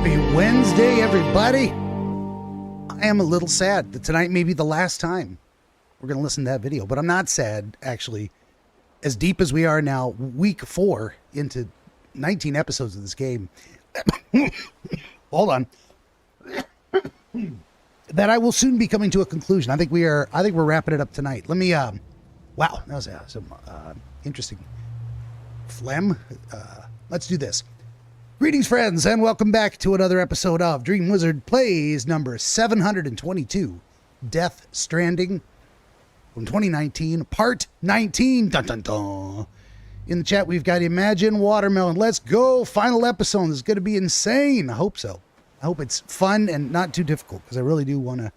Happy Wednesday, everybody. I am a little sad that tonight may be the last time we're going to listen to that video, but I'm not sad, actually. As deep as we are now, week 4 into 19 episodes of this game. Hold on. That I will soon be coming to a conclusion. I think we're wrapping it up tonight. Let me, wow, that was some interesting phlegm. Let's do this. Greetings, friends, and welcome back to another episode of DreamWizard Plays number 722, Death Stranding from 2019, part 19. Dun, dun, dun. In the chat, we've got Imagine Watermelon. Let's go. Final episode. This is going to be insane. I hope so. I hope it's fun and not too difficult, because I really do want to...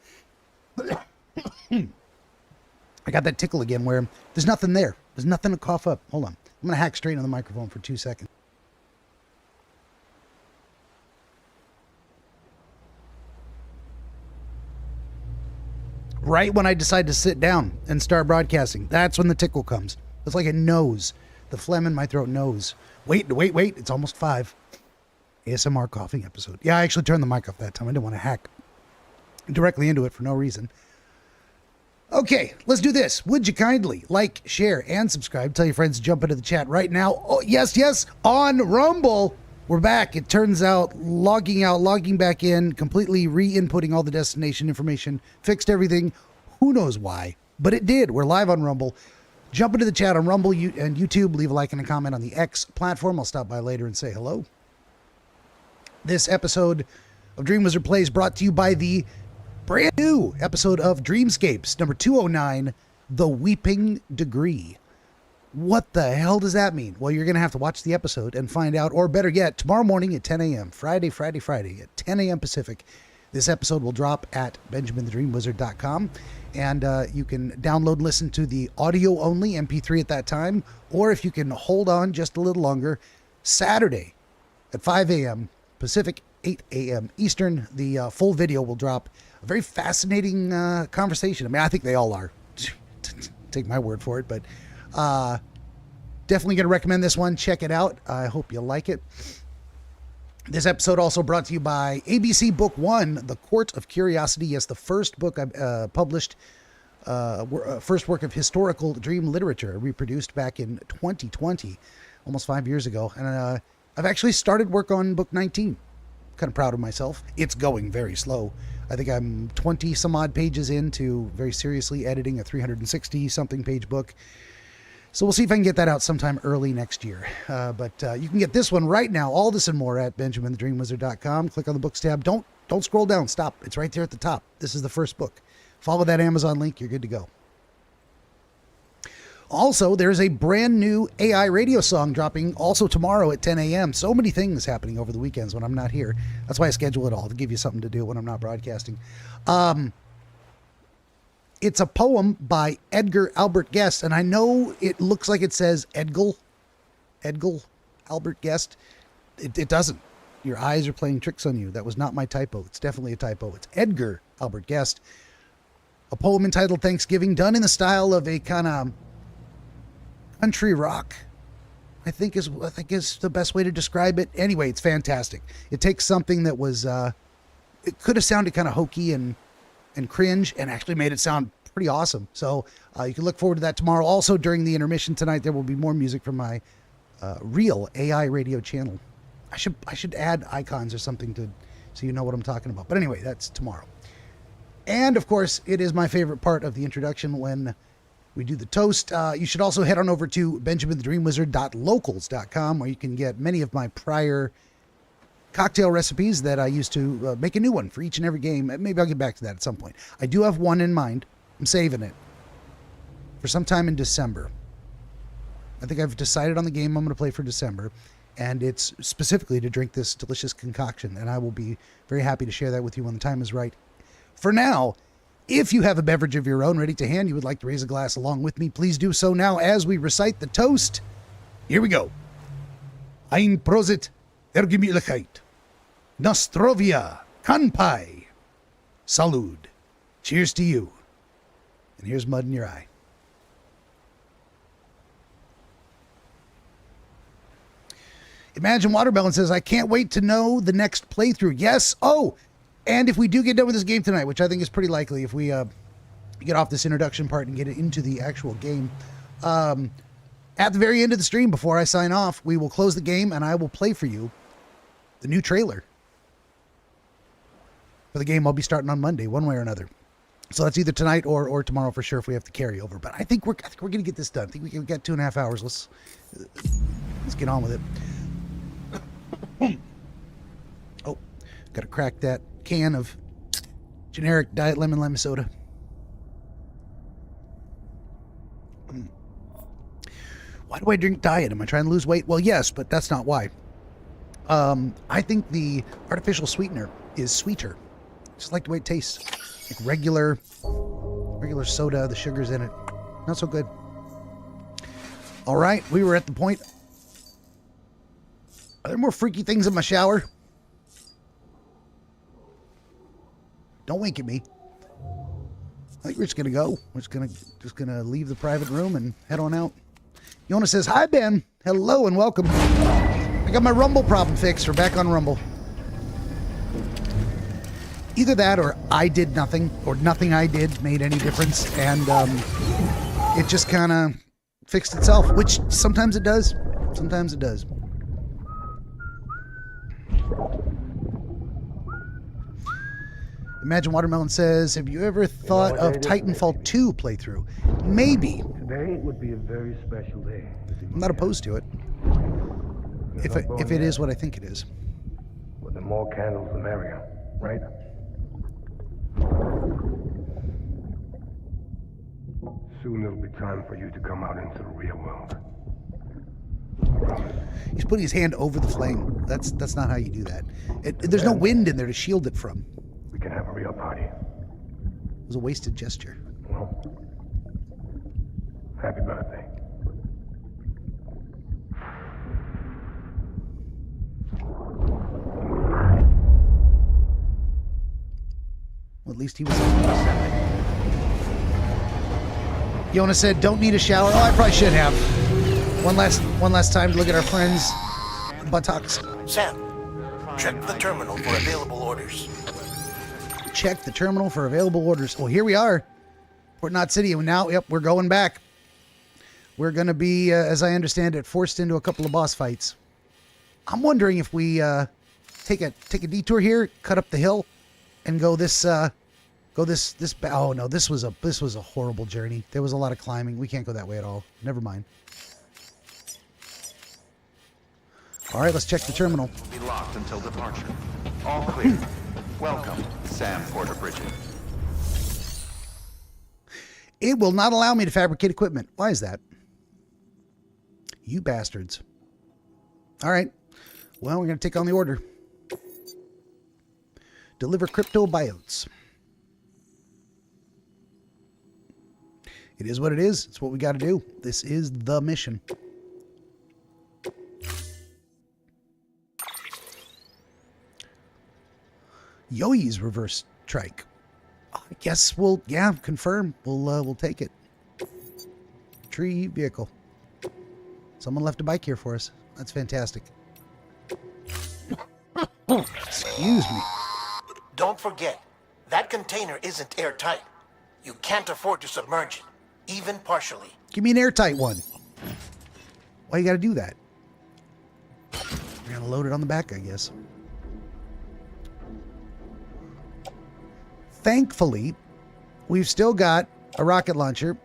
I got that tickle again where there's nothing there. There's nothing to cough up. Hold on. I'm going to hack straight into the microphone for 2 seconds. Right when I decide to sit down and start broadcasting, that's when the tickle comes. It's like it knows. The phlegm in my throat knows. Wait. It's almost 5. ASMR coughing episode. Yeah, I actually turned the mic off that time. I didn't want to hack directly into it for no reason. Okay, let's do this. Would you kindly like, share, and subscribe? Tell your friends to jump into the chat right now. Oh, yes, on Rumble. We're back. It turns out logging back in, completely re-inputting all the destination information, fixed everything. Who knows why, but it did. We're live on Rumble. Jump into the chat on Rumble and YouTube. Leave a like and a comment on the X platform. I'll stop by later and say hello. This episode of DreamWizard Plays brought to you by the brand new episode of Dreamscapes, number 209, The Weeping Degree. What the hell does that mean? Well, you're going to have to watch the episode and find out, or better yet, tomorrow morning at 10 a.m., Friday at 10 a.m. Pacific. This episode will drop at benjaminthedreamwizard.com, and you can download and listen to the audio-only MP3 at that time, or if you can hold on just a little longer, Saturday at 5 a.m. Pacific, 8 a.m. Eastern, the full video will drop. A very fascinating conversation. I mean, I think they all are. Take my word for it, but... definitely going to recommend this one. Check it out. I hope you like it. This episode also brought to you by ABC Book 1, The Court of Curiosity. Yes, the first book I published, first work of historical dream literature, reproduced back in 2020, almost 5 years ago. And I've actually started work on book 19. Kind of proud of myself. It's going very slow. I think I'm 20 some odd pages into very seriously editing a 360 something page book. So we'll see if I can get that out sometime early next year. But you can get this one right now, all this and more, at benjaminthedreamwizard.com. Click on the books tab. Don't scroll down. Stop. It's right there at the top. This is the first book. Follow that Amazon link. You're good to go. Also, there's a brand new AI radio song dropping also tomorrow at 10 a.m. So many things happening over the weekends when I'm not here. That's why I schedule it all, to give you something to do when I'm not broadcasting. It's a poem by Edgar Albert Guest, and I know it looks like it says Edgar Albert Guest. It doesn't. Your eyes are playing tricks on you. That was not my typo. It's definitely a typo. It's Edgar Albert Guest. A poem entitled Thanksgiving, done in the style of a kind of country rock, I think is the best way to describe it. Anyway, it's fantastic. It takes something that was, it could have sounded kind of hokey and cringe, and actually made it sound pretty awesome. So you can look forward to that tomorrow. Also, during the intermission tonight, there will be more music from my real AI radio channel. I should add icons or something so you know what I'm talking about. But anyway, that's tomorrow. And of course, it is my favorite part of the introduction when we do the toast. You should also head on over to benjaminthedreamwizard.locals.com, where you can get many of my prior cocktail recipes that I used to make a new one for each and every game. Maybe I'll get back to that at some point. I do have one in mind. I'm saving it for sometime in December. I think I've decided on the game I'm going to play for December, and it's specifically to drink this delicious concoction, and I will be very happy to share that with you when the time is right. For now, if you have a beverage of your own ready to hand, you would like to raise a glass along with me, please do so now as we recite the toast. Here we go. Ein Prosit Ergemütlichkeit. Nostrovia, Kanpai, Salud. Cheers to you. And here's mud in your eye. Imagine Watermelon says, I can't wait to know the next playthrough. Yes. Oh, and if we do get done with this game tonight, which I think is pretty likely if we get off this introduction part and get it into the actual game, at the very end of the stream, before I sign off, we will close the game and I will play for you the new trailer for the game I'll be starting on Monday, one way or another. So that's either tonight or tomorrow for sure if we have to carry over. But I think we're gonna get this done. I think we've got 2.5 hours. Let's get on with it. Oh, gotta crack that can of generic Diet Lemon soda. Why do I drink diet? Am I trying to lose weight? Well, yes, but that's not why. I think the artificial sweetener is sweeter. Just like the way it tastes. Like regular soda, the sugar's in it. Not so good. All right, we were at the point. Are there more freaky things in my shower? Don't wink at me. I think we're just gonna go. We're just gonna leave the private room and head on out. Yona says, hi, Ben. Hello and welcome. I got my Rumble problem fixed. We're back on Rumble. Either that or I did nothing, or nothing I did made any difference, and it just kind of fixed itself, which sometimes it does. Sometimes it does. Imagine Watermelon says, have you ever thought of Titanfall 2 playthrough? Maybe. Today would be a very special day. I'm not opposed to it. If it is what I think it is. Well, the more candles, the merrier, right? Soon it'll be time for you to come out into the real world. He's putting his hand over the flame. That's not how you do that. There's no wind in there to shield it from. We can have a real party. It was a wasted gesture. Well, happy birthday. Well, at least he was. Yona said, don't need a shower. Oh, I probably should have. One last time to look at our friends' buttocks. Sam, check the terminal for available orders. Check the terminal for available orders. Oh, here we are. Port Knot City. And now, yep, we're going back. We're going to be, as I understand it, forced into a couple of boss fights. I'm wondering if we take a detour here, cut up the hill, and go this. Oh no, this was a horrible journey. There was a lot of climbing. We can't go that way at all. Never mind. All right, let's check the terminal. Be locked until departure. All clear. Welcome, Sam Porter Bridget. It will not allow me to fabricate equipment. Why is that? You bastards. All right. Well, we're going to take on the order. Deliver cryptobiotes. It is what it is. It's what we got to do. This is the mission. Yoi's reverse trike. I guess we'll, confirm. We'll take it. Tree vehicle. Someone left a bike here for us. That's fantastic. Excuse me. Don't forget, that container isn't airtight. You can't afford to submerge it, even partially. Give me an airtight one. Why you gotta do that? We're gonna load it on the back, I guess. Thankfully, we've still got a rocket launcher,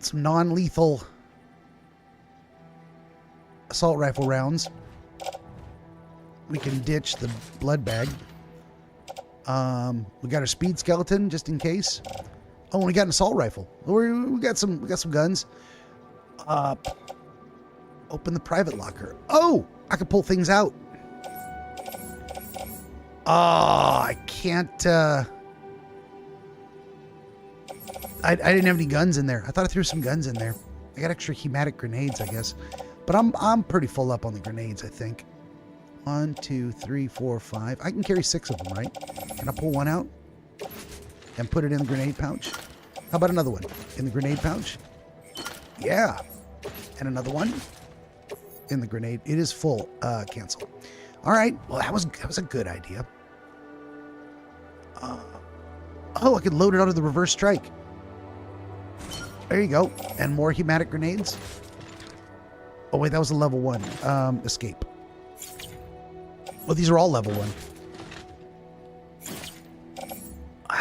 some non-lethal assault rifle rounds. We can ditch the blood bag. We got our speed skeleton just in case. Oh, we got an assault rifle. We got some guns. Open the private locker. Oh, I can pull things out. Oh, I can't. I didn't have any guns in there. I thought I threw some guns in there. I got extra hematic grenades, I guess. But I'm pretty full up on the grenades, I think. 1, 2, 3, 4, 5. I can carry 6 of them, right? Can I pull one out and put it in the grenade pouch? How about another one in the grenade pouch? Yeah. And another one. in the grenade. It is full. Cancel. All right. Well, that was a good idea. Oh, I could load it onto the reverse strike. There you go. And more hematic grenades. Oh, wait, that was a level 1. Escape. Well, these are all level 1.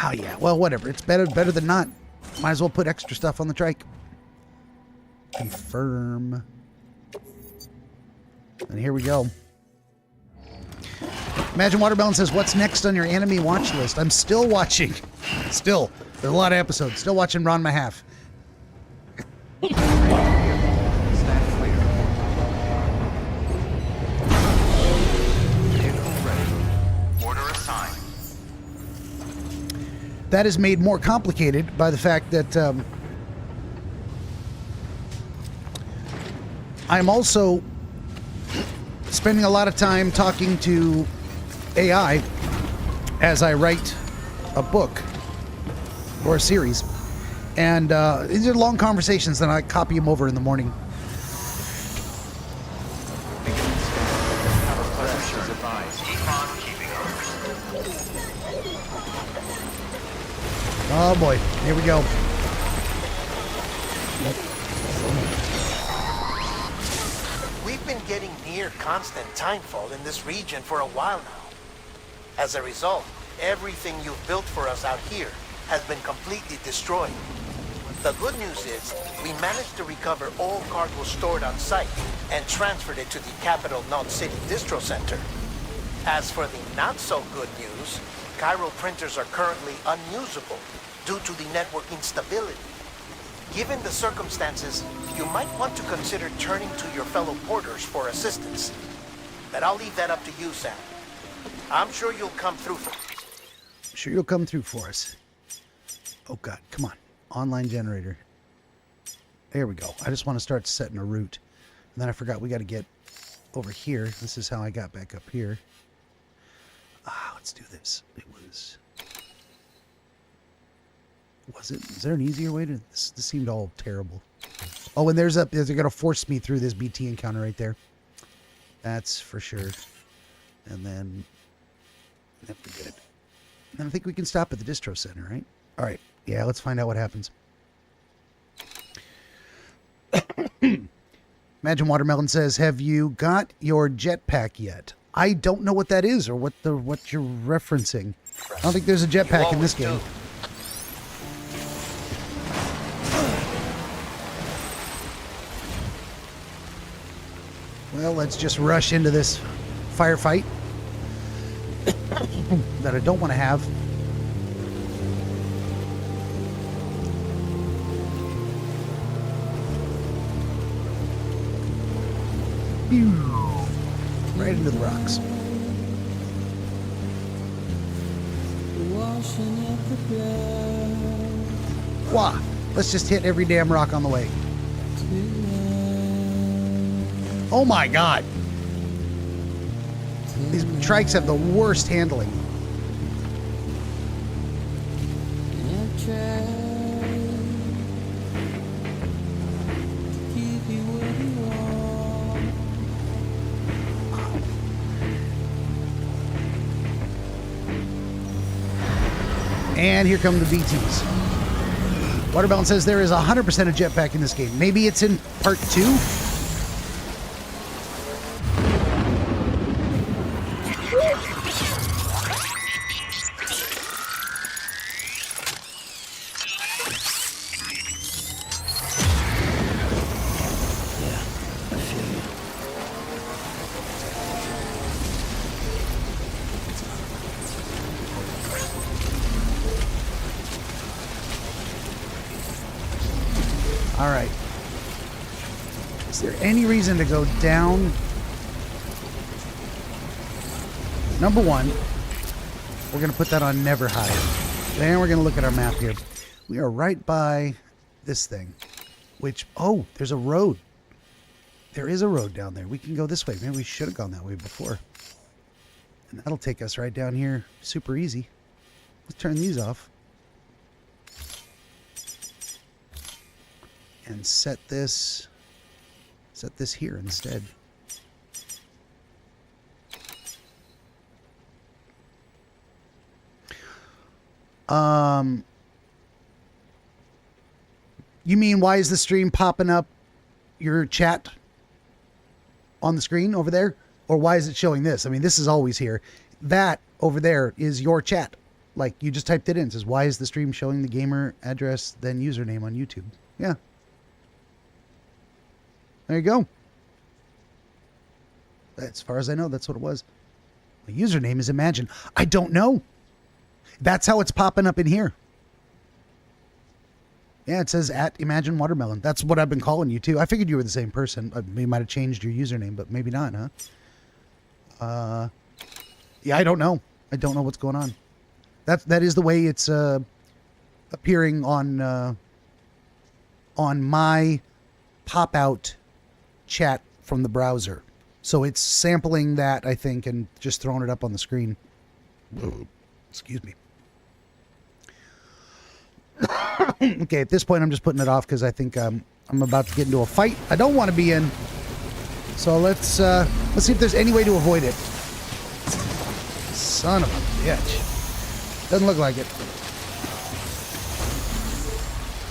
Oh, yeah. Well, whatever. It's better than not. Might as well put extra stuff on the trike. Confirm. And here we go. Imagine Watermelon says, what's next on your anime watch list? I'm still watching. Still. There's a lot of episodes. Still watching Ron Mahalf. Stand clear. Vehicle ready. Order assigned. That is made more complicated by the fact that I'm also spending a lot of time talking to AI as I write a book or a series. And these are long conversations, and I copy them over in the morning. Have a pleasant as advised. Keep on keeping Oh boy, here we go. We've been getting near constant timefall in this region for a while now. As a result, everything you've built for us out here has been completely destroyed. The good news is, we managed to recover all cargo stored on site and transferred it to the Capital Knot City Distro Center. As for the not-so-good news, Cairo printers are currently unusable due to the network instability. Given the circumstances, you might want to consider turning to your fellow porters for assistance. But I'll leave that up to you, Sam. I'm sure you'll come through for me. Sure you'll come through for us. Oh God, come on. Online generator. There we go. I just want to start setting a route. And then I forgot we got to get over here. This is how I got back up here. Let's do this. Was it? Is there an easier way to... This seemed all terrible. Oh, and they're going to force me through this BT encounter right there. That's for sure. And then... We're good. And I think we can stop at the distro center, right? All right. Yeah, let's find out what happens. Imagine Watermelon says, have you got your jetpack yet? I don't know what that is or what you're referencing. I don't think there's a jetpack in this game. Well, let's just rush into this firefight that I don't want to have. Right into the rocks. Wah! Let's just hit every damn rock on the way. Oh my God! These trikes have the worst handling. And here come the BTs. Watermelon says there is 100% a jetpack in this game. Maybe it's in part 2? All right. Is there any reason to go down? Number one, we're going to put that on never hide. Then we're going to look at our map here. We are right by this thing, which, oh, there's a road. There is a road down there. We can go this way. Maybe we should have gone that way before. And that'll take us right down here. Super easy. Let's turn these off. And set this here instead. You mean why is the stream popping up your chat on the screen over there? Or why is it showing this? I mean, this is always here. That over there is your chat. Like, you just typed it in. It says, why is the stream showing the gamer address, then username on YouTube? Yeah. There you go. As far as I know, that's what it was. My username is Imagine. I don't know. That's how it's popping up in here. Yeah, it says at Imagine Watermelon. That's what I've been calling you, too. I figured you were the same person. You might have changed your username, but maybe not, huh? Yeah, I don't know. I don't know what's going on. That is the way it's appearing on my pop-out chat from the browser. So it's sampling that, I think, and just throwing it up on the screen. Excuse me. Okay, at this point, I'm just putting it off because I think I'm about to get into a fight I don't want to be in. So let's see if there's any way to avoid it. Son of a bitch. Doesn't look like it.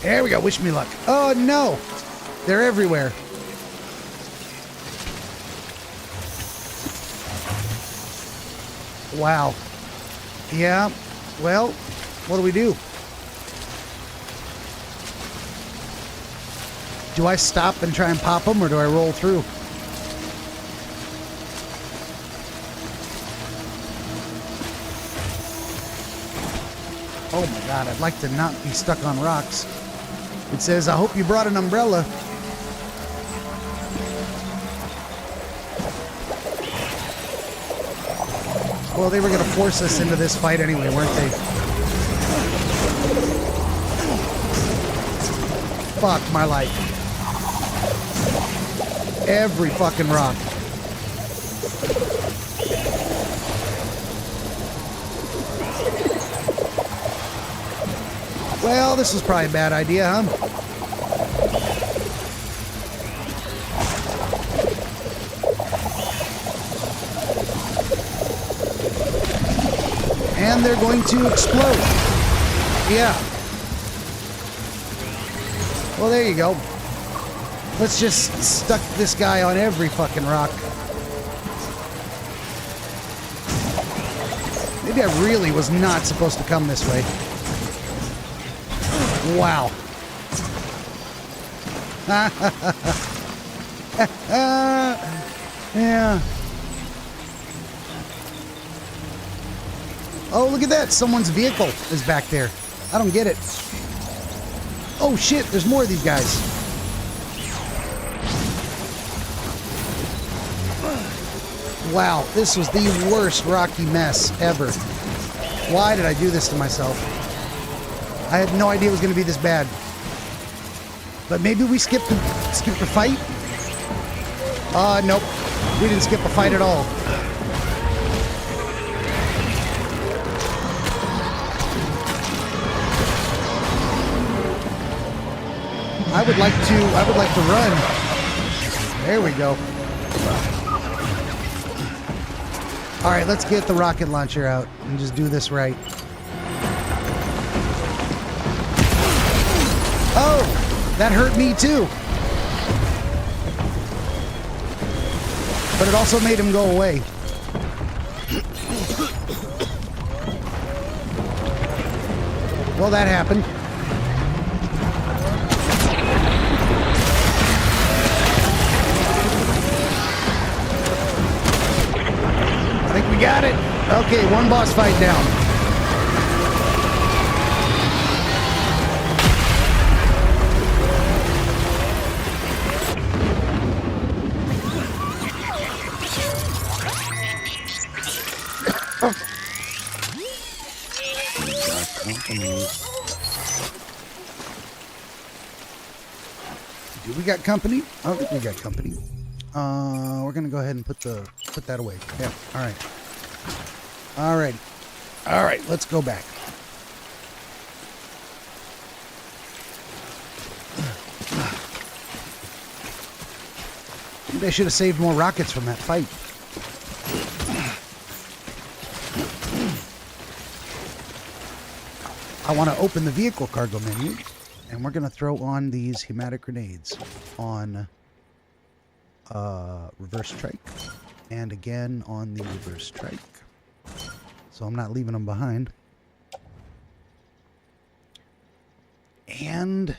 There we go. Wish me luck. Oh, no. They're everywhere. Wow. Yeah. Well, what do we do? Do I stop and try and pop them, or do I roll through? Oh my god, I'd like to not be stuck on rocks. It says, I hope you brought an umbrella. Well, they were going to force us into this fight anyway, weren't they? Fuck my life. Every fucking rock. Well, this was probably a bad idea, huh? And they're going to explode. Yeah. Well, there you go. Let's just stuck this guy on every fucking rock. Maybe I really was not supposed to come this way. Wow. Yeah. Oh, look at that. Someone's vehicle is back there. I don't get it. Oh, shit. There's more of these guys. Wow. This was the worst rocky mess ever. Why did I do this to myself? I had no idea it was going to be this bad. But maybe we skipped the fight? Nope. We didn't skip a fight at all. I would like to run. There we go. All right, let's get the rocket launcher out and just do this right. Oh, that hurt me too. But it also made him go away. Well, that happened. I think we got it. Okay, one boss fight down. Do we got company? I don't think we got company. We're gonna go ahead and put that away. Yeah. All right. All right. All right. Let's go back. Maybe I should have saved more rockets from that fight. I want to open the vehicle cargo menu, and we're going to throw on these hematic grenades on reverse strike, and again on the reverse strike. So I'm not leaving them behind. And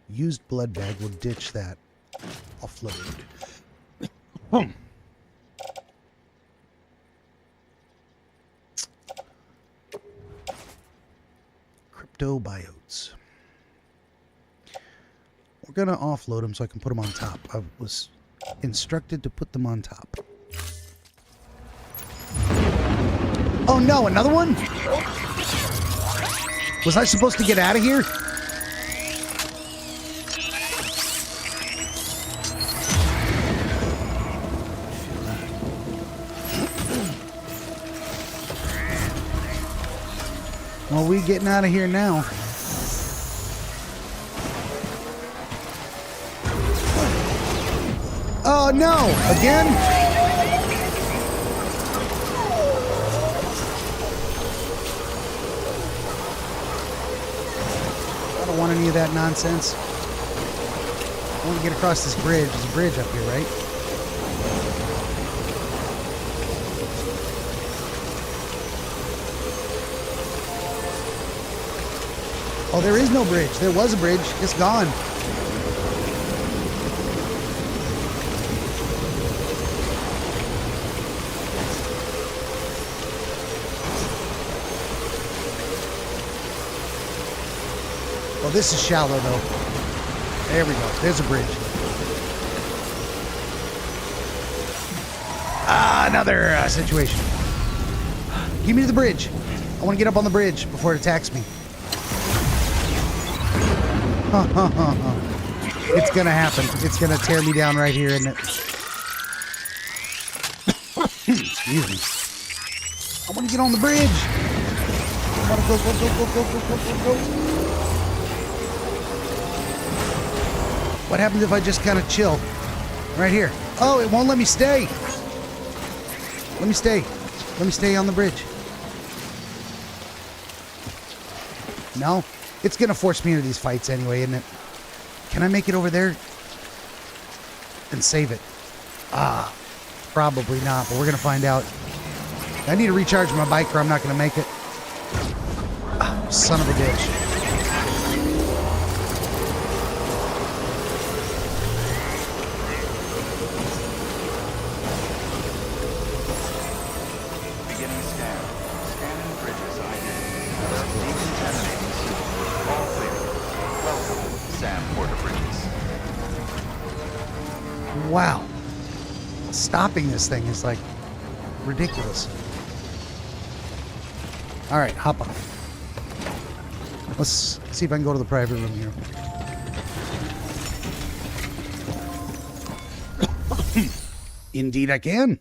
used blood bag, will ditch that. Offload. Crypto biotes. We're gonna offload them so I can put them on top. I was instructed to put them on top. Oh no, another one? Was I supposed to get out of here? Well, we getting out of here now. Oh no! Again? I don't want any of that nonsense. I want to get across this bridge. There's a bridge up here, right? Oh, there is no bridge. There was a bridge. It's gone. Oh, this is shallow, though. There we go. There's a bridge. Ah, another situation. Give me the bridge. I want to get up on the bridge before it attacks me. It's gonna happen. It's gonna tear me down right here, isn't it? Excuse me. I want to get on the bridge. I want to go. What happens if I just kind of chill? Right here. Oh, it won't let me stay. Let me stay. Let me stay on the bridge. No. It's going to force me into these fights anyway, isn't it? Can I make it over there and save it? Ah, probably not, but we're going to find out. I need to recharge my bike or I'm not going to make it. Ah, son of a bitch. Beginning scan. Scanning bridges ID. Decontaminating suit. All clear. Welcome, Sam Porter Bridges. Wow. Stopping this thing is like ridiculous. All right, hop on. Let's see if I can go to the private room here. Indeed I can.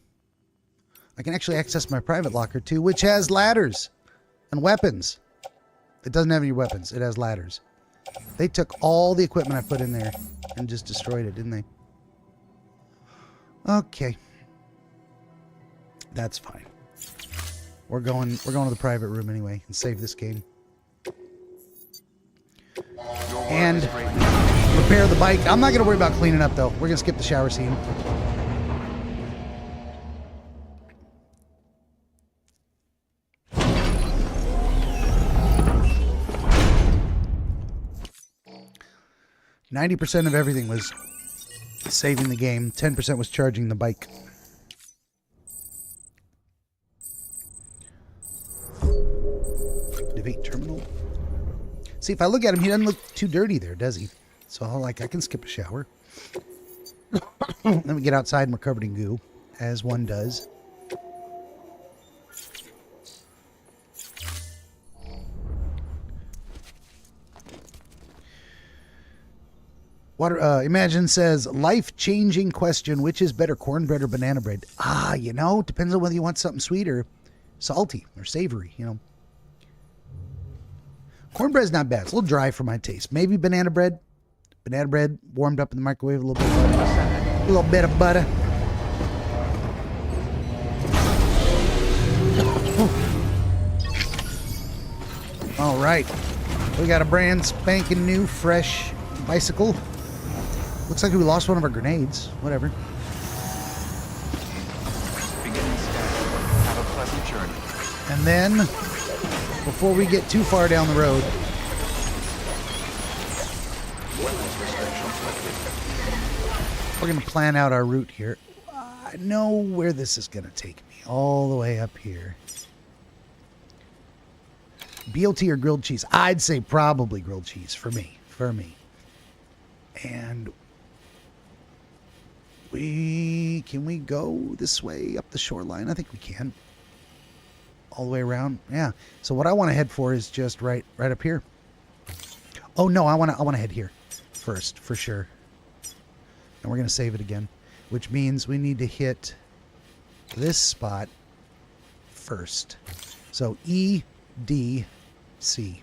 I can actually access my private locker too, which has ladders and weapons. It doesn't have any weapons. It has ladders. They took all the equipment I put in there and just destroyed it, didn't they? Okay. That's fine. We're going to the private room anyway and save this game. And repair the bike. I'm not going to worry about cleaning up though. We're going to skip the shower scene. %90 of everything was saving the game. 10% was charging the bike. Debate terminal. See, if I look at him, he doesn't look too dirty there, does he? So, I can skip a shower. Then we get outside and we're covered in goo, as one does. Imagine says, life-changing question, which is better, cornbread or banana bread? Ah, depends on whether you want something sweet or salty or savory, Cornbread's not bad. It's a little dry for my taste. Maybe banana bread, Banana bread warmed up in the microwave, a little bit of butter. A little bit of butter. All right. We got a brand spanking new, fresh bicycle. Looks like we lost one of our grenades. Whatever. Beginning scan. Have a pleasant journey. And then, before we get too far down the road, we're going to plan out our route here. I know where this is going to take me. All the way up here. BLT or grilled cheese? I'd say probably grilled cheese for me. And can we go this way up the shoreline? I think we can. All the way around. Yeah. So what I want to head for is just right up here. Oh no, I want to head here first for sure. And we're going to save it again, which means we need to hit this spot first. So E, D, C.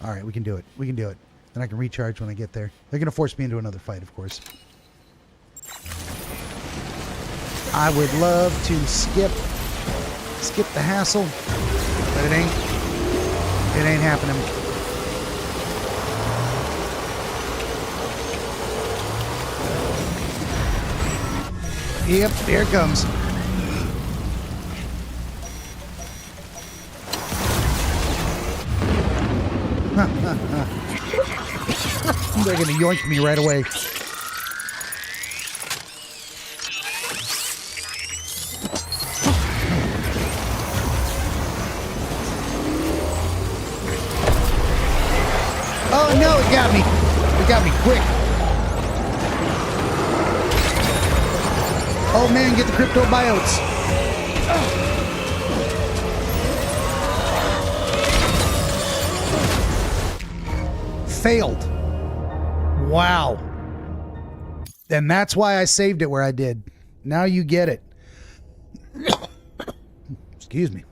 All right, we can do it. And I can recharge when I get there. They're going to force me into another fight, of course. I would love to skip the hassle, but it ain't happening. Yep, here it comes. They're gonna yoink me right away. Oh no, it got me. It got me quick. Oh man, get the crypto biotes. Failed. Wow. And that's why I saved it where I did. Now you get it. Excuse me.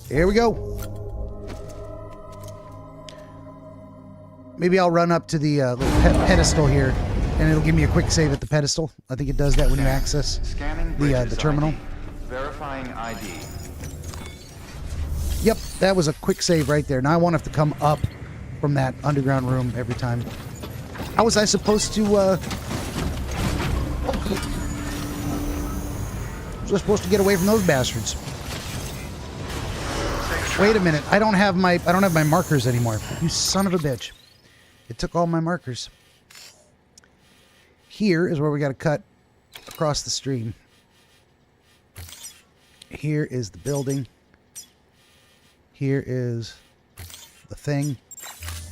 Here we go. Maybe I'll run up to the little pedestal here, and it'll give me a quick save at the pedestal. I think it does that when you access the terminal. ID. Verifying ID. Yep, that was a quick save right there. Now I won't have to come up from that underground room every time. How was I supposed to, was I supposed to get away from those bastards? Wait a minute. I don't have my markers anymore. You son of a bitch. It took all my markers. Here is where we got to cut across the stream. Here is the building. Here is the thing.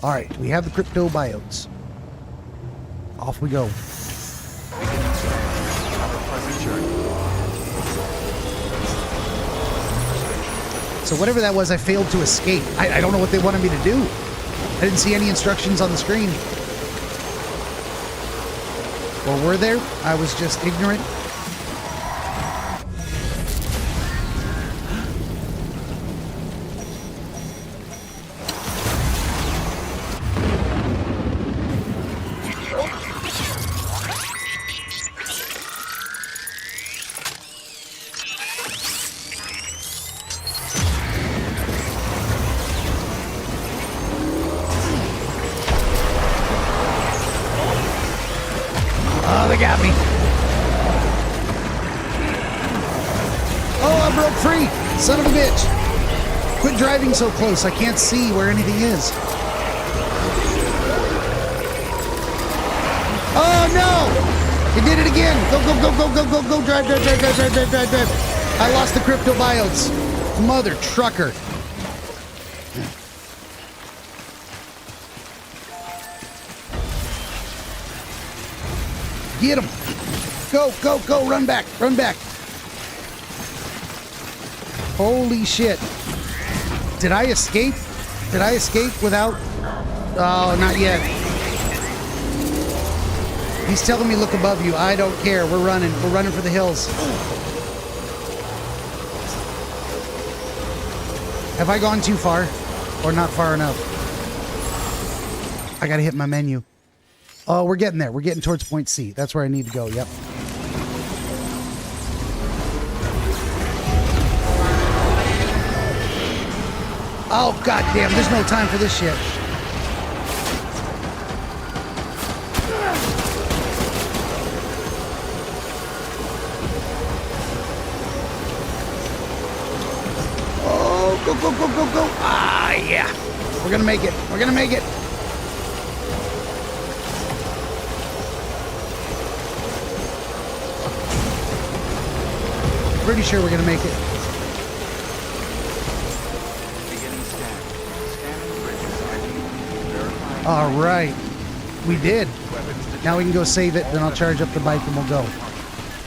All right, we have the crypto biotes. Off we go. So whatever that was, I failed to escape. I don't know what they wanted me to do. I didn't see any instructions on the screen. Or were there? I was just ignorant. Oh, they got me. Oh, I broke free. Son of a bitch. Quit driving so close. I can't see where anything is. Oh, no. It did it again. Go, go, go, go, go, go, go. Drive, drive, drive, drive, drive, drive, drive, drive. I lost the crypto biotes. Mother trucker. Get him. Go, go, go. Run back. Run back. Holy shit. Did I escape? Did I escape without... Oh, not yet. He's telling me look above you. I don't care. We're running. We're running for the hills. Have I gone too far? Or not far enough? I gotta hit my menu. Oh, we're getting there. We're getting towards point C. That's where I need to go. Yep. Oh, goddamn. There's no time for this shit. Oh, go, go, go, go, go. Ah, yeah. We're gonna make it. We're gonna make it. Pretty sure we're gonna make it. Beginning scan. Scanning bridges ID. Verifying. All right. We did. Weapons detected. Now we can go save it, then I'll charge up the bike and we'll go.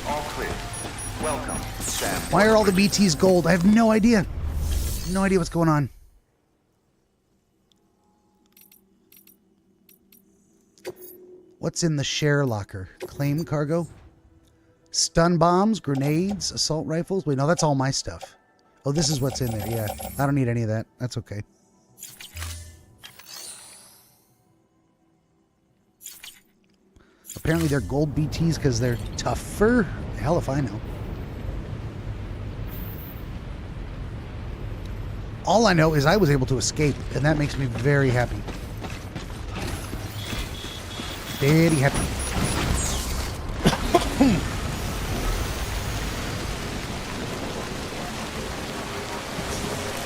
All clear. Welcome, Sam. Why are all the BTs gold? I have no idea. No idea what's going on. What's in the share locker? Claim cargo? Stun bombs, grenades, assault rifles. Wait, no, that's all my stuff. Oh, this is what's in there. Yeah, I don't need any of that. That's okay. Apparently they're gold BTs because they're tougher. Hell if I know. All I know is I was able to escape, and that makes me very happy. Very happy.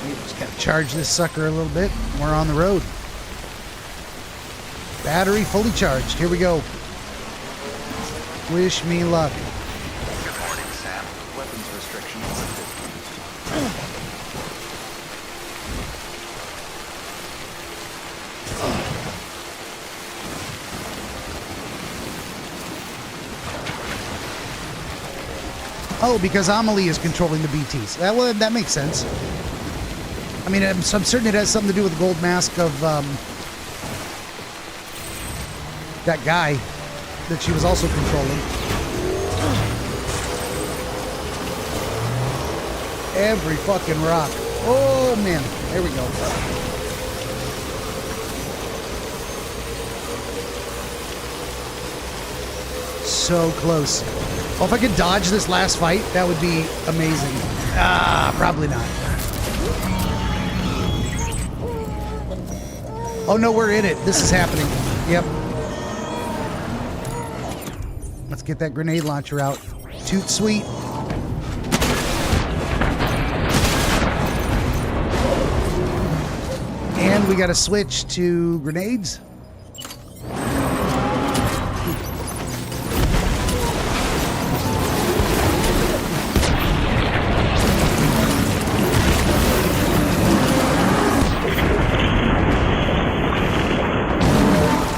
We just gotta charge this sucker a little bit. We're on the road. Battery fully charged. Here we go. Wish me luck. Good morning, Sam. Weapons restrictions lifted. Oh, because Amelie is controlling the BTs. That makes sense. I mean, I'm certain it has something to do with the gold mask of that guy that she was also controlling. Every fucking rock. Oh, man. There we go. So close. Oh, if I could dodge this last fight, that would be amazing. Ah, probably not. Oh, no, we're in it. This is happening. Yep. Let's get that grenade launcher out. Toot sweet. And we got to switch to grenades.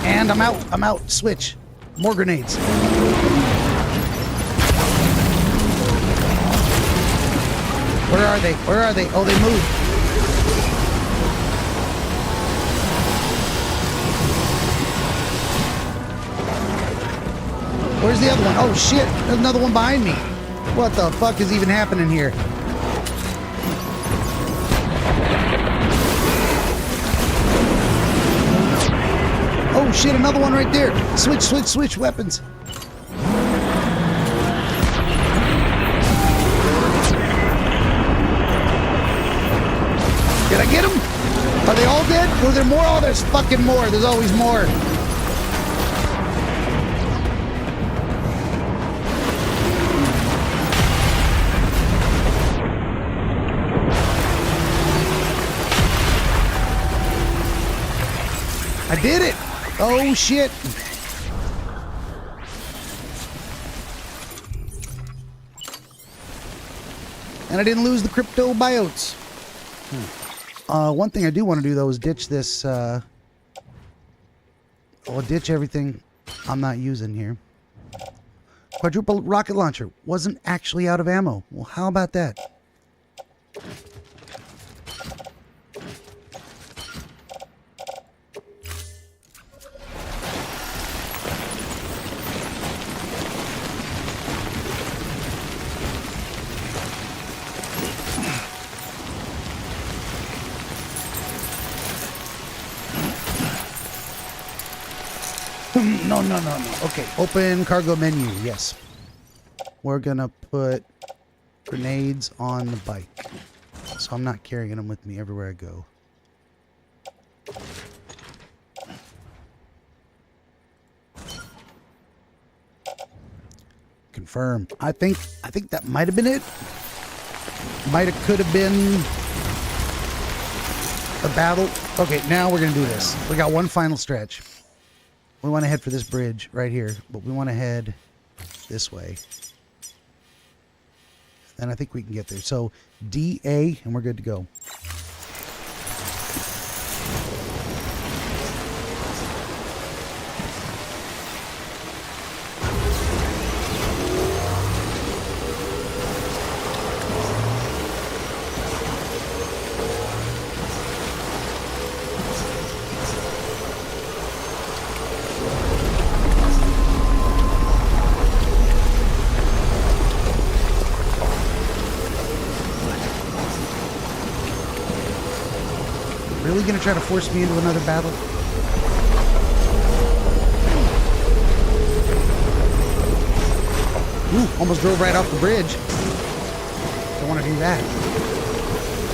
And I'm out. Switch. More grenades. Where are they? Where are they? Oh, they moved. Where's the other one? Oh, shit. There's another one behind me. What the fuck is even happening here? Oh, shit. Another one right there. Switch weapons. Did I get them? Are they all dead? Were there more? Oh, there's fucking more. There's always more. I did it. Oh, shit. And I didn't lose the crypto biotes. One thing I do want to do, though, is ditch this, I'll ditch everything I'm not using here. Quadruple rocket launcher wasn't actually out of ammo. Well, how about that? No, no, no, no. Okay, open cargo menu. Yes. We're gonna put grenades on the bike. So I'm not carrying them with me everywhere I go. Confirm. I think that might have been it. Could have been a battle. Okay, now we're gonna do this. We got one final stretch. We want to head for this bridge right here, but we want to head this way. And I think we can get there. So DA, and we're good to go. Really gonna try to force me into another battle? Ooh, almost drove right off the bridge. Don't want to do that.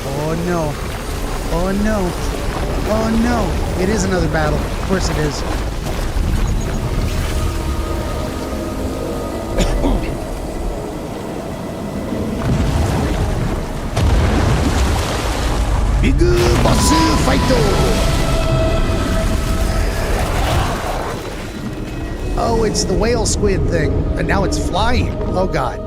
Oh no. Oh no. Oh no. It is another battle. Of course it is. Big boss fighter. Oh, it's the whale squid thing. And now it's flying. Oh god.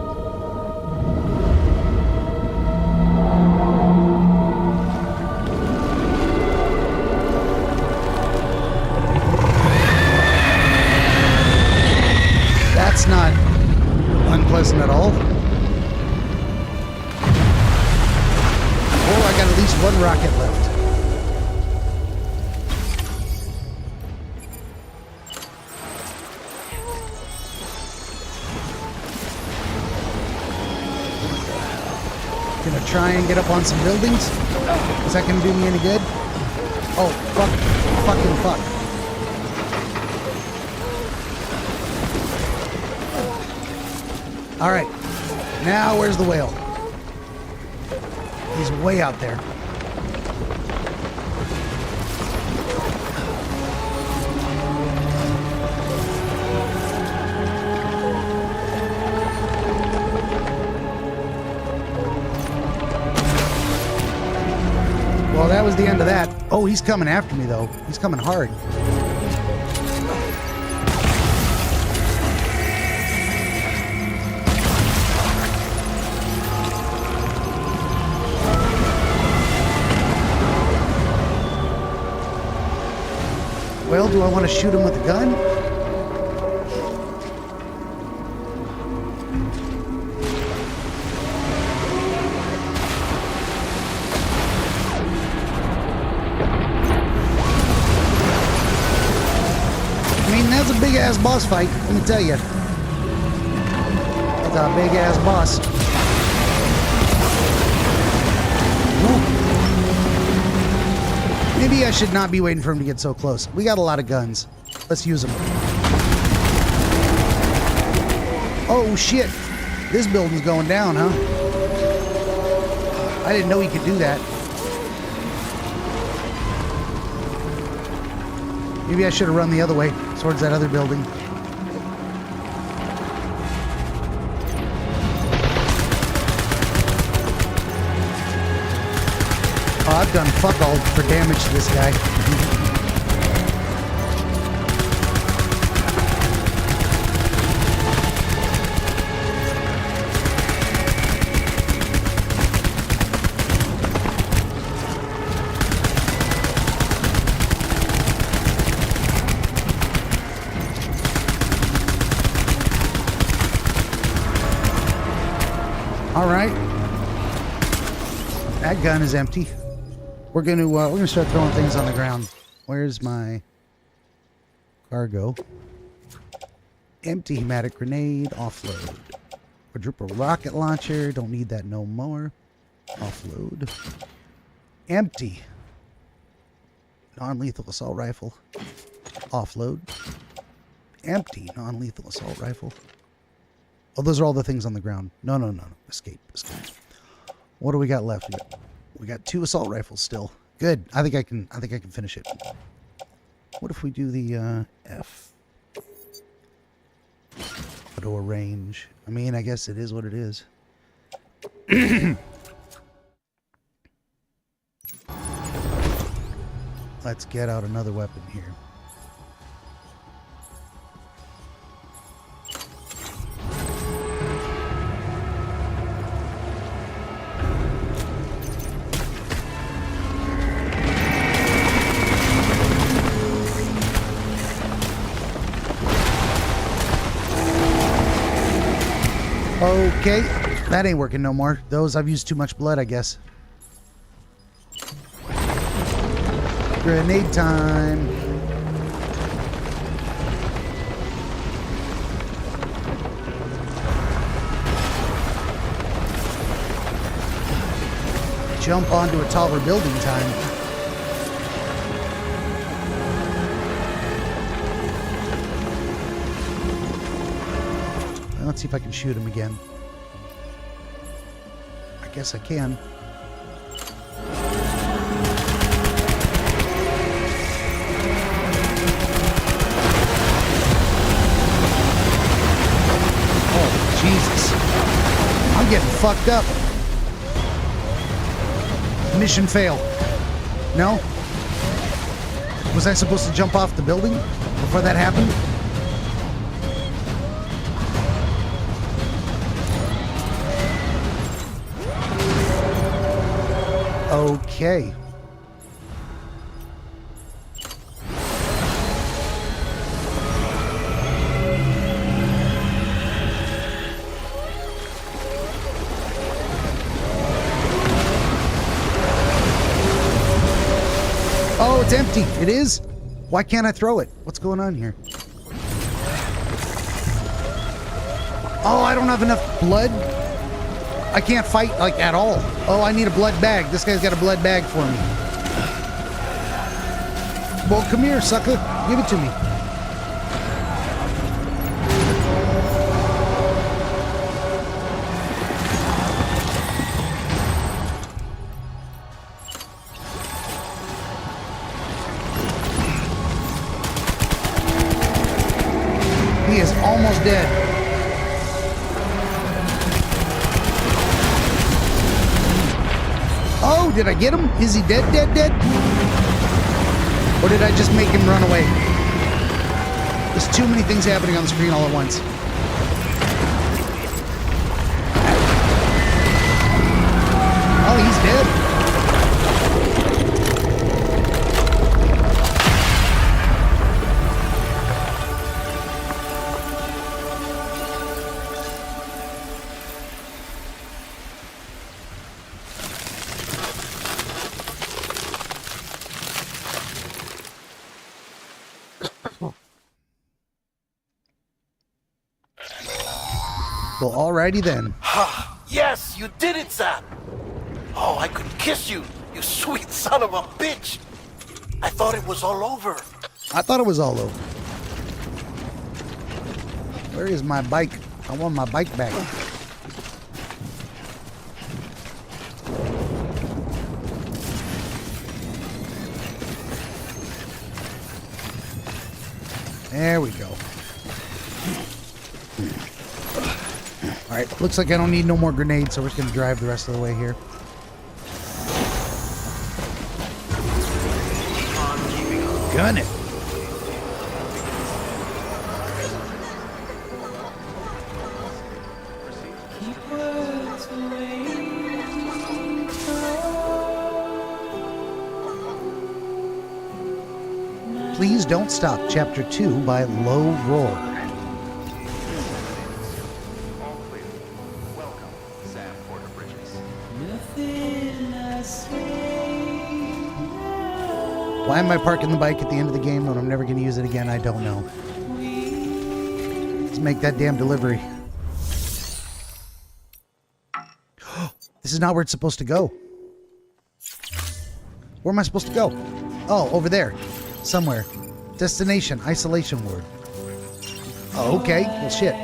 That's not unpleasant at all. I got at least one rocket left. Gonna try and get up on some buildings. Is that gonna do me any good? Oh, fuck. Fucking fuck. Alright. Now, where's the whale? He's way out there. Well, that was the end of that. Oh, he's coming after me, though. He's coming hard. Well, do I want to shoot him with a gun? I mean, that's a big-ass boss fight, let me tell you. That's a big-ass boss. Maybe I should not be waiting for him to get so close. We got a lot of guns. Let's use them. Oh, shit. This building's going down, huh? I didn't know he could do that. Maybe I should have run the other way, towards that other building. Oh, I've done fuck all for damage to this guy. All right. That gun is empty. We're gonna start throwing things on the ground. Where's my cargo? Empty hematic grenade, offload. Quadruple rocket launcher, don't need that no more. Offload. Empty. Non-lethal assault rifle. Offload. Empty. Non-lethal assault rifle. Oh, those are all the things on the ground. No. Escape. What do we got left? We got 2 assault rifles still. Good. I think I can finish it. What if we do the F? Auto range. I mean, I guess it is what it is. Let's get out another weapon here. Okay, that ain't working no more. Those, I've used too much blood, I guess. Grenade time. Jump onto a taller building time. Let's see if I can shoot him again. I guess I can. Oh, Jesus. I'm getting fucked up. Mission fail. No? Was I supposed to jump off the building before that happened? Okay. Oh, it's empty. It is? Why can't I throw it? What's going on here? Oh, I don't have enough blood. I can't fight, like, at all. Oh, I need a blood bag. This guy's got a blood bag for me. Well, come here, sucker. Give it to me. He is almost dead. Oh, did I get him? Is he dead? Or did I just make him run away? There's too many things happening on the screen all at once. Oh, he's dead. Well, alrighty then. Yes, you did it, Sam. Oh, I could kiss you, you sweet son of a bitch. I thought it was all over. I thought it was all over. Where is my bike? I want my bike back. There we go. Alright, looks like I don't need no more grenades, so we're just going to drive the rest of the way here. Gun it. Please Don't Stop, Chapter 2 by Low Roar. All clear. Welcome, Sam Porter Bridges. Why am I parking the bike at the end of the game when I'm never going to use it again? I don't know. Let's make that damn delivery. This is not where it's supposed to go. Where am I supposed to go? Oh, over there. Somewhere. Destination. Isolation ward. Oh, okay. Well, shit.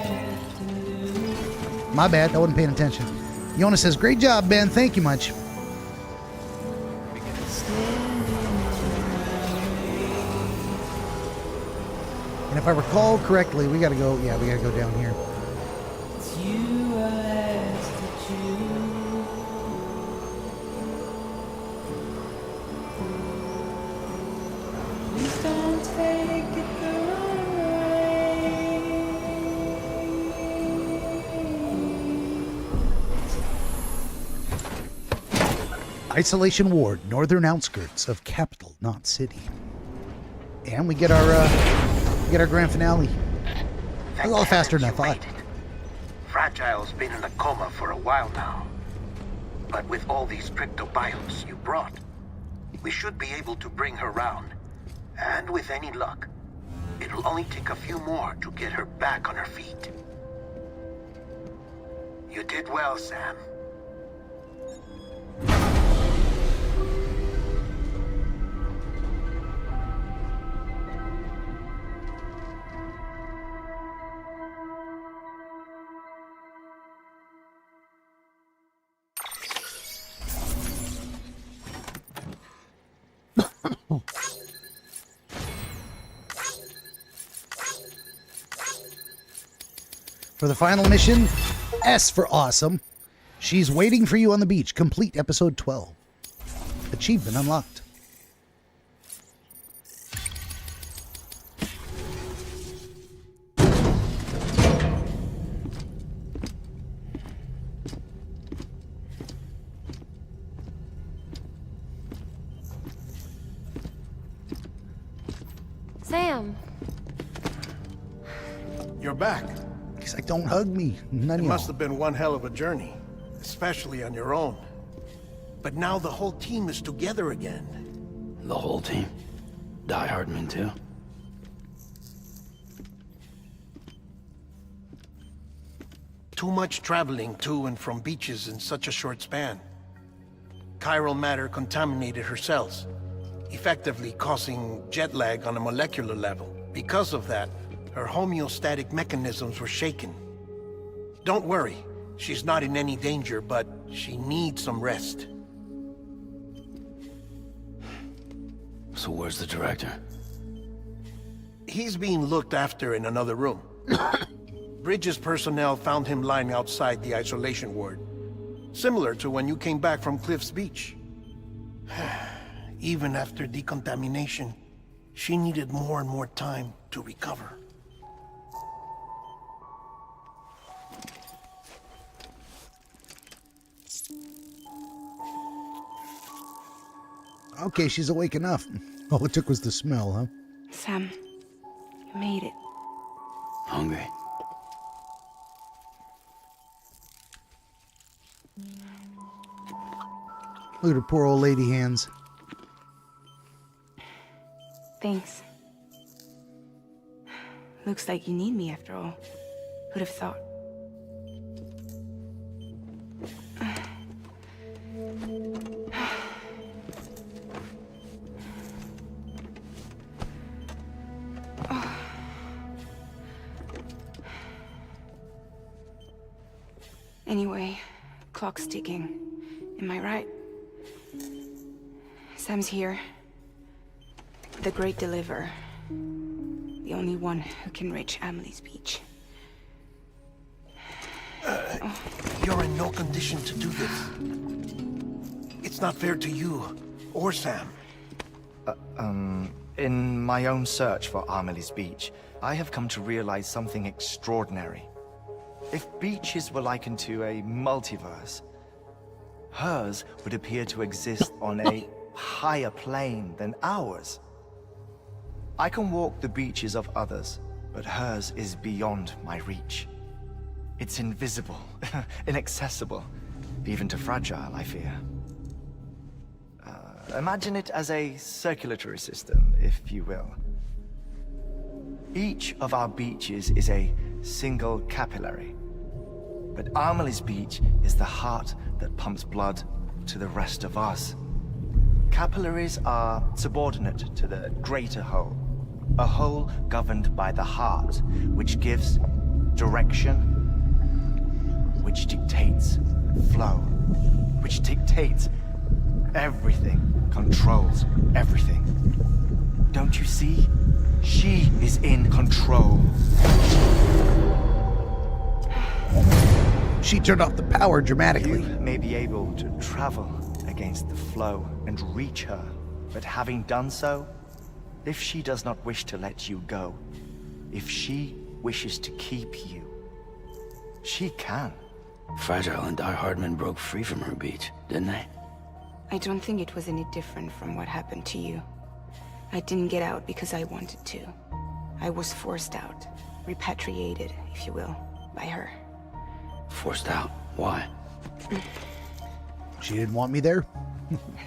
My bad. I wasn't paying attention. Yona says, great job, Ben. Thank you much. And if I recall correctly, we gotta go, yeah, we gotta go down here. Isolation Ward, northern outskirts of capital, not city. And we get our grand finale. A little faster than I thought. Fragile's been in a coma for a while now. But with all these cryptobiotes you brought, we should be able to bring her round. And with any luck, it'll only take a few more to get her back on her feet. You did well, Sam. For the final mission, S for awesome. She's waiting for you on the beach. Complete episode 12. Achievement unlocked. Sam. You're back. He's like, don't hug me. None It of must y'all. have been one hell of a journey, especially on your own. But now the whole team is together again. The whole team? Die Hardman too? Too much traveling to and from beaches in such a short span. Chiral matter contaminated her cells, effectively causing jet lag on a molecular level. Because of that, her homeostatic mechanisms were shaken. Don't worry, she's not in any danger, but she needs some rest. So where's the director? He's being looked after in another room. Bridges personnel found him lying outside the isolation ward. Similar to when you came back from Cliff's Beach. Even after decontamination, she needed more and more time to recover. Okay, she's awake enough. All it took was the smell, huh? Sam, you made it. Hungry? Look at her poor old lady hands. Thanks. Looks like you need me after all. Who'd have thought? Anyway, clock's ticking. Am I right? Sam's here. The Great Deliverer. The only one who can reach Amelie's Beach. You're in no condition to do this. It's not fair to you or Sam. In my own search for Amelie's Beach, I have come to realize something extraordinary. If beaches were likened to a multiverse, hers would appear to exist on a higher plane than ours. I can walk the beaches of others, but hers is beyond my reach. It's invisible, inaccessible, even to Fragile, I fear. Imagine it as a circulatory system, if you will. Each of our beaches is a single capillary. But Amelie's Beach is the heart that pumps blood to the rest of us. Capillaries are subordinate to the greater whole. A whole governed by the heart, which gives direction, which dictates flow, which dictates everything, controls everything. Don't you see? She is in control. She turned off the power dramatically. You may be able to travel against the flow and reach her, but having done so, if she does not wish to let you go, if she wishes to keep you, she can. Fragile and Die Hardman broke free from her beach, didn't they? I don't think it was any different from what happened to you. I didn't get out because I wanted to. I was forced out. Repatriated, if you will, by her. Forced out. Why? She didn't want me there?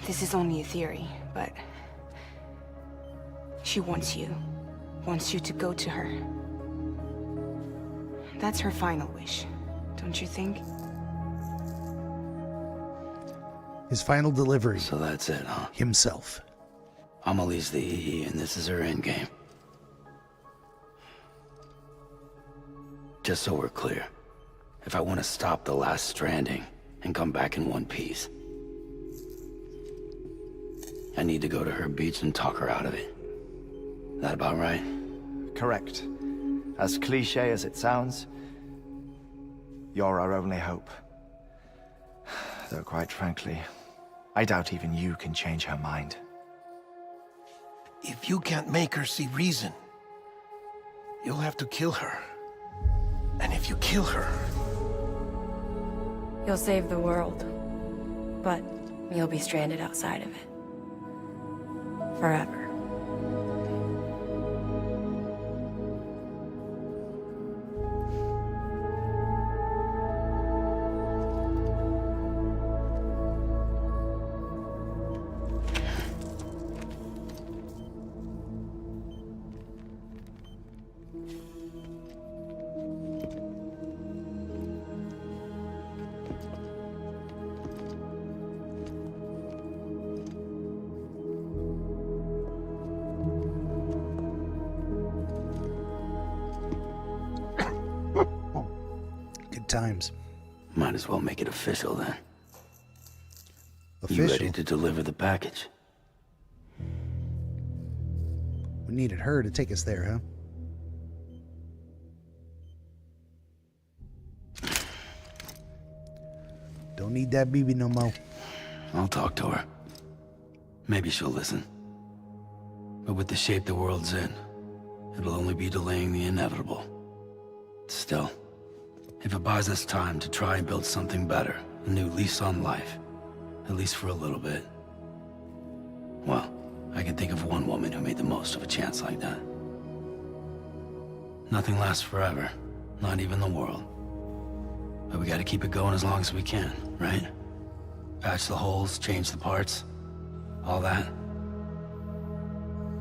This is only a theory, but... she wants you. Wants you to go to her. That's her final wish, don't you think? His final delivery. So that's it, huh? Himself. Amelie's the EE, and this is her endgame. Just so we're clear, if I want to stop the last stranding and come back in one piece, I need to go to her beach and talk her out of it. That about right? Correct. As cliche as it sounds, you're our only hope. Though quite frankly, I doubt even you can change her mind. If you can't make her see reason, you'll have to kill her. And if you kill her... You'll save the world, but you'll be stranded outside of it. Forever. Times. Might as well make it official then. Official? You ready to deliver the package? We needed her to take us there, huh? Don't need that BB no more. I'll talk to her. Maybe she'll listen. But with the shape the world's in, it'll only be delaying the inevitable. Still, if it buys us time to try and build something better, a new lease on life, at least for a little bit, well, I can think of one woman who made the most of a chance like that. Nothing lasts forever, not even the world. But we gotta keep it going as long as we can, right? Patch the holes, change the parts, all that.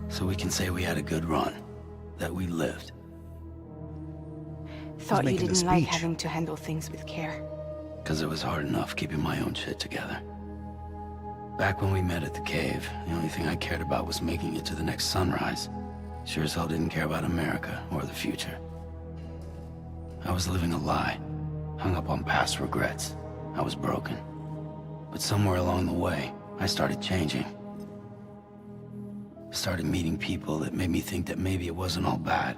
So we can say we had a good run, that we lived. Thought you making a didn't like speech. having to handle things with care. Because it was hard enough keeping my own shit together. Back when we met at the cave, the only thing I cared about was making it to the next sunrise. Sure as hell didn't care about America or the future. I was living a lie, hung up on past regrets. I was broken. But somewhere along the way, I started changing. Started meeting people that made me think that maybe it wasn't all bad.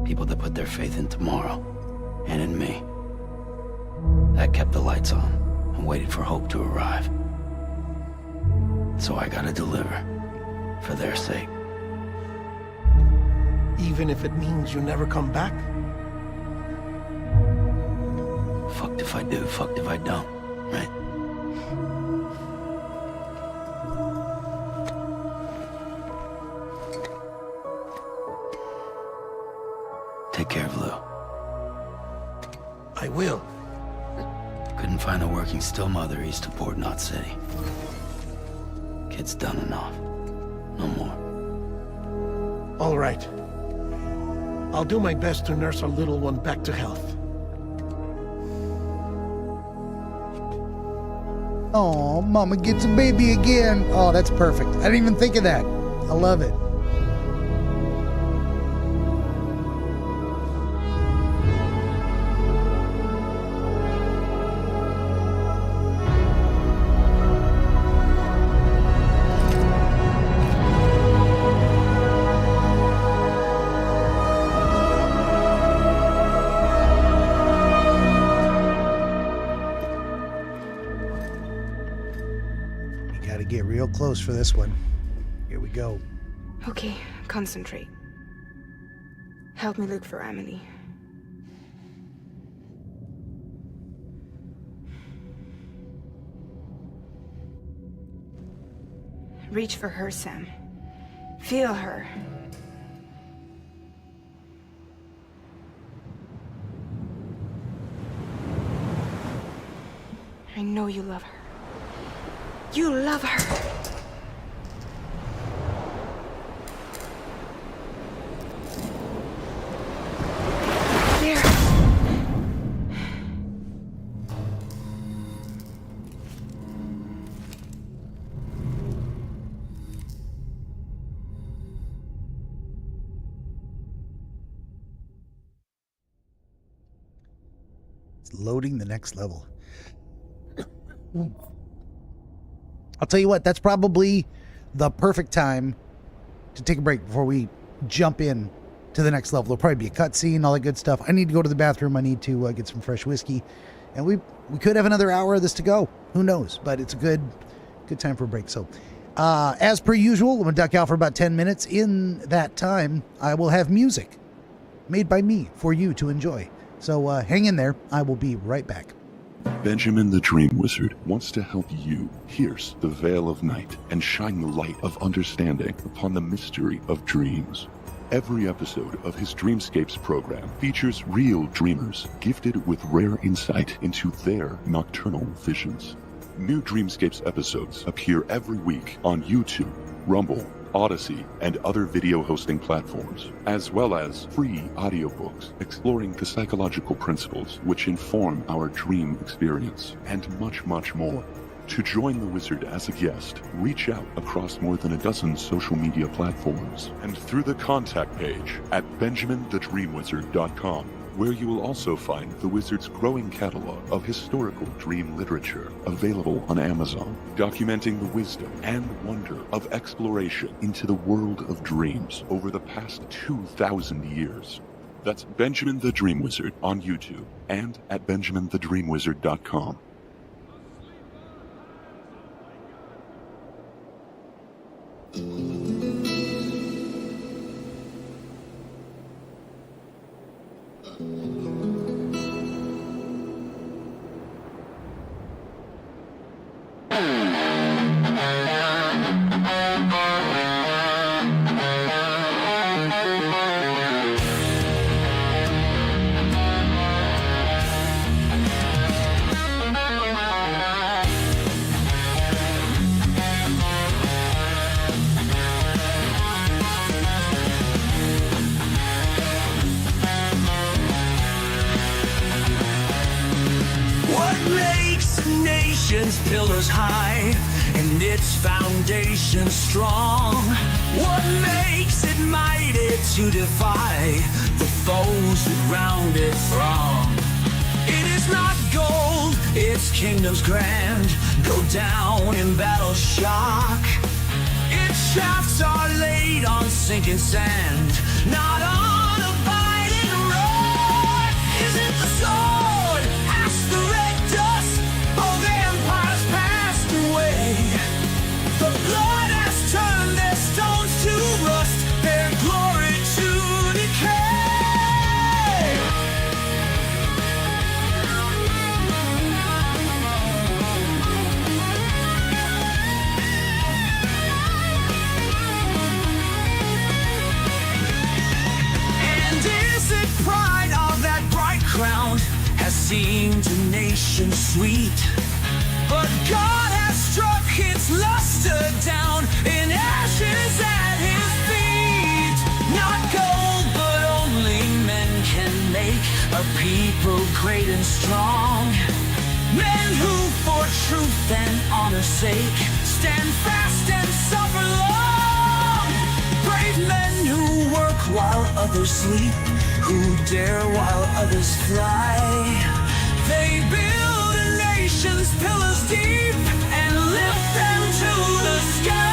People that put their faith in tomorrow, and in me. That kept the lights on, and waited for hope to arrive. So I gotta deliver, for their sake. Even if it means you never come back? Fucked if I do, fucked if I don't, right? Take care of Lou. I will. Couldn't find a working still mother east of Port Knot City. Kid's done enough. No more. All right. I'll do my best to nurse our little one back to health. Oh, Mama gets a baby again. Oh, that's perfect. I didn't even think of that. I love it. close for this one. Here we go. Okay, concentrate. Help me look for Amelie. Reach for her, Sam. Feel her. I know you love her. You love her. There. It's loading the next level. I'll tell you what, that's probably the perfect time to take a break before we jump in to the next level. There'll probably be a cutscene, all that good stuff. I need to go to the bathroom. I need to get some fresh whiskey. And we could have another hour of this to go. Who knows? But it's a good time for a break. So, as per usual, I'm going to duck out for about 10 minutes. In that time, I will have music made by me for you to enjoy. So hang in there. I will be right back. Benjamin the DreamWizard wants to help you pierce the veil of night and shine the light of understanding upon the mystery of dreams. Every episode of his Dreamscapes program features real dreamers gifted with rare insight into their nocturnal visions. New Dreamscapes episodes appear every week on YouTube, Rumble, Odyssey, and other video hosting platforms, as well as free audiobooks exploring the psychological principles which inform our dream experience, and much, much more. To join the Wizard as a guest, reach out across more than a dozen social media platforms and through the contact page at benjaminthedreamwizard.com, where you will also find the Wizard's growing catalog of historical dream literature available on Amazon, documenting the wisdom and wonder of exploration into the world of dreams over the past 2,000 years. That's Benjamin the Dream Wizard on YouTube and at benjaminthedreamwizard.com. Pillars high and its foundation strong. What makes it mighty to defy the foes that round it throng? It is not gold, its kingdom's grand, go down in battle shock. Its shafts are laid on sinking sand, not on abiding rock. Is it the sword? Ask the red dust. Oh, the empire's passed away. The blood has turned their stones to rust, their glory to decay. And is it pride of that bright crown has seemed to nations sweet? But God has struck its luster down in ashes at his feet. Not gold, but only men can make a people great and strong. Men who for truth and honor's sake stand fast and suffer long. Brave men who work while others sleep, who dare while others fly. They build a nation's pillars deep and lift them to the sky.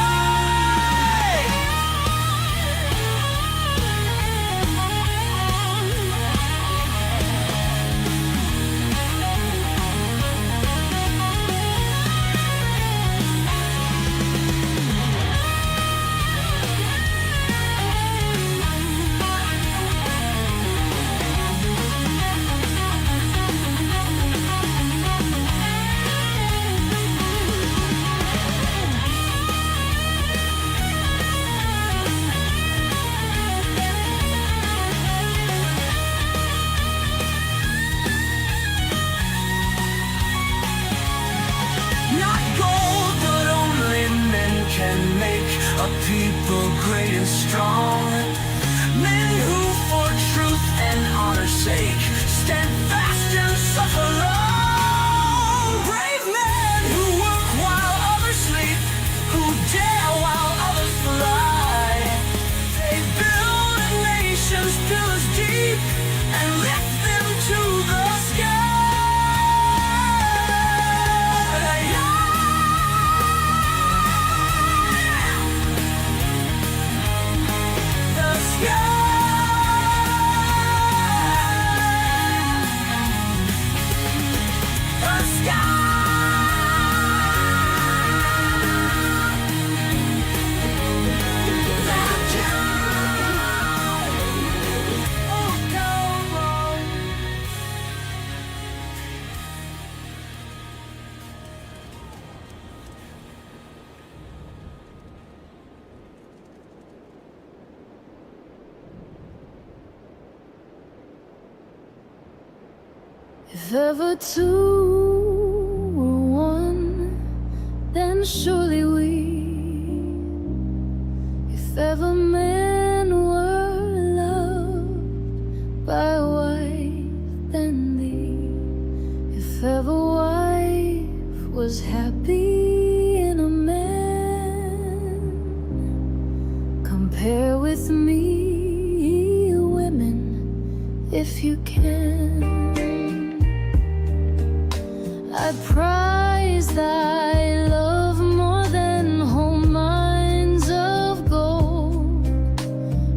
can make a people great and strong. Men who for truth and honor's sake stand fast and suffer long. Brave men who work while others sleep, who dare while others fly. They build a nation's pillars deep and lift them to the sky. If ever two were one, then surely we. If ever men were loved by a wife, then thee. If ever wife was happy in a man, compare with me, women, if you can. I prize thy love more than whole mines of gold,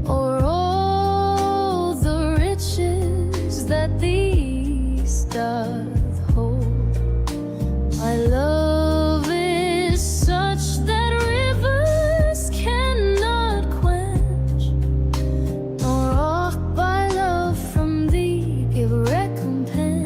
or all the riches that the east doth hold. My love is such that rivers cannot quench, nor aught by love from thee give recompense.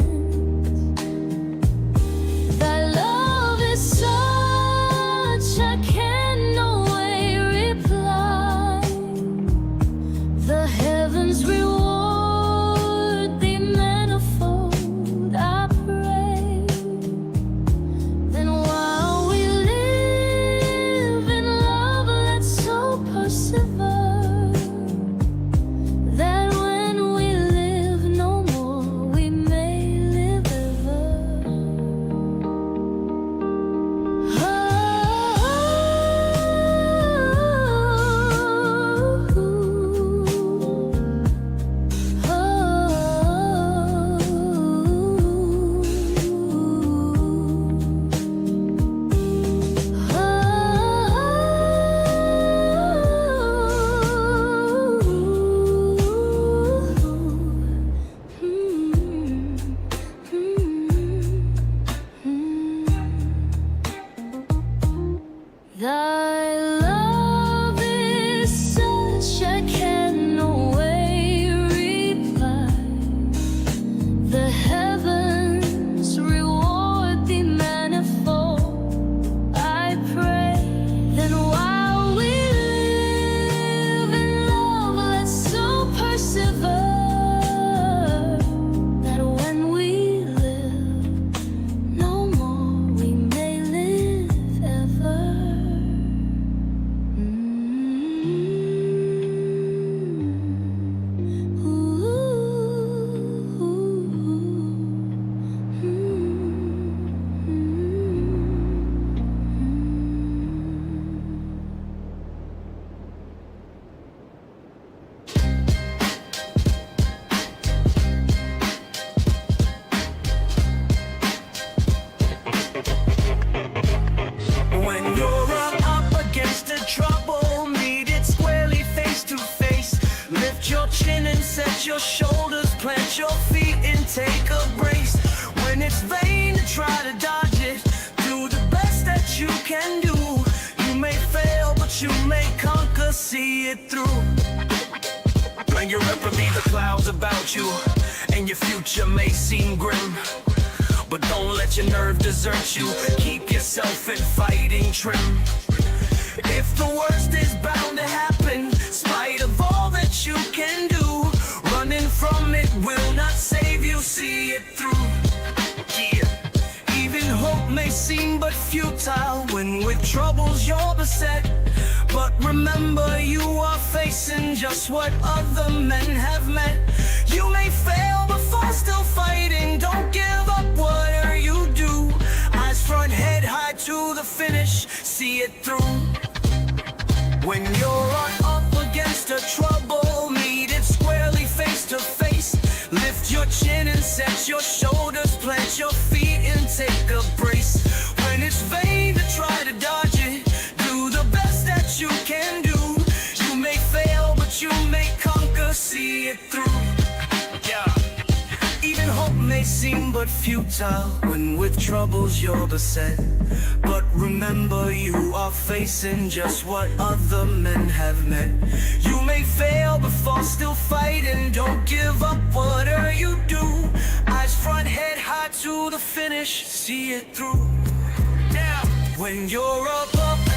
Set your shoulders, plant your feet and take a brace. When it's vain to try to dodge it, do the best that you can do. You may fail, but you may conquer, see it through. Bring your up and be the clouds about you, and your future may seem grim. But don't let your nerve desert you, keep yourself in fighting trim. If the worst is bound to happen, spite of all that you can do, running from it will not save you, see it through. Yeah. Even hope may seem but futile when with troubles you're beset. But remember, you are facing just what other men have met. You may fail, but fall still fighting. Don't give up, whatever you do. Eyes front, head high to the finish. See it through. When you're up against a trouble, meet it squarely face to face. Lift your chin and set your shoulders, plant your feet and take a brace. When it's vain to try to dodge it, do the best that you can do. You may fail, but you may conquer, see it through. Yeah. Even hope may seem but futile when with troubles you're beset. But remember, you are facing just what other men have met. You may fail, but fall still fighting. Don't give up, whatever you do. Eyes front, head high to the finish. See it through. Yeah. When you're up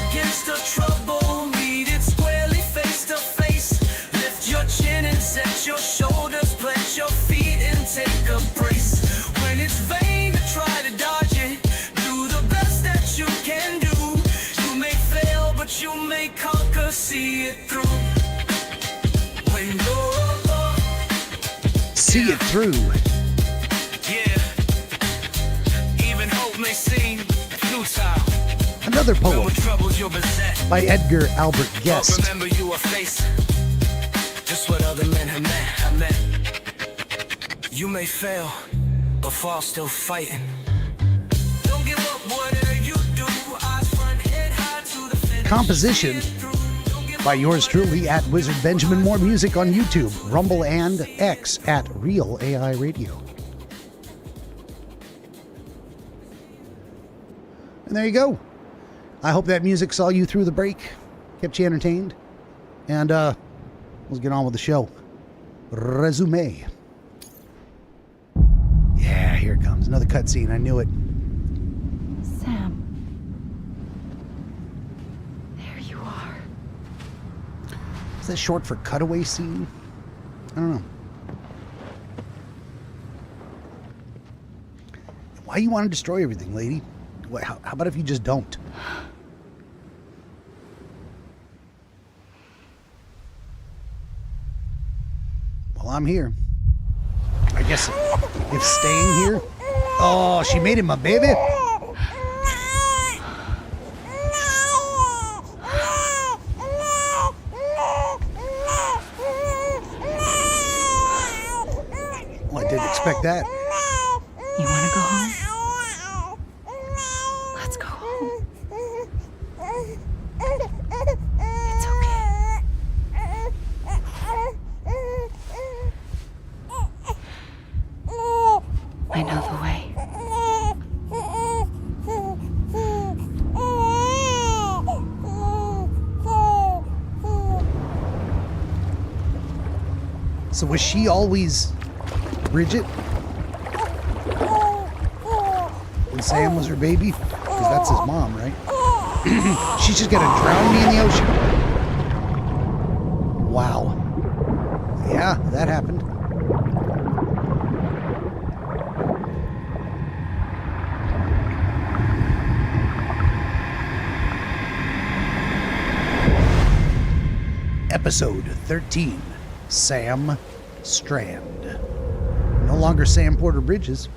against the trouble, meet it squarely face to face. Lift your chin and set your shoulders, plant your feet and take a brace. When it's vain to try to dodge it, do the best that you can do. You may fail, but you may conquer, see it through. When you're up, See it through. yeah. Even hope may seem futile. Another When poem with troubles you're beset. by Edgar Albert But Guest. remember, you are facing just what other men have met. You may fail, but fall still fighting. Don't give up, whatever you do. Eyes front, head high to the finish. Composition by yours truly at Wizard Benjamin. More music on YouTube, Rumble, and X at Real AI Radio. And there you go. I hope that music saw you through the break, kept you entertained, and let's get on with the show. Resume. Yeah, here it comes. Another cutscene. I knew it. Sam. There you are. Is that short for cutaway scene? I don't know. Why you want to destroy everything, lady? How about if you just don't? Well, I'm here. I guess if staying here... Oh, she made him a baby? Well, I didn't expect that. You want to go home? Let's go home. It's okay. I know the way. So was she always Bridget? And Sam was her baby? Because that's his mom, right? She's just gonna drown me in the ocean. Wow. Yeah, that happened. Episode 13, Sam Strand. No longer Sam Porter Bridges.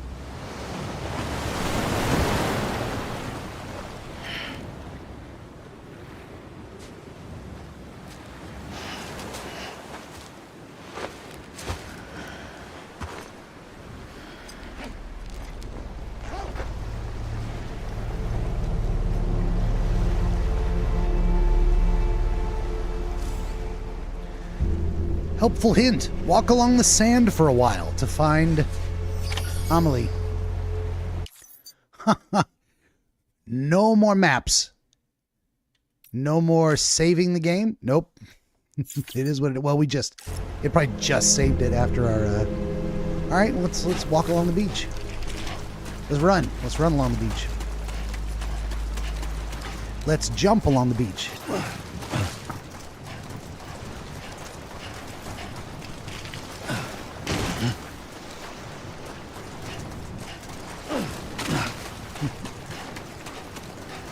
Helpful hint, walk along the sand for a while to find Amelie. No more maps. No more saving the game. Nope. It is what it, well, it probably just saved it after our, all right, let's walk along the beach. Let's run along the beach. Let's jump along the beach.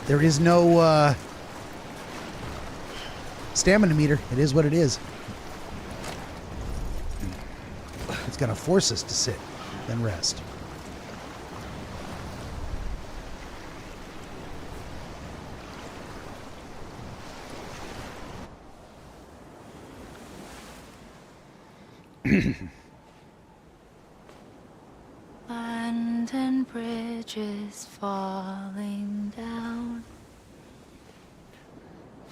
There is no stamina meter. It is what it is. It's going to force us to sit, then rest. Land and bridges falling down.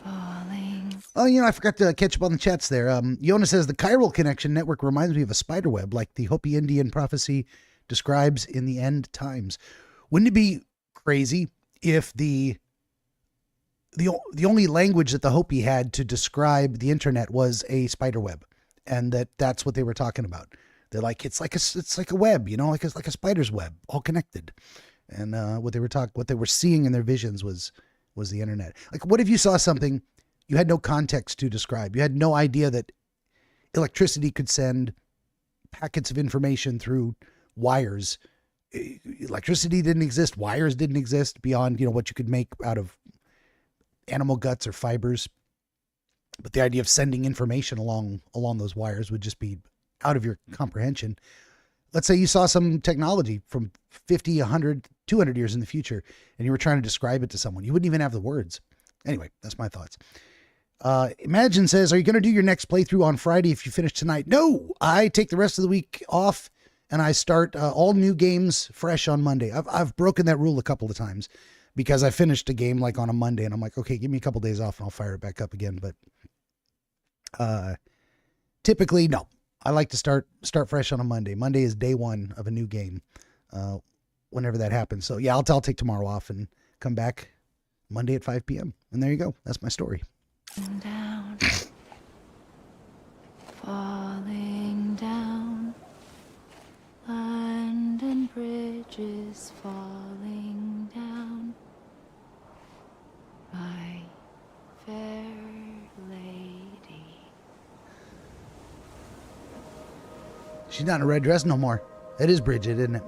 Falling. Oh, I forgot to catch up on the chats there. Yona says the chiral connection network reminds me of a spider web, like the Hopi Indian prophecy describes in the end times. Wouldn't it be crazy if the only language that the Hopi had to describe the internet was a spider web, and that's what they were talking about? They're like, it's like a web, like a spider's web, all connected. And what they were seeing in their visions was the internet. Like, what if you saw something you had no context to describe? You had no idea that electricity could send packets of information through wires. Electricity didn't exist. Wires didn't exist beyond, what you could make out of animal guts or fibers. But the idea of sending information along those wires would just be out of your comprehension. Let's say you saw some technology from 50, 100, 200 years in the future, and you were trying to describe it to someone. You wouldn't even have the words. Anyway, that's my thoughts. Imagine says, are you going to do your next playthrough on Friday if you finish tonight? No, I take the rest of the week off, and I start all new games fresh on Monday. I've broken that rule a couple of times because I finished a game like on a Monday, and I'm like, okay, give me a couple days off, and I'll fire it back up again. But typically, no. I like to start fresh on a Monday. Monday is day one of a new game, whenever that happens. So yeah, I'll take tomorrow off and come back Monday at 5 p.m. And there you go. That's my story. Down. Falling down. Land and bridges falling down. My fair lady. She's not in a red dress no more. It is Bridget, isn't it?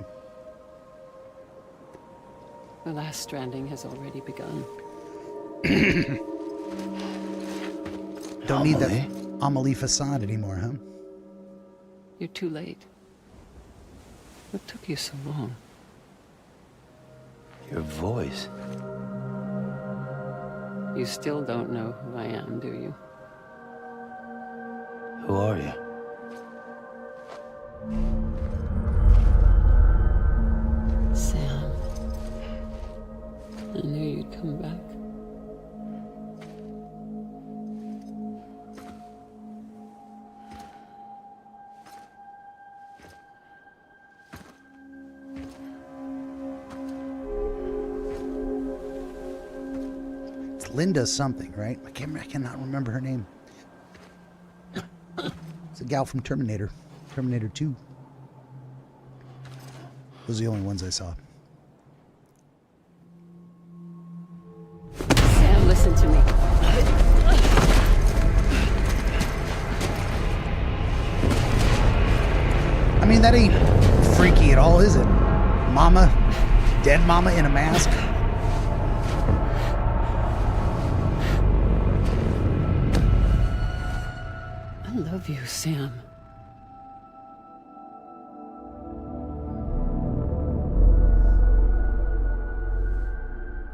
The last stranding has already begun. Don't need that Amelie facade anymore, huh? You're too late. What took you so long? Your voice. You still don't know who I am, do you? Who are you? Sam. I knew you'd come back. It's Linda something, right? I cannot remember her name. It's a gal from Terminator 2. Those are the only ones I saw. Sam, listen to me. I mean, that ain't freaky at all, is it? Mama, dead mama in a mask. I love you, Sam.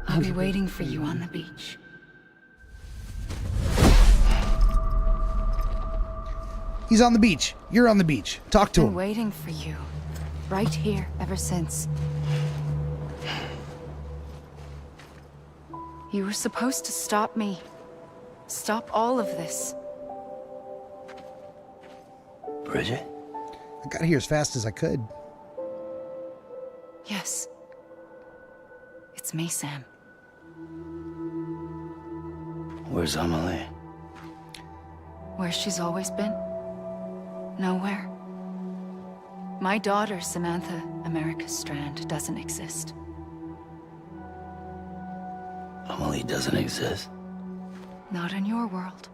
I'll be waiting for you on the beach. He's on the beach. You're on the beach. Talk to I've been him. waiting for you, right here, ever since. You were supposed to stop me. Stop all of this. Bridget? I got here as fast as I could. Yes. It's me, Sam. Where's Amelie? Where she's always been. Nowhere. My daughter, Samantha America Strand, doesn't exist. Amelie doesn't exist. Not in your world.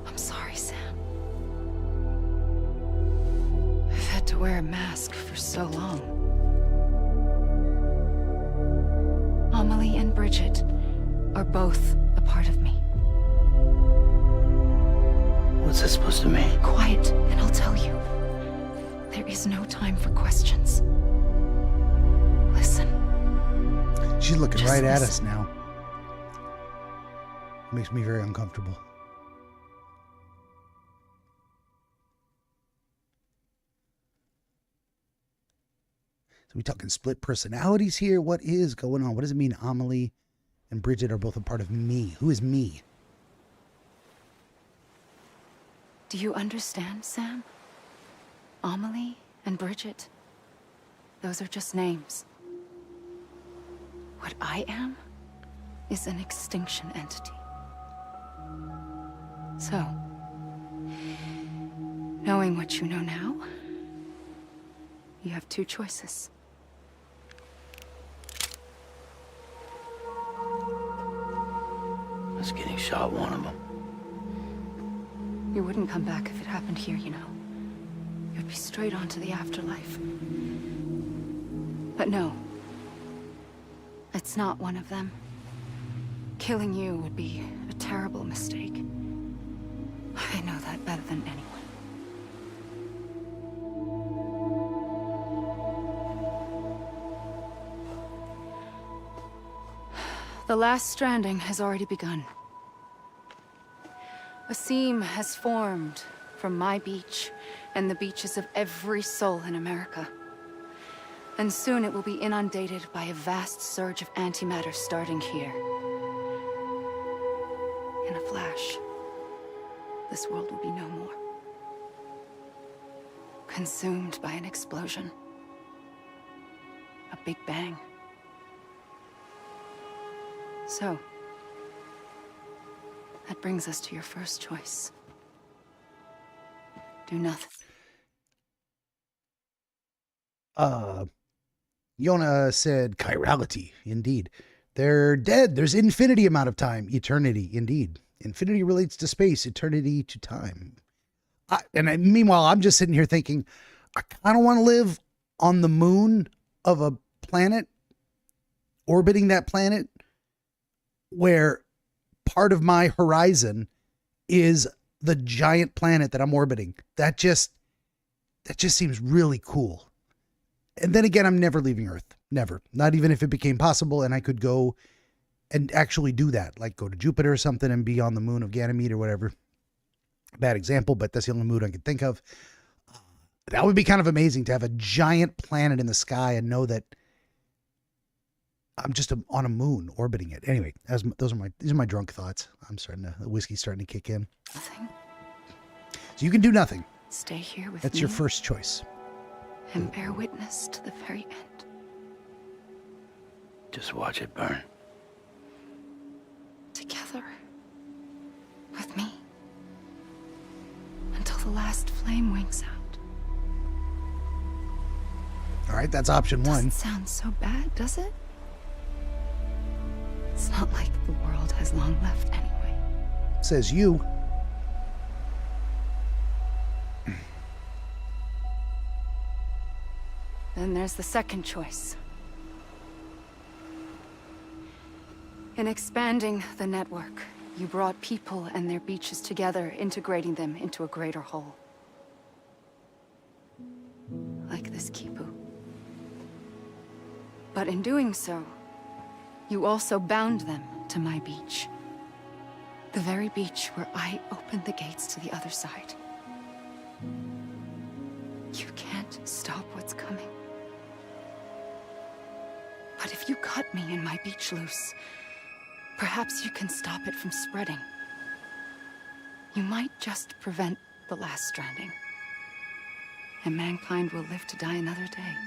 I'm sorry, Sam. I've had to wear a mask for so long. Amelie and Bridget are both a part of me. is no time for questions. Listen. She's looking Just right at us listen. now. Makes me very uncomfortable. So we talking split personalities here? What is going on? What does it mean Amelie and Bridget are both a part of me? Who is me? Do you understand, Sam? Amelie and Bridget, those are just names. What I am is an extinction entity. So, knowing what you know now, you have two choices. Us getting shot, one of them. You wouldn't come back if it happened here, you know. You'd be straight on to the afterlife. But no. It's not one of them. Killing you would be a terrible mistake. I know that better than anyone. The last stranding has already begun. A seam has formed from my beach and the beaches of every soul in America. And soon it will be inundated by a vast surge of antimatter starting here. In a flash, this world will be no more. Consumed by an explosion. A big bang. So, that brings us to your first choice. Do nothing. Yona said chirality, indeed. They're dead. There's infinity amount of time. Eternity, indeed. Infinity relates to space, eternity to time. Meanwhile, I'm just sitting here thinking, I kind of want to live on the moon of a planet, orbiting that planet, where part of my horizon is the giant planet that I'm orbiting. That just seems really cool. And then again, I'm never leaving Earth. Never. Not even if it became possible and I could go and actually do that, like go to Jupiter or something and be on the moon of Ganymede or whatever. Bad example, but that's the only moon I could think of. That would be kind of amazing to have a giant planet in the sky and know that I'm just on a moon orbiting it. Anyway, these are my drunk thoughts. The whiskey's starting to kick in. Nothing. So you can do nothing. Stay here with That's me your first choice. and bear witness to the very end. Just watch it burn. Together. With me. Until the last flame winks out. All right, that's option one. Doesn't sound so bad, does it? It's not like the world has long left anyway. Says you. Then there's the second choice. In expanding the network, you brought people and their beaches together, integrating them into a greater whole. Like this Kipu. But in doing so, you also bound them to my beach. The very beach where I opened the gates to the other side. You can't stop what's coming. But if you cut me and my beach loose, perhaps you can stop it from spreading. You might just prevent the last stranding. And mankind will live to die another day.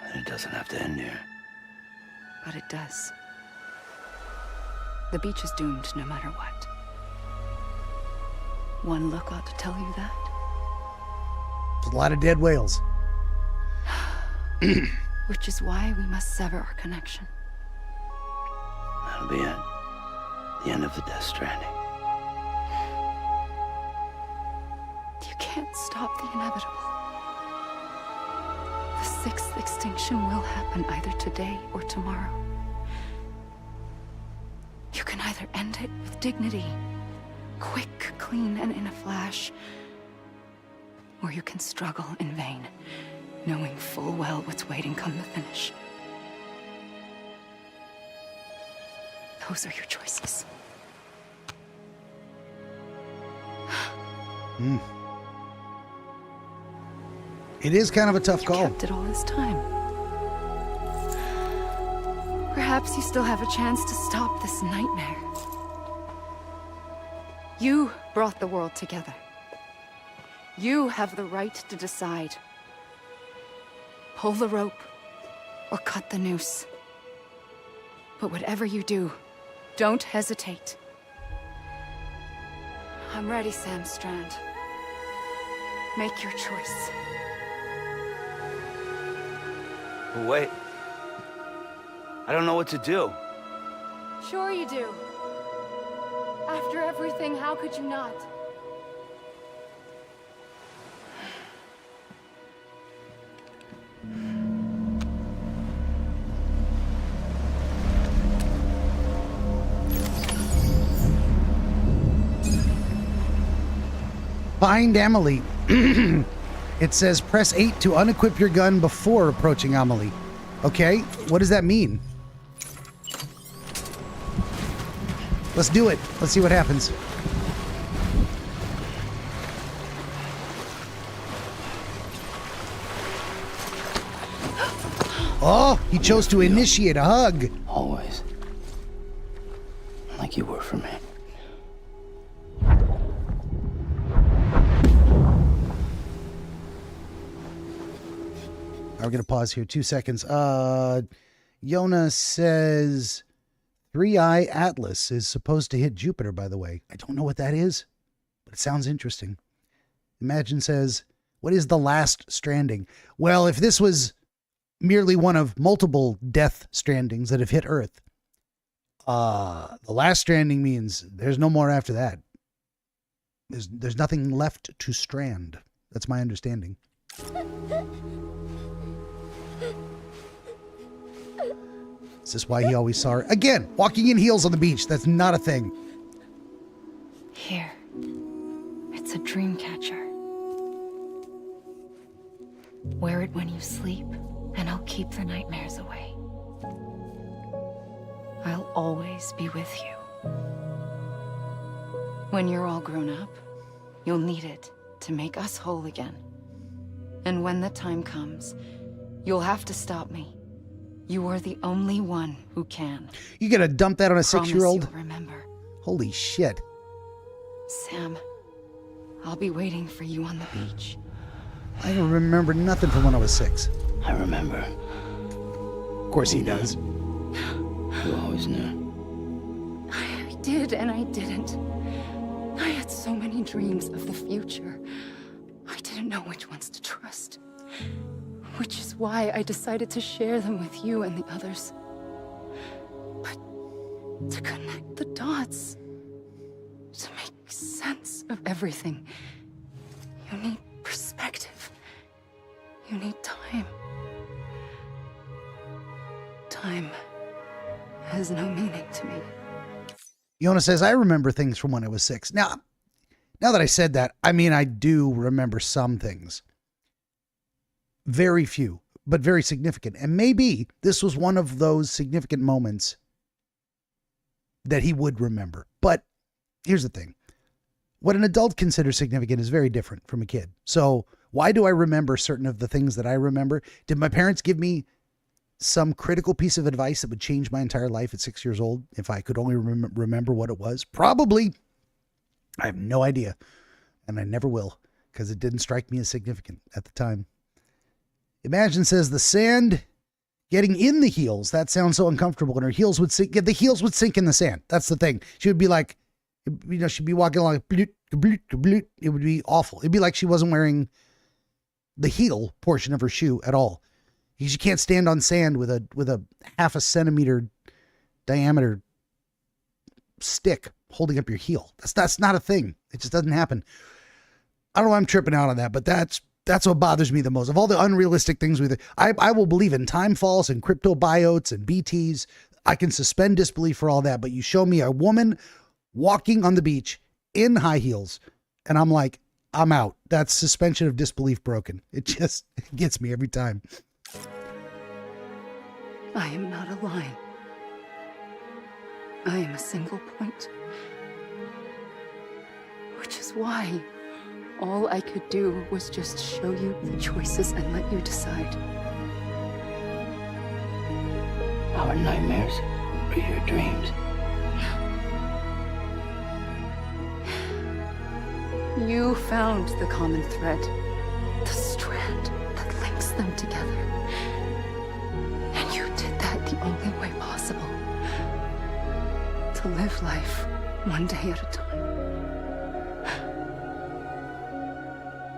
And it doesn't have to end here. But it does. The beach is doomed no matter what. One look ought to tell you that. There's a lot of dead whales. Which is why we must sever our connection. That'll be it. The end of the Death Stranding. You can't stop the inevitable. The sixth extinction will happen either today or tomorrow. You can either end it with dignity, quick, clean, and in a flash, or you can struggle in vain, knowing full well what's waiting come the finish. Those are your choices. It is kind of a tough You call. kept it all this time. Perhaps you still have a chance to stop this nightmare. You brought the world together. You have the right to decide. Pull the rope or cut the noose. But whatever you do, don't hesitate. I'm ready, Sam Strand. Make your choice. But wait. I don't know what to do. Sure you do. After everything, how could you not? Find Amelie. It says press 8 to unequip your gun before approaching Amelie. Okay, what does that mean? Let's do it. Let's see what happens. Oh, he chose to initiate a hug. Always. Like you were for me. We're going to pause here 2 seconds. Yona says 3-Eye Atlas is supposed to hit Jupiter, by the way. I don't know what that is, but it sounds interesting. Imagine says, what is the last stranding? Well, if this was merely one of multiple death strandings that have hit Earth, the last stranding means there's no more after that. There's nothing left to strand. That's my understanding. Is this why he always saw her? Again, walking in heels on the beach. That's not a thing. Here. It's a dream catcher. Wear it when you sleep, and I'll keep the nightmares away. I'll always be with you. When you're all grown up, you'll need it to make us whole again. And when the time comes, you'll have to stop me. You are the only one who can. You gonna dump that on a 6-year-old? Promise you'll remember. Holy shit. Sam, I'll be waiting for you on the beach. I don't remember nothing from when I was 6. I remember. Of course he does. You always knew. I did and I didn't. I had so many dreams of the future. I didn't know which ones to trust. Which is why I decided to share them with you and the others. But to connect the dots, to make sense of everything, you need perspective. You need time. Time has no meaning to me. Yona says, I remember things from when I was 6. Now that I said that, I mean, I do remember some things. Very few, but very significant. And maybe this was one of those significant moments that he would remember. But here's the thing. What an adult considers significant is very different from a kid. So why do I remember certain of the things that I remember? Did my parents give me some critical piece of advice that would change my entire life at 6 years old if I could only remember what it was? Probably. I have no idea. And I never will, because it didn't strike me as significant at the time. Imagine says the sand getting in the heels. That sounds so uncomfortable. And her heels would sink. The heels would sink in the sand. That's the thing. She would be like, you know, she'd be walking along. It would be awful. It'd be like she wasn't wearing the heel portion of her shoe at all. You can't stand on sand with a half a centimeter diameter stick holding up your heel. That's not a thing. It just doesn't happen. I don't know why I'm tripping out on that, but that's what bothers me the most. Of all the unrealistic things I will believe in time falls and cryptobiotes and BTs. I can suspend disbelief for all that, but you show me a woman walking on the beach in high heels, and I'm like, I'm out. That's suspension of disbelief broken. It just gets me every time. I am not a line. I am a single point. Which is why all I could do was just show you the choices and let you decide. Our nightmares are your dreams. You found the common thread, the strand that links them together. And you did that the only way possible. To live life one day at a time.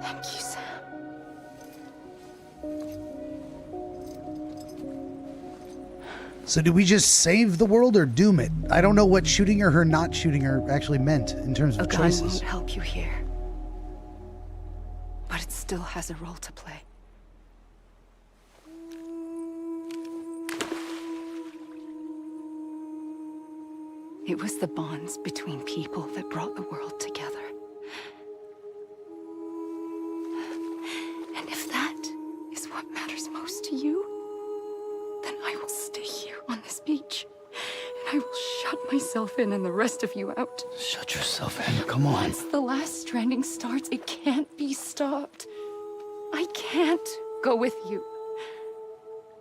Thank you, Sam. So did we just save the world or doom it? I don't know what shooting her not shooting her actually meant in terms of A gun choices. won't help you here. But it still has a role to play. It was the bonds between people that brought the world together. And if that is what matters most to you, then I will stay here on this beach. And I will shut myself in and the rest of you out. Shut yourself in. Come on. Once the last stranding starts, it can't be stopped. I can't go with you.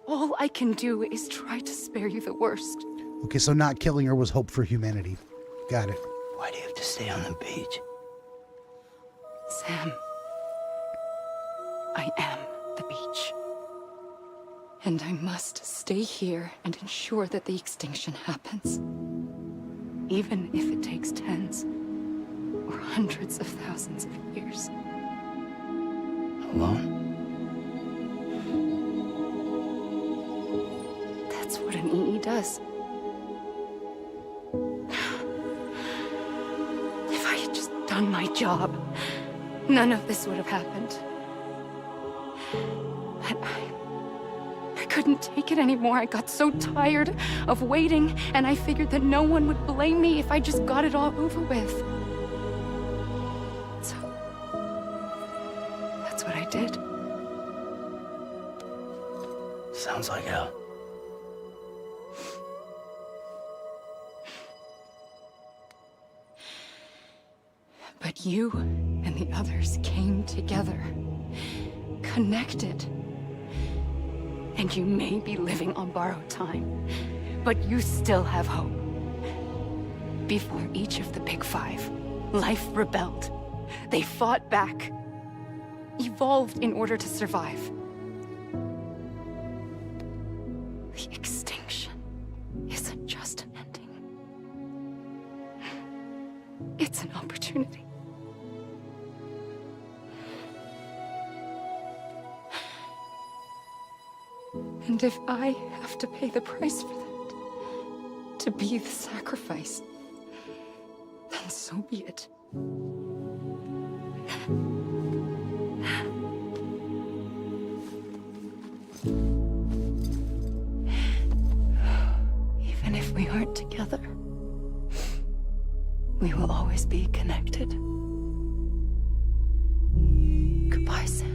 All I can do is try to spare you the worst. Okay, so not killing her was hope for humanity. Got it. Why do you have to stay on the beach? Sam, I am the beach. And I must stay here and ensure that the extinction happens. Even if it takes tens or hundreds of thousands of years. Alone? That's what an EE does. If I had just done my job, none of this would have happened. But I couldn't take it anymore. I got so tired of waiting, and I figured that no one would blame me if I just got it all over with. So, that's what I did. Sounds like hell. But you and the others came together, connected. And you may be living on borrowed time, but you still have hope. Before each of the Big Five, life rebelled. They fought back, evolved in order to survive. The extinction isn't just an ending. It's an opportunity. And if I have to pay the price for that, to be the sacrifice, then so be it. Even if we aren't together, we will always be connected. Goodbye, Sam.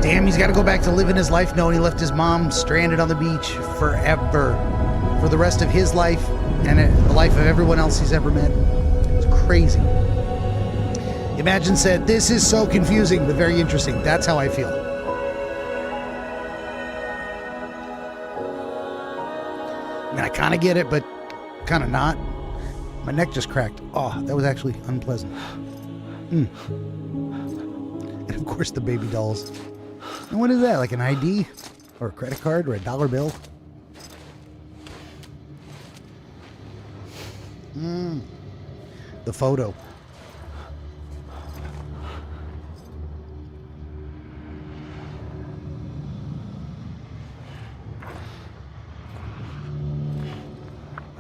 Damn, he's got to go back to living his life knowing he left his mom stranded on the beach forever. For the rest of his life and the life of everyone else he's ever met. It's crazy. Imagine said, this is so confusing, but very interesting. That's how I feel. I mean, I kind of get it, but kind of not. My neck just cracked. Oh, that was actually unpleasant. And of course the baby dolls. And what is that, like an ID? Or a credit card or a dollar bill? The photo.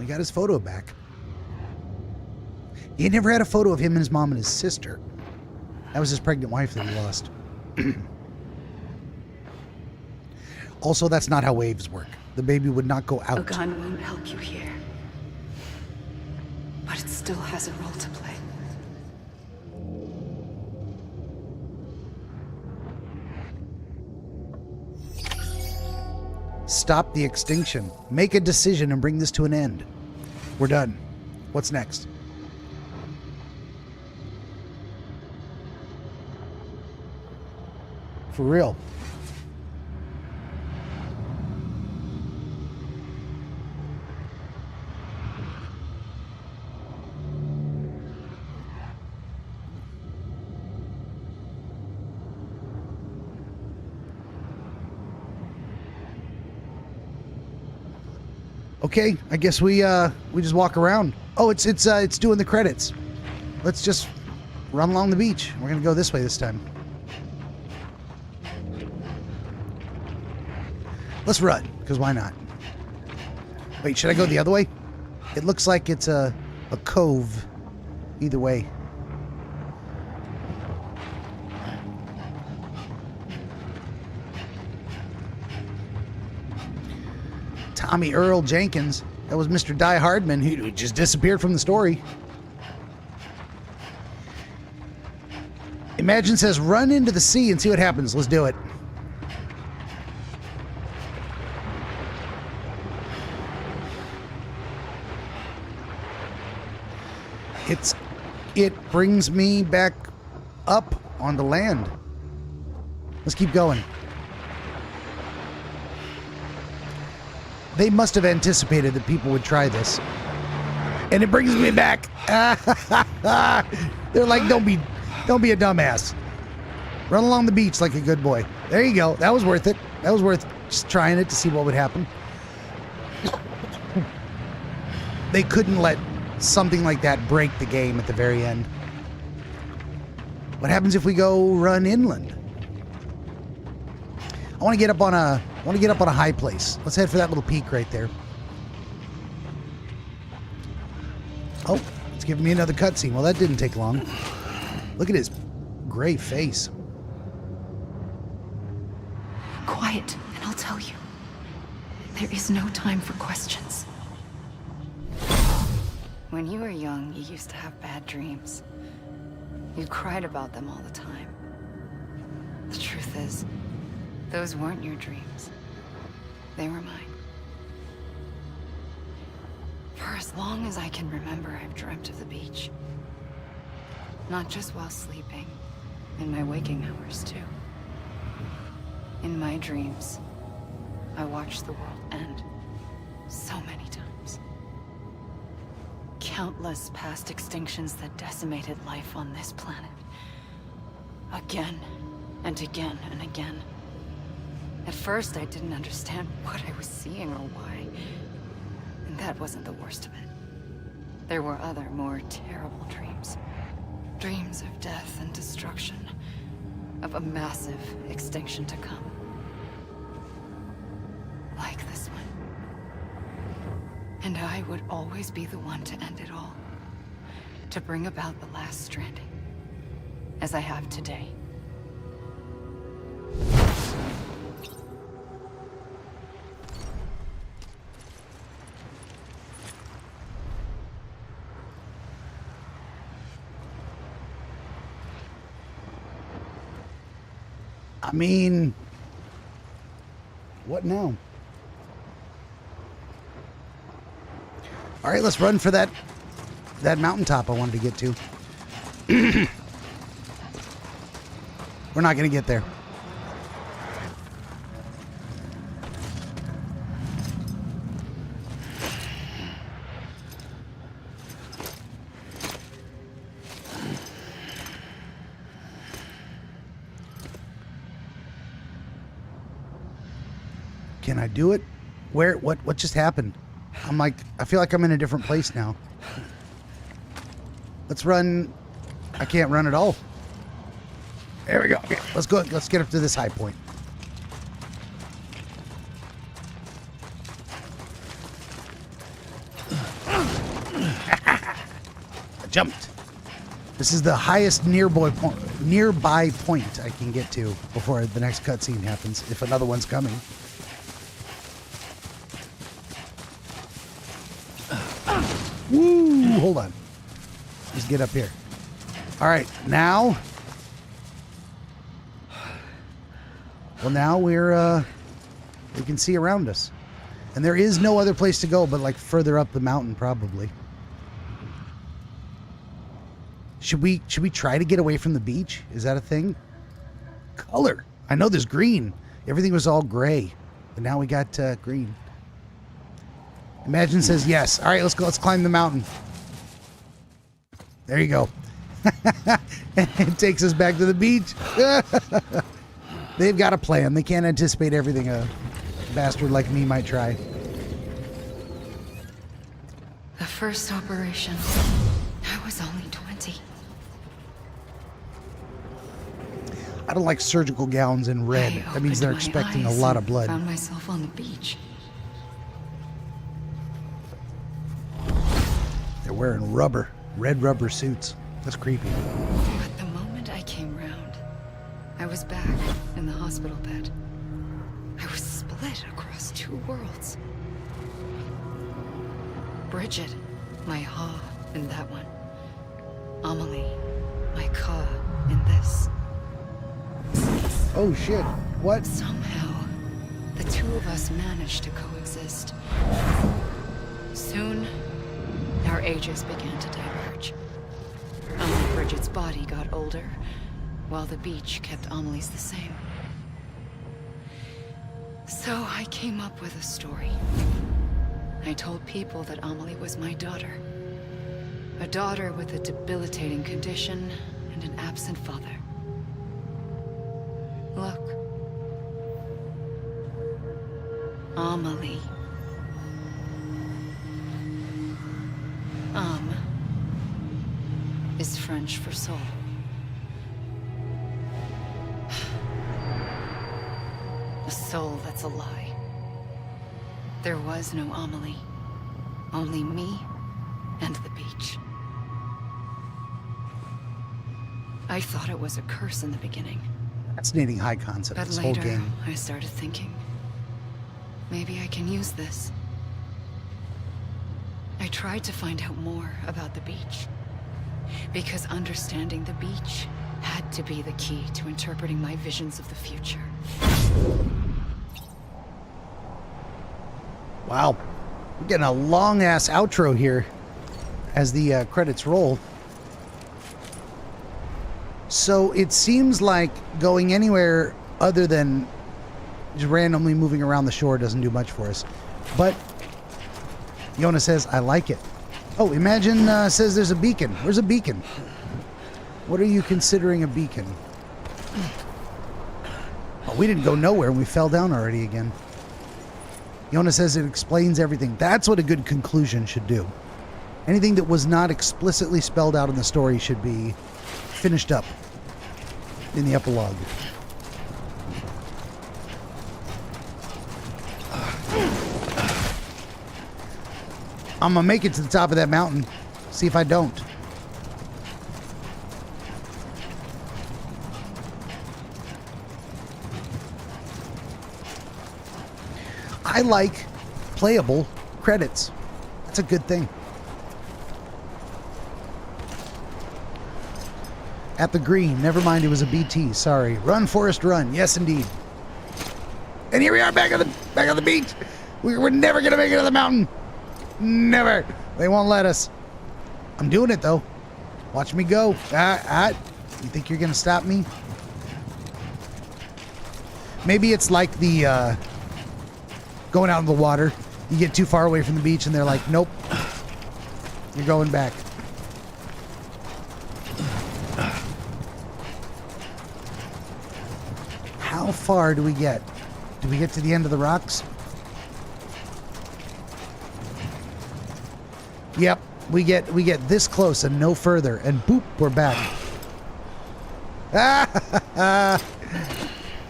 He got his photo back. He never had a photo of him and his mom and his sister. That was his pregnant wife that he lost. Also, that's not how waves work. The baby would not go out. A gun won't help you here. still has a role to play. Stop the extinction. Make a decision and bring this to an end. We're done. What's next? For real. Okay, I guess we just walk around. Oh, it's doing the credits. Let's just run along the beach. We're gonna go this way this time. Let's run, because why not? Wait, should I go the other way? It looks like it's a cove. Either way. Tommy Earl Jenkins. That was Mr. Die Hardman, who just disappeared from the story. Imagine says, run into the sea and see what happens. Let's do it. It brings me back up on the land. Let's keep going. They must have anticipated that people would try this. And it brings me back. They're like, don't be a dumbass. Run along the beach like a good boy. There you go. That was worth it. That was worth just trying it to see what would happen. They couldn't let something like that break the game at the very end. What happens if we go run inland? I want to get up on a high place. Let's head for that little peak right there. Oh, it's giving me another cutscene. Well, that didn't take long. Look at his gray face. Quiet, and I'll tell you. There is no time for questions. When you were young, you used to have bad dreams. You cried about them all the time. The truth is, those weren't your dreams. They were mine. For as long as I can remember, I've dreamt of the beach. Not just while sleeping, in my waking hours too. In my dreams, I watched the world end so many times. Countless past extinctions that decimated life on this planet. Again and again and again. At first, I didn't understand what I was seeing or why. And that wasn't the worst of it. There were other, more terrible dreams. Dreams of death and destruction. Of a massive extinction to come. Like this one. And I would always be the one to end it all. To bring about the last stranding. As I have today. I mean, what now? All right, let's run for that mountaintop I wanted to get to. We're not going to get there. Can I do it? Where? What just happened? I'm like, I feel like I'm in a different place now. Let's run. I can't run at all. There we go. Okay, let's go. Let's get up to this high point. I jumped. This is the highest nearby point I can get to before the next cutscene happens, if another one's coming. Woo! Hold on. Let's get up here. All right, now. Well, now we can see around us. And there is no other place to go but like further up the mountain probably. Should we try to get away from the beach? Is that a thing? Color. I know there's green. Everything was all gray, but now we got green. Imagine says yes. All right, let's go. Let's climb the mountain. There you go. It takes us back to the beach. They've got a plan. They can't anticipate everything a bastard like me might try. The first operation, I was only 20. I don't like surgical gowns in red. That means they're expecting a lot of blood. Found myself on the beach. They're wearing red rubber suits. That's creepy. But the moment I came round, I was back in the hospital bed. I was split across two worlds. Bridget, my Ha in that one. Amelie, my Ka in this. Oh shit, what? Somehow, the two of us managed to coexist. Soon, our ages began to diverge. Only Bridget's body got older, while the beach kept Amelie's the same. So I came up with a story. I told people that Amelie was my daughter. A daughter with a debilitating condition and an absent father. Look. Amelie. Is French for soul. A soul that's a lie. There was no Amelie. Only me and the beach. I thought it was a curse in the beginning. Fascinating high concept, But this whole later, game. I started thinking, maybe I can use this. I tried to find out more about the beach. Because understanding the beach had to be the key to interpreting my visions of the future. Wow. We're getting a long-ass outro here as the credits roll. So it seems like going anywhere other than just randomly moving around the shore doesn't do much for us. But Yona says, I like it. Oh, Imagine says there's a beacon. Where's a beacon? What are you considering a beacon? Oh, we didn't go nowhere. We fell down already again. Yona says it explains everything. That's what a good conclusion should do. Anything that was not explicitly spelled out in the story should be finished up in the epilogue. I'm gonna make it to the top of that mountain. See if I don't. I like playable credits. That's a good thing. At the green. Never mind, it was a BT. Sorry. Run, Forrest, run. Yes, indeed. And here we are back on the beach. We're never gonna make it to the mountain. Never. They won't let us. I'm doing it though. Watch me go. You think you're gonna stop me? Maybe it's like the going out in the water. You get too far away from the beach and they're like, nope. You're going back. How far do we get? Do we get to the end of the rocks? Yep, we get this close and no further, and boop, we're back.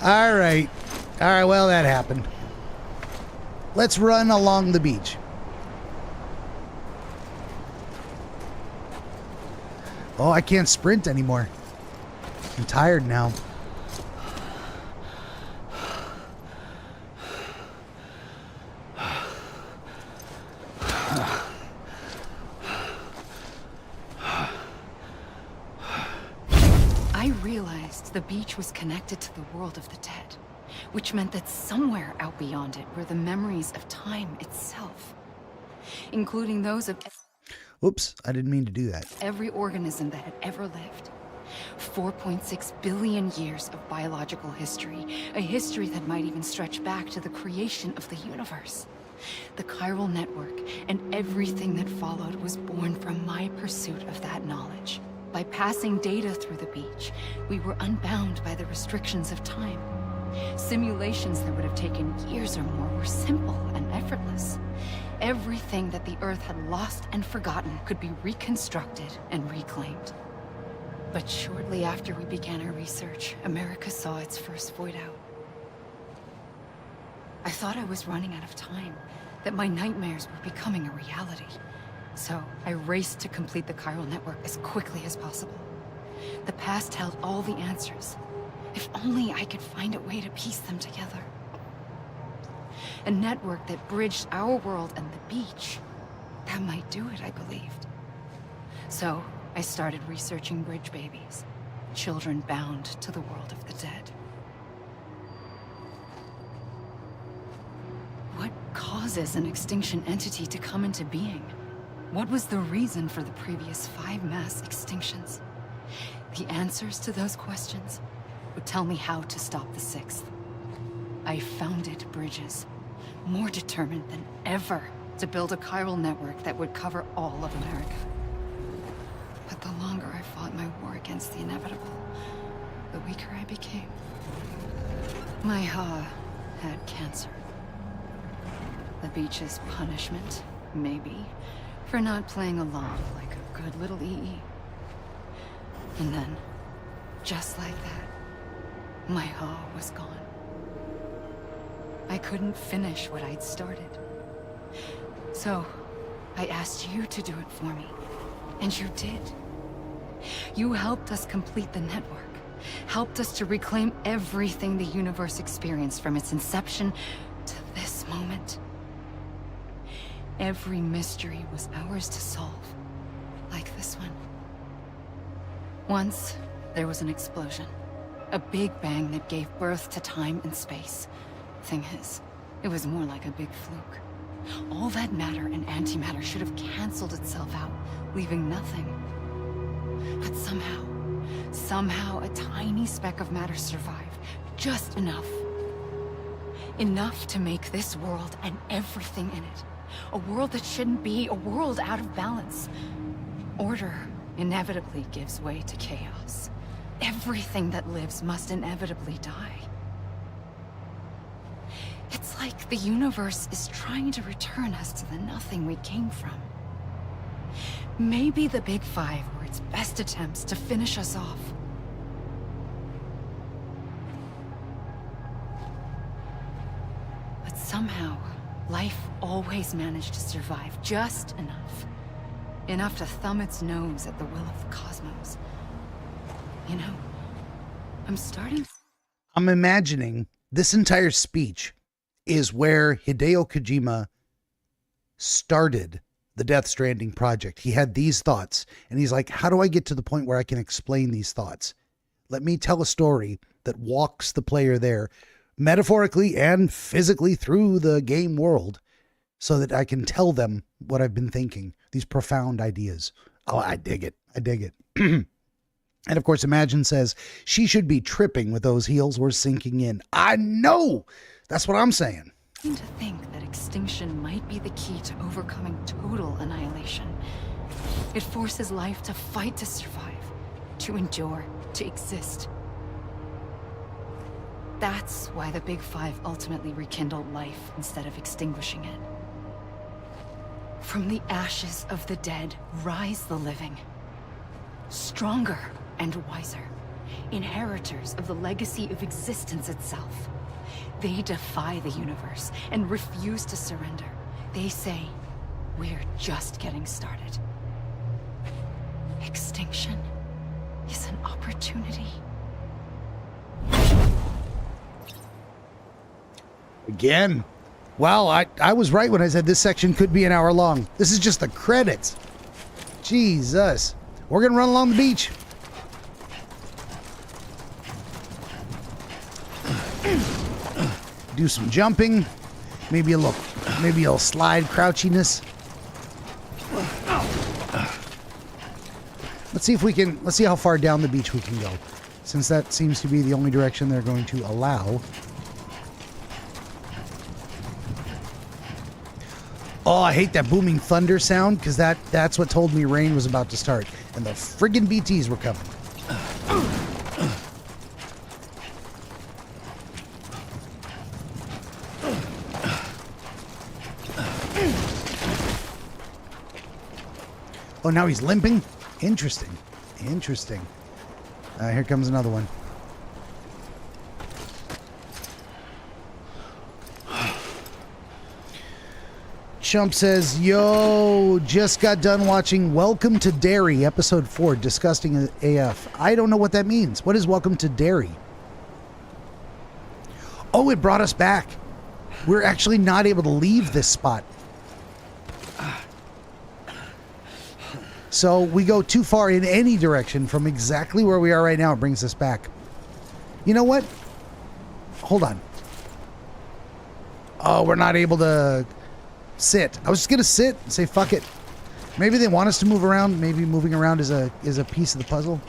All right, well, that happened. Let's run along the beach. Oh, I can't sprint anymore. I'm tired now. I realized the beach was connected to the world of the dead, which meant that somewhere out beyond it were the memories of time itself, including those of Oops, I didn't mean to do that. every organism that had ever lived. 4.6 billion years of biological history, a history that might even stretch back to the creation of the universe. The chiral network and everything that followed was born from my pursuit of that knowledge. By passing data through the beach, we were unbound by the restrictions of time. Simulations that would have taken years or more were simple and effortless. Everything that the Earth had lost and forgotten could be reconstructed and reclaimed. But shortly after we began our research, America saw its first void out. I thought I was running out of time, that my nightmares were becoming a reality. So I raced to complete the chiral network as quickly as possible. The past held all the answers. If only I could find a way to piece them together. A network that bridged our world and the beach. That might do it, I believed. So I started researching bridge babies, children bound to the world of the dead. What causes an extinction entity to come into being? What was the reason for the previous 5 mass extinctions? The answers to those questions would tell me how to stop the 6th. I founded bridges, more determined than ever to build a chiral network that would cover all of America. But the longer I fought my war against the inevitable, the weaker I became. My Ha had cancer. The beach's punishment, maybe, for not playing along like a good little EE. And then, just like that, my Ha was gone. I couldn't finish what I'd started. So, I asked you to do it for me. And you did. You helped us complete the network. Helped us to reclaim everything the universe experienced from its inception to this moment. Every mystery was ours to solve. Like this one. Once, there was an explosion. A big bang that gave birth to time and space. Thing is, it was more like a big fluke. All that matter and antimatter should have canceled itself out, leaving nothing. But somehow a tiny speck of matter survived. Just enough. Enough to make this world and everything in it. A world that shouldn't be, a world out of balance. Order inevitably gives way to chaos. Everything that lives must inevitably die. It's like the universe is trying to return us to the nothing we came from. Maybe the Big Five were its best attempts to finish us off. But somehow, life always managed to survive just enough. Enough to thumb its nose at the will of the cosmos. You know, I'm imagining this entire speech is where Hideo Kojima started the Death Stranding project. He had these thoughts, and he's like, how do I get to the point where I can explain these thoughts? Let me tell a story that walks the player there, metaphorically and physically through the game world, so that I can tell them what I've been thinking, these profound ideas. Oh, I dig it. I dig it. And of course, Imagine says, she should be tripping with those heels we're sinking in. I know! That's what I'm saying. I seem to think that extinction might be the key to overcoming total annihilation. It forces life to fight to survive, to endure, to exist. That's why the Big Five ultimately rekindled life instead of extinguishing it. From the ashes of the dead rise the living. Stronger and wiser. Inheritors of the legacy of existence itself. They defy the universe and refuse to surrender. They say, we're just getting started. Extinction is an opportunity. Again. Well, I was right when I said this section could be an hour long. This is just the credits. Jesus. We're going to run along the beach. Do some jumping. Maybe a little slide crouchiness. Let's see how far down the beach we can go. Since that seems to be the only direction they're going to allow. Oh, I hate that booming thunder sound, because that's what told me rain was about to start. And the friggin' BTs were coming. Oh, now he's limping? Interesting. Interesting. Here comes another one. Chump says, yo, just got done watching Welcome to Derry, episode 4, disgusting AF. I don't know what that means. What is Welcome to Derry? Oh, it brought us back. We're actually not able to leave this spot. So we go too far in any direction from exactly where we are right now. It brings us back. You know what? Hold on. Oh, we're not able to sit. I was just going to sit and say, fuck it. Maybe they want us to move around. Maybe moving around is a piece of the puzzle.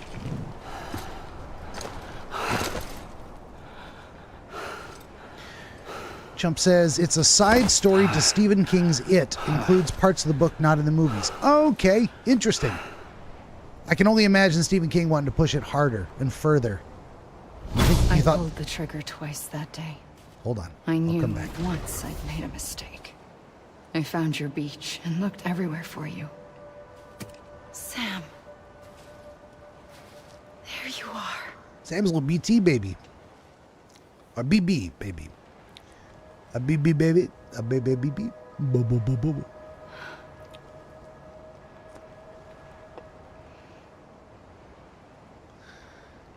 Chump says, it's a side story to Stephen King's It. Includes parts of the book not in the movies. Okay, interesting. I can only imagine Stephen King wanting to push it harder and further. I pulled the trigger twice that day. Hold on. I knew I'll come back. once I'd made a mistake. I found your beach and looked everywhere for you. Sam. There you are. Sam's little BT baby. Or BB baby. A BB baby. A baby BB. Boo boo boo boo boo.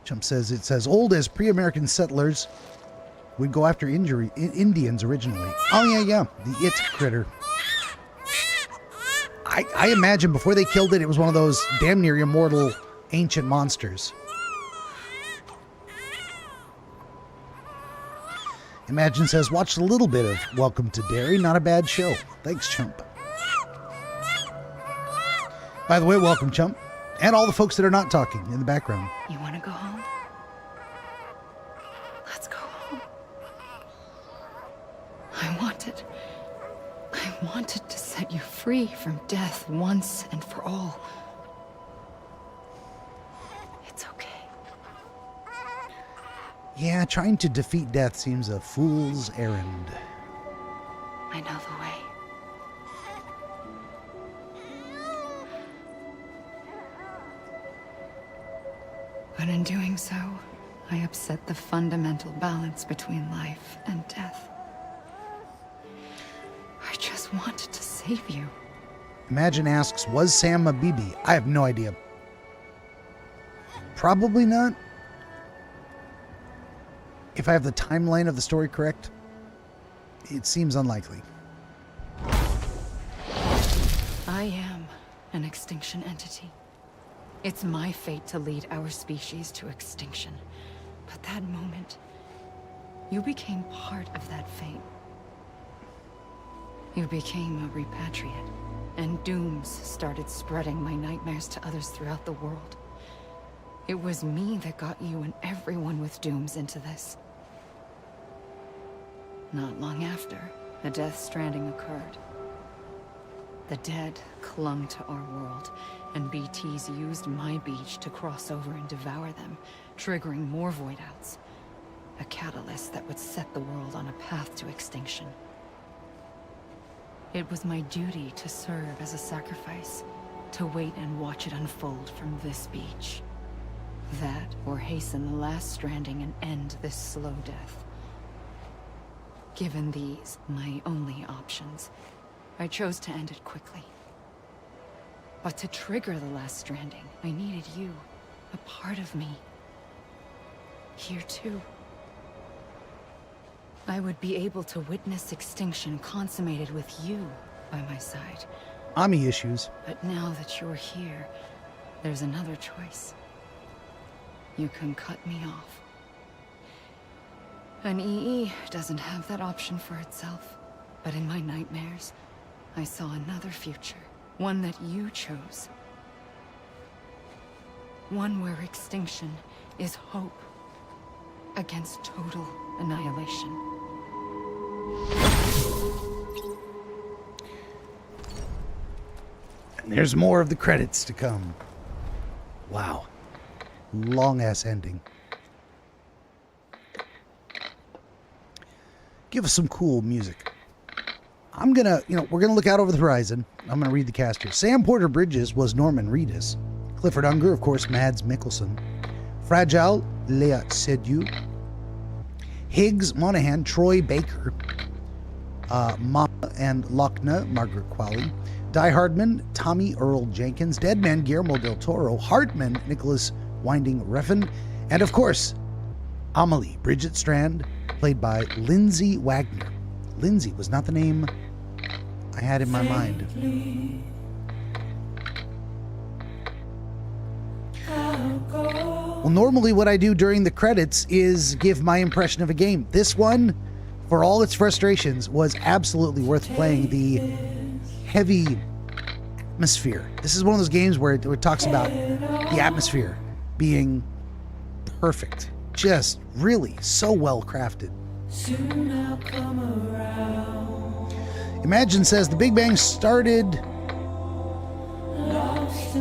Chump says it says old as pre-American settlers would go after Indians originally. Oh yeah, the it critter. I imagine before they killed it, it was one of those damn near immortal ancient monsters. Imagine says, watched a little bit of Welcome to Derry. Not a bad show. Thanks, Chump. By the way, welcome, Chump. And all the folks that are not talking in the background. You want to go home? Let's go home. I wanted to set you free from death once and for all. It's okay. Yeah, trying to defeat death seems a fool's errand. I know the way. But in doing so, I upset the fundamental balance between life and death. I just wanted to save you. Imagine asks, was Sam a BB? I have no idea. Probably not. If I have the timeline of the story correct, it seems unlikely. I am an extinction entity. It's my fate to lead our species to extinction. But that moment, you became part of that fate. You became a repatriate, and dooms started spreading my nightmares to others throughout the world. It was me that got you and everyone with dooms into this. Not long after, the Death Stranding occurred. The dead clung to our world, and BTs used my beach to cross over and devour them, triggering more void outs. A catalyst that would set the world on a path to extinction. It was my duty to serve as a sacrifice, to wait and watch it unfold from this beach. That, or hasten the last stranding and end this slow death. Given these, my only options, I chose to end it quickly. But to trigger the last stranding, I needed you, a part of me. Here too. I would be able to witness extinction consummated with you by my side. Ami issues. But now that you're here, there's another choice. You can cut me off. An EE doesn't have that option for itself. But in my nightmares, I saw another future. One that you chose. One where extinction is hope against total annihilation. And there's more of the credits to come. Wow. Long-ass ending. Give us some cool music. I'm gonna, we're gonna look out over the horizon. I'm gonna read the cast here. Sam Porter Bridges was Norman Reedus. Clifford Unger, of course, Mads Mikkelsen. Fragile, Lea Seydoux. Higgs Monahan, Troy Baker. Mama and Lochna, Margaret Qualley. Die Hardman, Tommy Earl Jenkins. Deadman, Guillermo del Toro. Hartman, Nicholas Winding Refn. And of course, Amelie, Bridget Strand, played by Lindsay Wagner. Lindsay was not the name I had in my mind. Well, normally what I do during the credits is give my impression of a game. This one, for all its frustrations, was absolutely worth playing. The heavy atmosphere. This is one of those games where it talks about the atmosphere being perfect. Just really so well crafted. Soon I'll come around. Imagine says the Big Bang started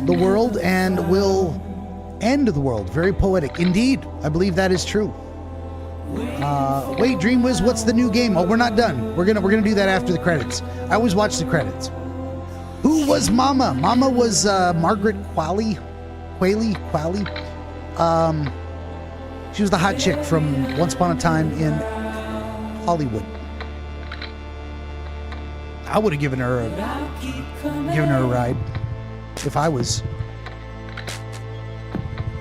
the world and will end the world. Very poetic. Indeed, I believe that is true. Wait, DreamWiz, what's the new game? Oh, we're not done. We're gonna do that after the credits. I always watch the credits. Who was Mama? Mama was Margaret Qualley. She was the hot chick from Once Upon a Time in Hollywood. I would have given her a ride if I was,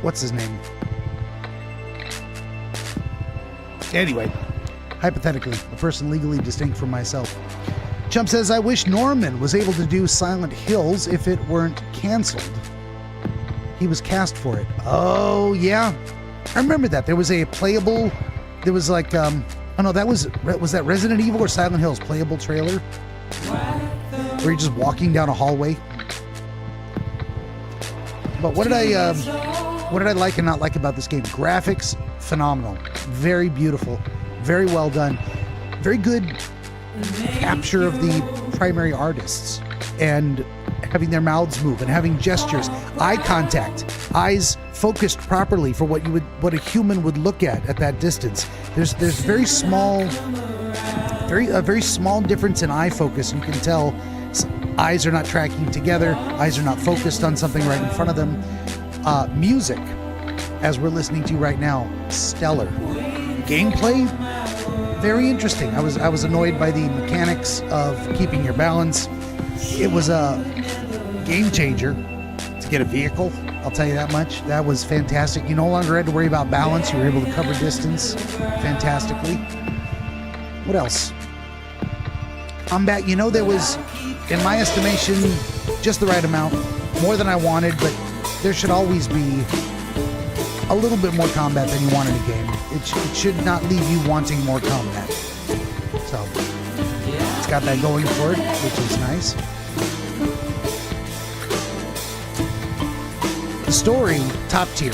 what's his name? Anyway, hypothetically, a person legally distinct from myself. Chump says, I wish Norman was able to do Silent Hills if it weren't canceled. He was cast for it. Oh, yeah. I remember that. There was a playable, there was like, oh no, was that Resident Evil or Silent Hills playable trailer? Where you're just walking down a hallway. But what did I like and not like about this game? Graphics, phenomenal. Very beautiful. Very well done. Very good capture of the primary artists and having their mouths move and having gestures, eye contact, eyes focused properly for what a human would look at that distance. There's very small, a very small difference in eye focus. You can tell eyes are not tracking together, eyes are not focused on something right in front of them. Music, as we're listening to right now, stellar. Gameplay, very interesting. I was annoyed by the mechanics of keeping your balance. It was a game changer to get a vehicle, I'll tell you that much. That was fantastic. You no longer had to worry about balance. You were able to cover distance fantastically. What else? Combat, there was, in my estimation, just the right amount. More than I wanted, but there should always be a little bit more combat than you want in a game. It should not leave you wanting more combat. So, it's got that going for it, which is nice. The story, top tier.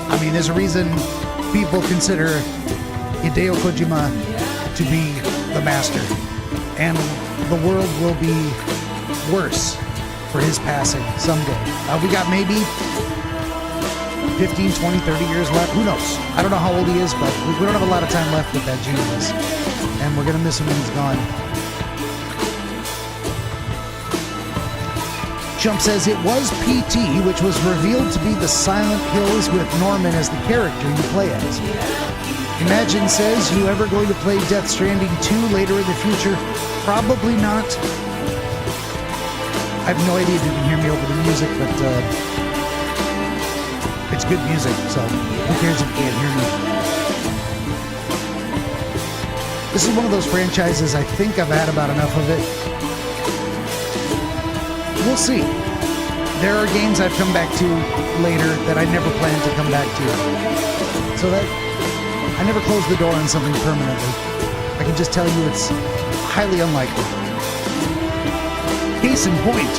I mean, there's a reason people consider Hideo Kojima to be the master. And the world will be worse for his passing someday. We got maybe 15, 20, 30 years left. Who knows? I don't know how old he is, but we don't have a lot of time left with that genius. And we're going to miss him when he's gone. Jump says it was PT, which was revealed to be the Silent Hills with Norman as the character you play as. Imagine says, you ever going to play Death Stranding 2 later in the future? Probably not. I have no idea if you can hear me over the music, but it's good music, so who cares if you can't hear me? This is one of those franchises I think I've had about enough of it. We'll see. There are games I've come back to later that I never planned to come back to. So that I never close the door on something permanently. I can just tell you it's highly unlikely. Case in point,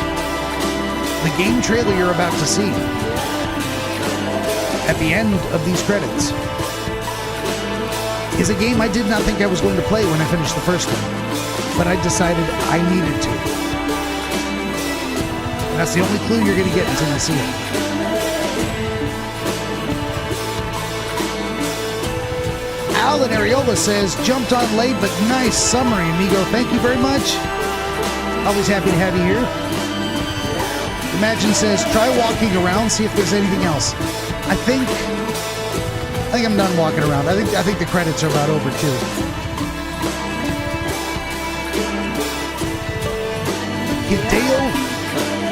the game trailer you're about to see at the end of these credits is a game I did not think I was going to play when I finished the first one, but I decided I needed to. And that's the only clue you're going to get until you see it. Alan Areola says, jumped on late, but nice summary, amigo. Thank you very much. Always happy to have you here. Imagine says, try walking around, see if there's anything else. I think I'm done walking around. I think the credits are about over too. Hideo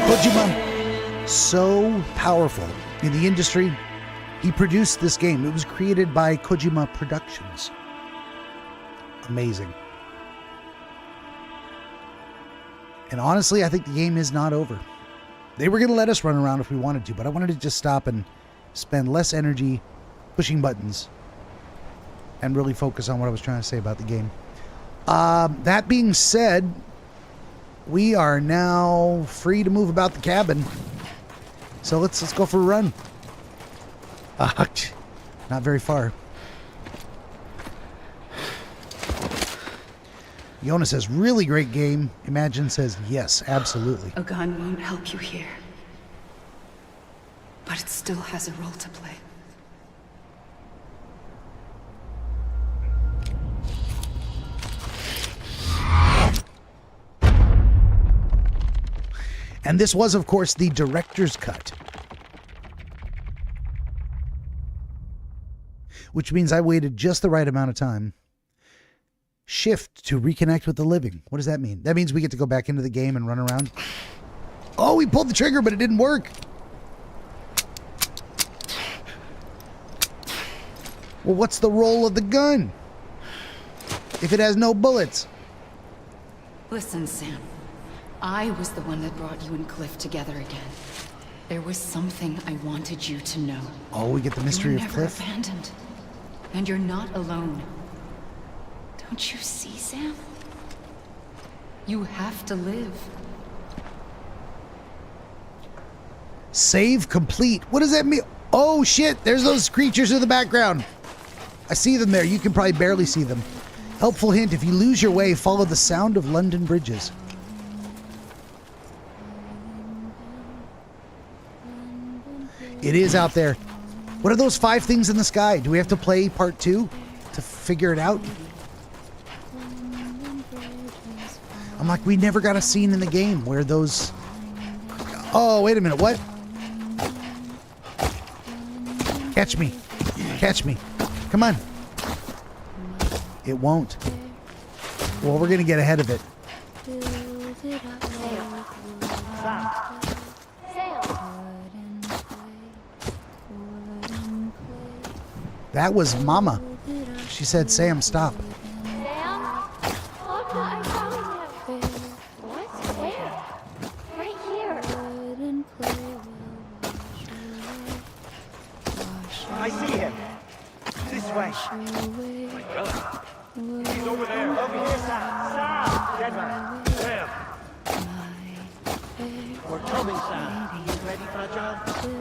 Kojima, so powerful in the industry. He produced this game. It was created by Kojima Productions. Amazing. And honestly, I think the game is not over. They were going to let us run around if we wanted to, but I wanted to just stop and spend less energy pushing buttons and really focus on what I was trying to say about the game. That being said, we are now free to move about the cabin. So let's go for a run. Not very far. Yona says, really great game. Imagine says, yes, absolutely. A gun won't help you here. But it still has a role to play. And this was, of course, the director's cut. Which means I waited just the right amount of time. Shift to reconnect with the living. What does that mean? That means we get to go back into the game and run around. Oh, we pulled the trigger, but it didn't work. Well, what's the role of the gun if it has no bullets? Listen, Sam. I was the one that brought you and Cliff together again. There was something I wanted you to know. Oh, we get the mystery of Cliff. You were never abandoned. And you're not alone. Don't you see, Sam? You have to live. Save complete. What does that mean? Oh, shit. There's those creatures in the background. I see them there. You can probably barely see them. Helpful hint, if you lose your way, follow the sound of London bridges. It is out there. What are those 5 things in the sky? Do we have to play part 2 to figure it out? I'm like, we never got a scene in the game where those... Oh, wait a minute, what? Catch me. Catch me. Come on. It won't. Well, we're going to get ahead of it. That was Mama. She said, Sam, stop. I see him. This way. My God. He's over there. Over here, Sam. Dead man. Sam. We're coming, Sam. You ready, Fragile?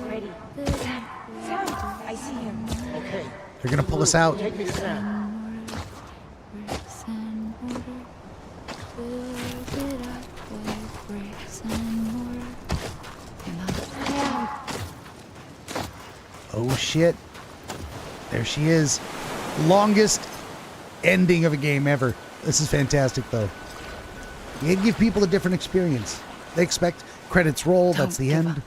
Ready. Sam. Sam. I see him. Okay. They're going to pull us out. Take me to Sam. Oh, shit. There she is. Longest ending of a game ever. This is fantastic, though. You give people a different experience. They expect credits roll. That's the end. Up.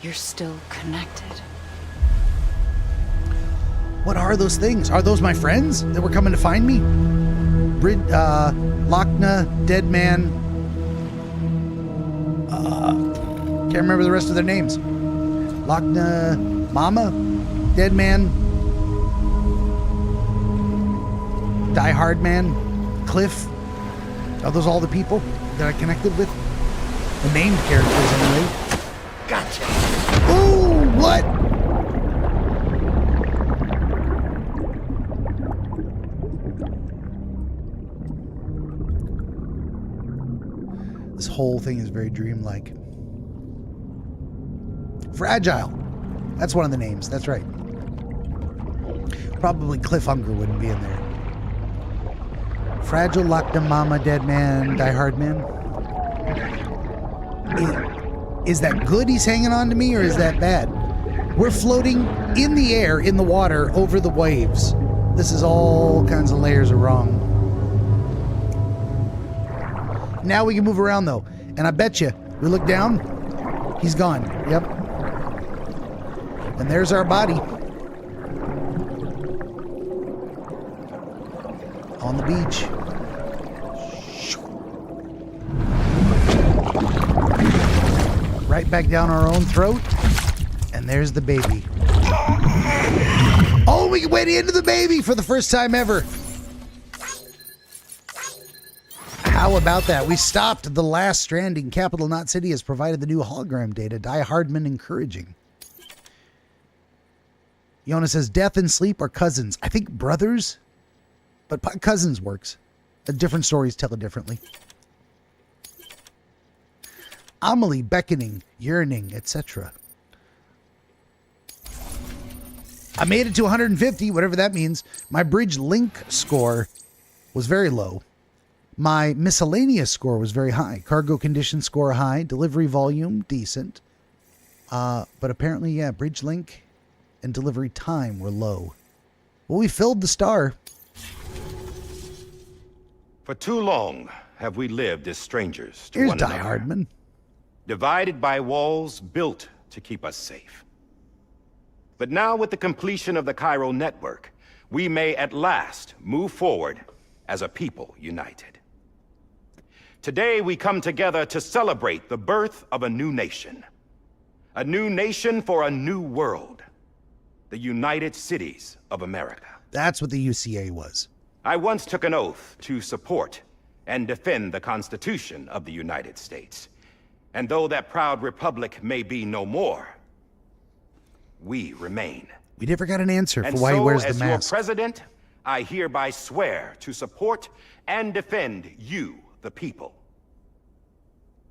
You're still connected. What are those things? Are those my friends that were coming to find me? Lochna, Dead Man. Can't remember the rest of their names. Lochna, Mama, Dead Man, Die Hard Man, Cliff. Are those all the people that I connected with? The named characters, anyway. Gotcha. Ooh, what? whole thing is very dreamlike. Fragile. That's one of the names. That's right. Probably Cliffhanger wouldn't be in there. Fragile, Locked in Mama, Dead Man, Die Hard Man. Is that good he's hanging on to me, or is that bad? We're floating in the air, in the water, over the waves. This is all kinds of layers of wrong. Now we can move around, though. And I bet you, we look down, he's gone. Yep. And there's our body. On the beach. Right back down our own throat. And there's the baby. Oh, we went into the baby for the first time ever. How about that? We stopped the last stranding. Capital Knot City has provided the new hologram data. Die Hardman encouraging. Yona says, death and sleep are cousins. I think brothers, but cousins works. Different stories tell it differently. Amelie, beckoning, yearning, etc. I made it to 150, whatever that means. My bridge link score was very low. My miscellaneous score was very high. Cargo condition score high. Delivery volume, decent. But apparently, yeah, bridge link and delivery time were low. Well, we filled the star. For too long have we lived as strangers to Here's one Die another. Hardman. Divided by walls built to keep us safe. But now with the completion of the Cairo network, we may at last move forward as a people united. Today we come together to celebrate the birth of a new nation. A new nation for a new world. The United Cities of America. That's what the UCA was. I once took an oath to support and defend the Constitution of the United States. And though that proud republic may be no more, we remain. We never got an answer for And why he so, wears the as mask. your president, I hereby swear to support and defend you, the people.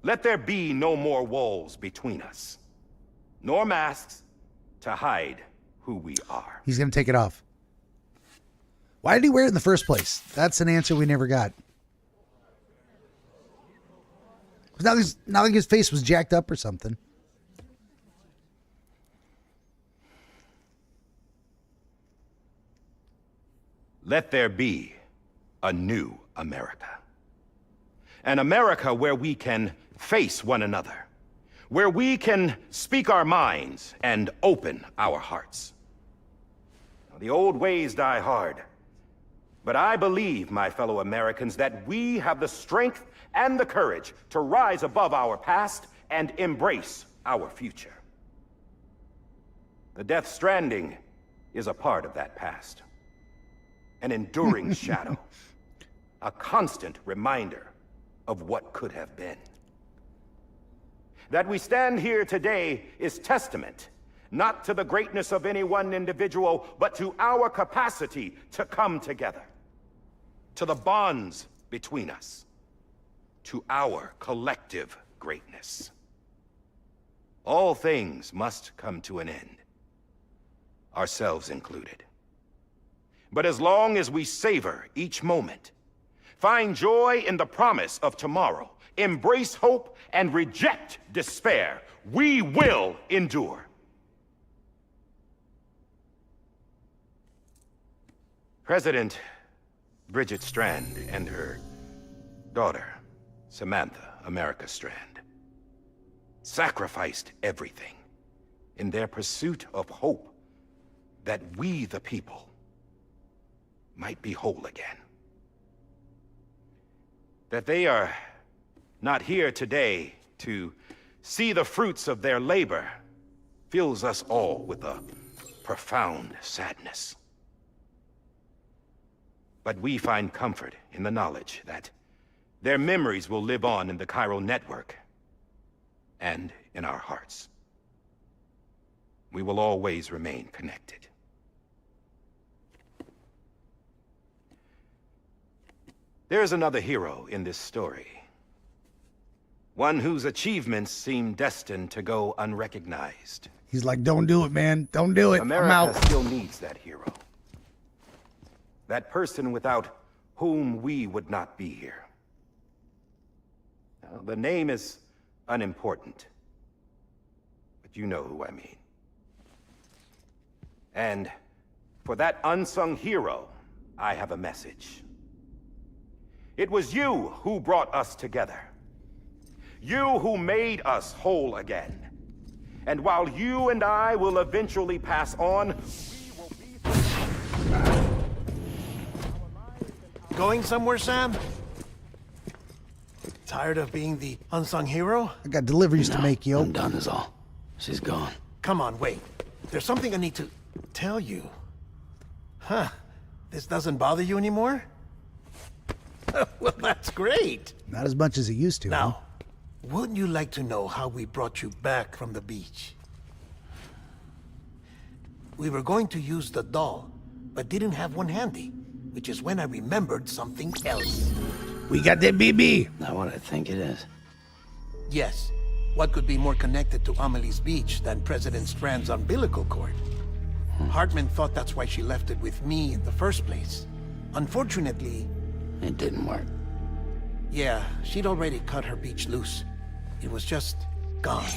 Let there be no more walls between us, nor masks to hide who we are. He's going to take it off. Why did he wear it in the first place? That's an answer we never got. Not like his face was jacked up or something. Let there be a new America. An America where we can face one another. Where we can speak our minds and open our hearts. The old ways die hard. But I believe, my fellow Americans, that we have the strength and the courage to rise above our past and embrace our future. The Death Stranding is a part of that past. An enduring shadow. A constant reminder of what could have been. That we stand here today is testament, not to the greatness of any one individual, but to our capacity to come together. To the bonds between us. To our collective greatness. All things must come to an end. Ourselves included. But as long as we savor each moment, find joy in the promise of tomorrow, embrace hope, and reject despair, we will endure. President Bridget Strand and her daughter, Samantha America Strand, sacrificed everything in their pursuit of hope that we, the people, might be whole again. That they are not here today to see the fruits of their labor fills us all with a profound sadness. But we find comfort in the knowledge that their memories will live on in the Cairo network and in our hearts. We will always remain connected. There is another hero in this story. One whose achievements seem destined to go unrecognized. He's like, don't do it, man. Don't do it. I'm America out. still needs that hero. That person without whom we would not be here. Now, the name is unimportant, but you know who I mean. And for that unsung hero, I have a message. It was you who brought us together. You who made us whole again. And while you and I will eventually pass on, Going somewhere, Sam? Tired of being the unsung hero? I got deliveries to make, yo. I'm done is all. She's gone. Come on, wait. There's something I need to tell you. Huh. This doesn't bother you anymore? Well, that's great. Not as much as it used to. Now, wouldn't you like to know how we brought you back from the beach? We were going to use the doll, but didn't have one handy, which is when I remembered something else. We got that BB. Not what I think it is. Yes. What could be more connected to Amelie's beach than President Strand's umbilical cord? Hartman thought that's why she left it with me in the first place. Unfortunately... It didn't work. Yeah, she'd already cut her beach loose. It was just gone.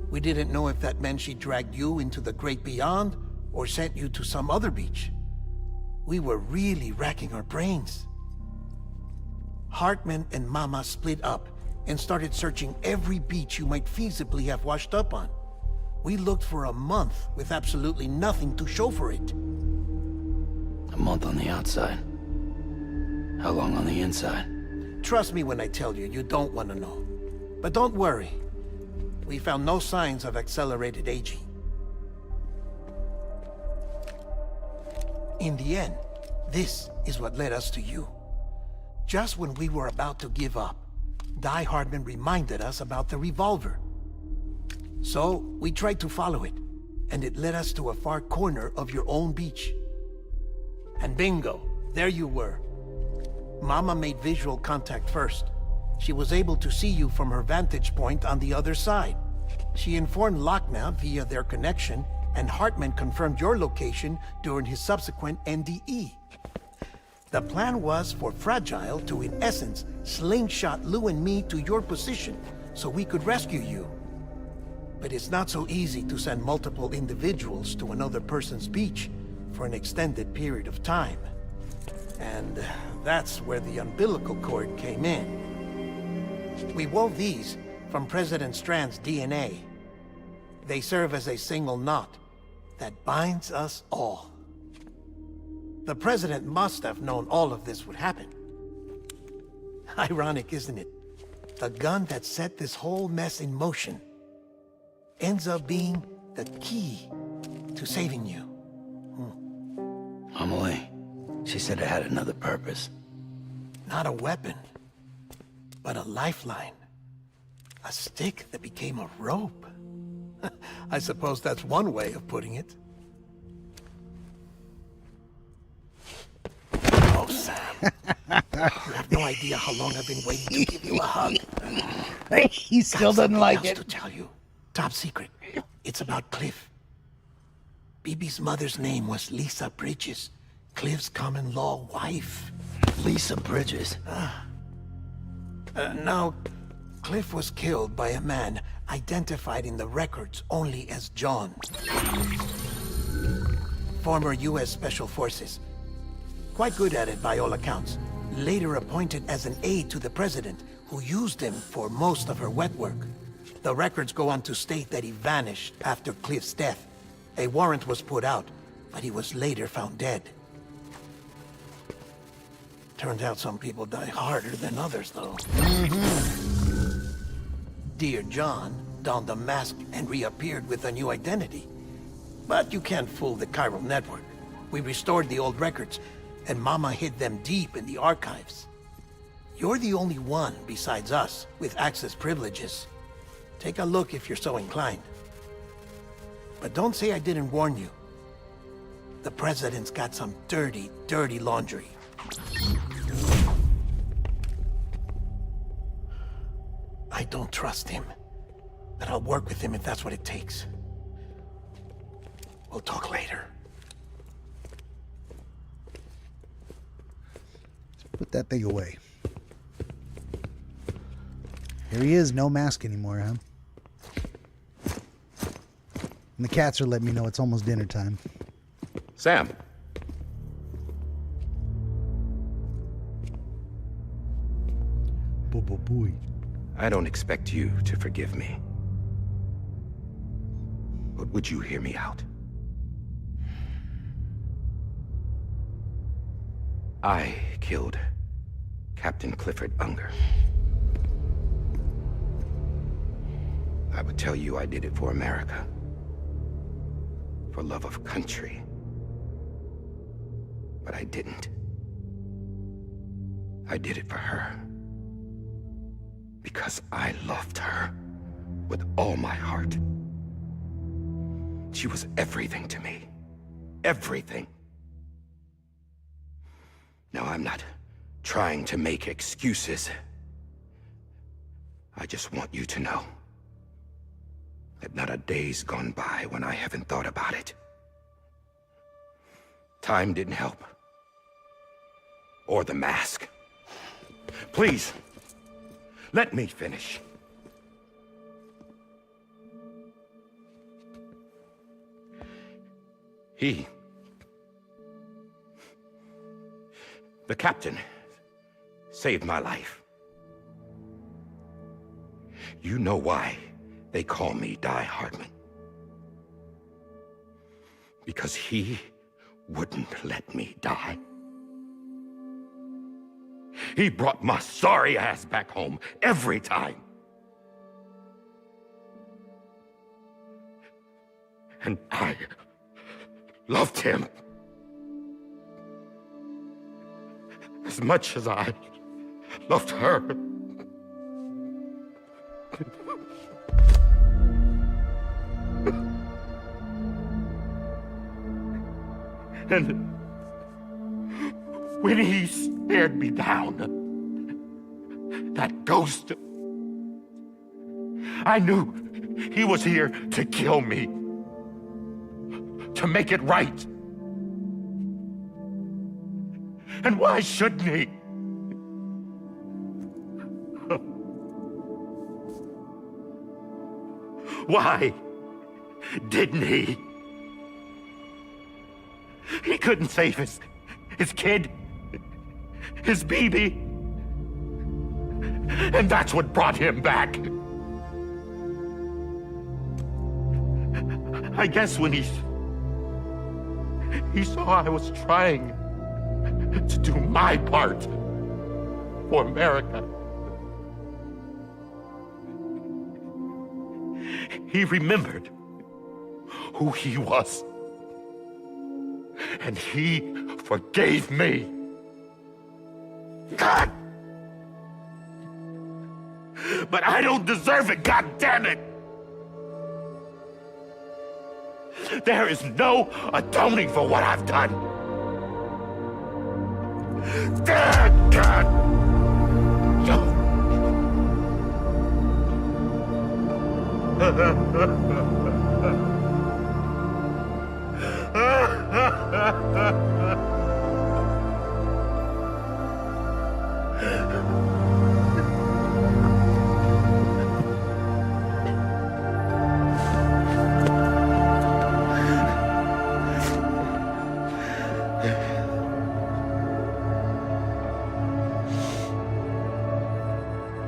We didn't know if that meant she dragged you into the great beyond, or sent you to some other beach. We were really racking our brains. Hartman and Mama split up and started searching every beach you might feasibly have washed up on. We looked for a month with absolutely nothing to show for it. A month on the outside. How long on the inside? Trust me when I tell you, you don't want to know. But don't worry. We found no signs of accelerated aging. In the end, this is what led us to you. Just when we were about to give up, Die Hardman reminded us about the revolver. So, we tried to follow it, and it led us to a far corner of your own beach. And bingo, there you were. Mama made visual contact first. She was able to see you from her vantage point on the other side. She informed Lochna via their connection, and Hartman confirmed your location during his subsequent NDE. The plan was for Fragile to, in essence, slingshot Lou and me to your position so we could rescue you. But it's not so easy to send multiple individuals to another person's beach for an extended period of time. And that's where the umbilical cord came in. We wove these from President Strand's DNA. They serve as a single knot that binds us all. The President must have known all of this would happen. Ironic, isn't it? The gun that set this whole mess in motion ends up being the key to saving you. Amelie, she said it had another purpose. Not a weapon, but a lifeline. A stick that became a rope. I suppose that's one way of putting it. Oh, Sam. You have no idea how long I've been waiting to give you a hug. He still doesn't like it. To tell you. Top secret. It's about Cliff. BB's mother's name was Lisa Bridges, Cliff's common-law wife. Lisa Bridges? Now, Cliff was killed by a man identified in the records only as John. Former U.S. Special Forces. Quite good at it by all accounts. Later appointed as an aide to the president, who used him for most of her wet work. The records go on to state that he vanished after Cliff's death. A warrant was put out, but he was later found dead. Turns out some people die harder than others, though. Dear John donned a mask and reappeared with a new identity. But you can't fool the chiral network. We restored the old records, and Mama hid them deep in the archives. You're the only one, besides us, with access privileges. Take a look if you're so inclined. But don't say I didn't warn you. The President's got some dirty, dirty laundry. don't trust him. But I'll work with him if that's what it takes. We'll talk later. Put that thing away. Here he is, no mask anymore, huh? And the cats are letting me know it's almost dinner time. Sam. Boy. I don't expect you to forgive me. But would you hear me out? I killed Captain Clifford Unger. I would tell you I did it for America. For love of country. But I didn't. I did it for her. Because I loved her with all my heart. She was everything to me. Everything. Now, I'm not trying to make excuses. I just want you to know that not a day's gone by when I haven't thought about it. Time didn't help. Or the mask. Please, let me finish. The captain, saved my life. You know why they call me Die Hardman. Because he wouldn't let me die. He brought my sorry ass back home every time. And I loved him as much as I loved her. And when he stared me down, that ghost, I knew he was here to kill me, to make it right. And why shouldn't he? Why didn't he? He couldn't save his kid, his baby. And that's what brought him back. I guess when he saw I was trying to do my part for America, he remembered who he was. And he forgave me. God! But I don't deserve it, God damn it! There is no atoning for what I've done. God!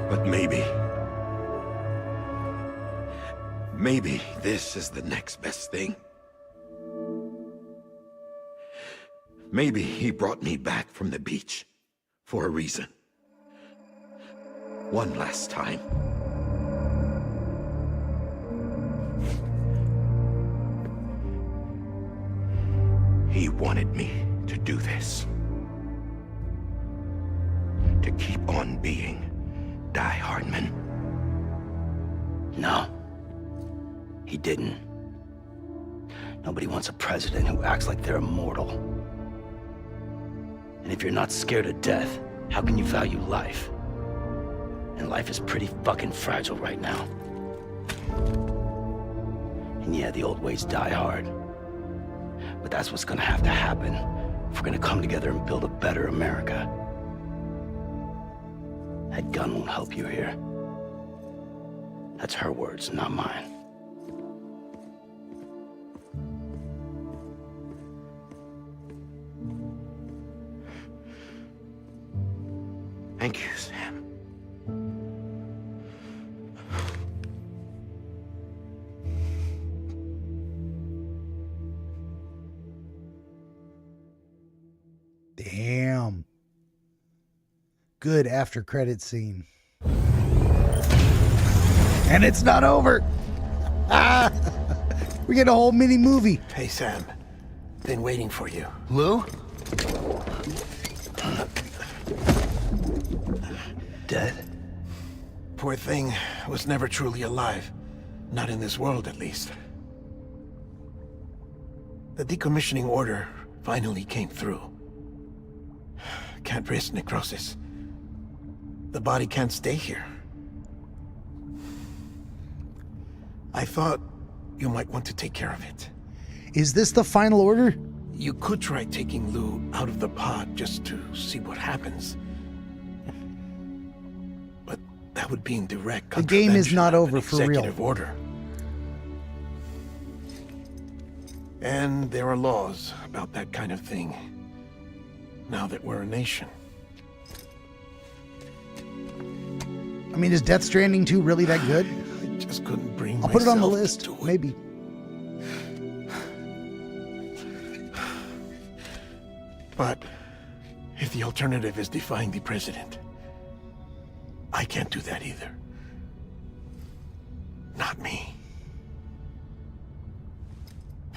But maybe this is the next best thing. Maybe he brought me back from the beach for a reason. One last time. He wanted me to do this. To keep on being Die Hardman. No. He didn't. Nobody wants a president who acts like they're immortal. And if you're not scared of death, how can you value life? And life is pretty fucking fragile right now. And yeah, the old ways die hard. But that's what's gonna have to happen if we're gonna come together and build a better America. That gun won't help you here. That's her words, not mine. Thank you, Sam. Damn. Good after credit scene. And it's not over. Ah, we get a whole mini movie. Hey, Sam. Been waiting for you. Lou? Dead? Poor thing was never truly alive. Not in this world, at least. The decommissioning order finally came through. Can't risk necrosis. The body can't stay here. I thought you might want to take care of it. Is this the final order? You could try taking Lou out of the pod just to see what happens. But that would be in direct The game is contravention not of over an for real. executive order. And there are laws about that kind of thing, now that we're a nation. I mean, is Death Stranding 2 really that good? I just couldn't bring I'll put it on the myself list, to it. maybe. But if the alternative is defying the president, I can't do that either. Not me.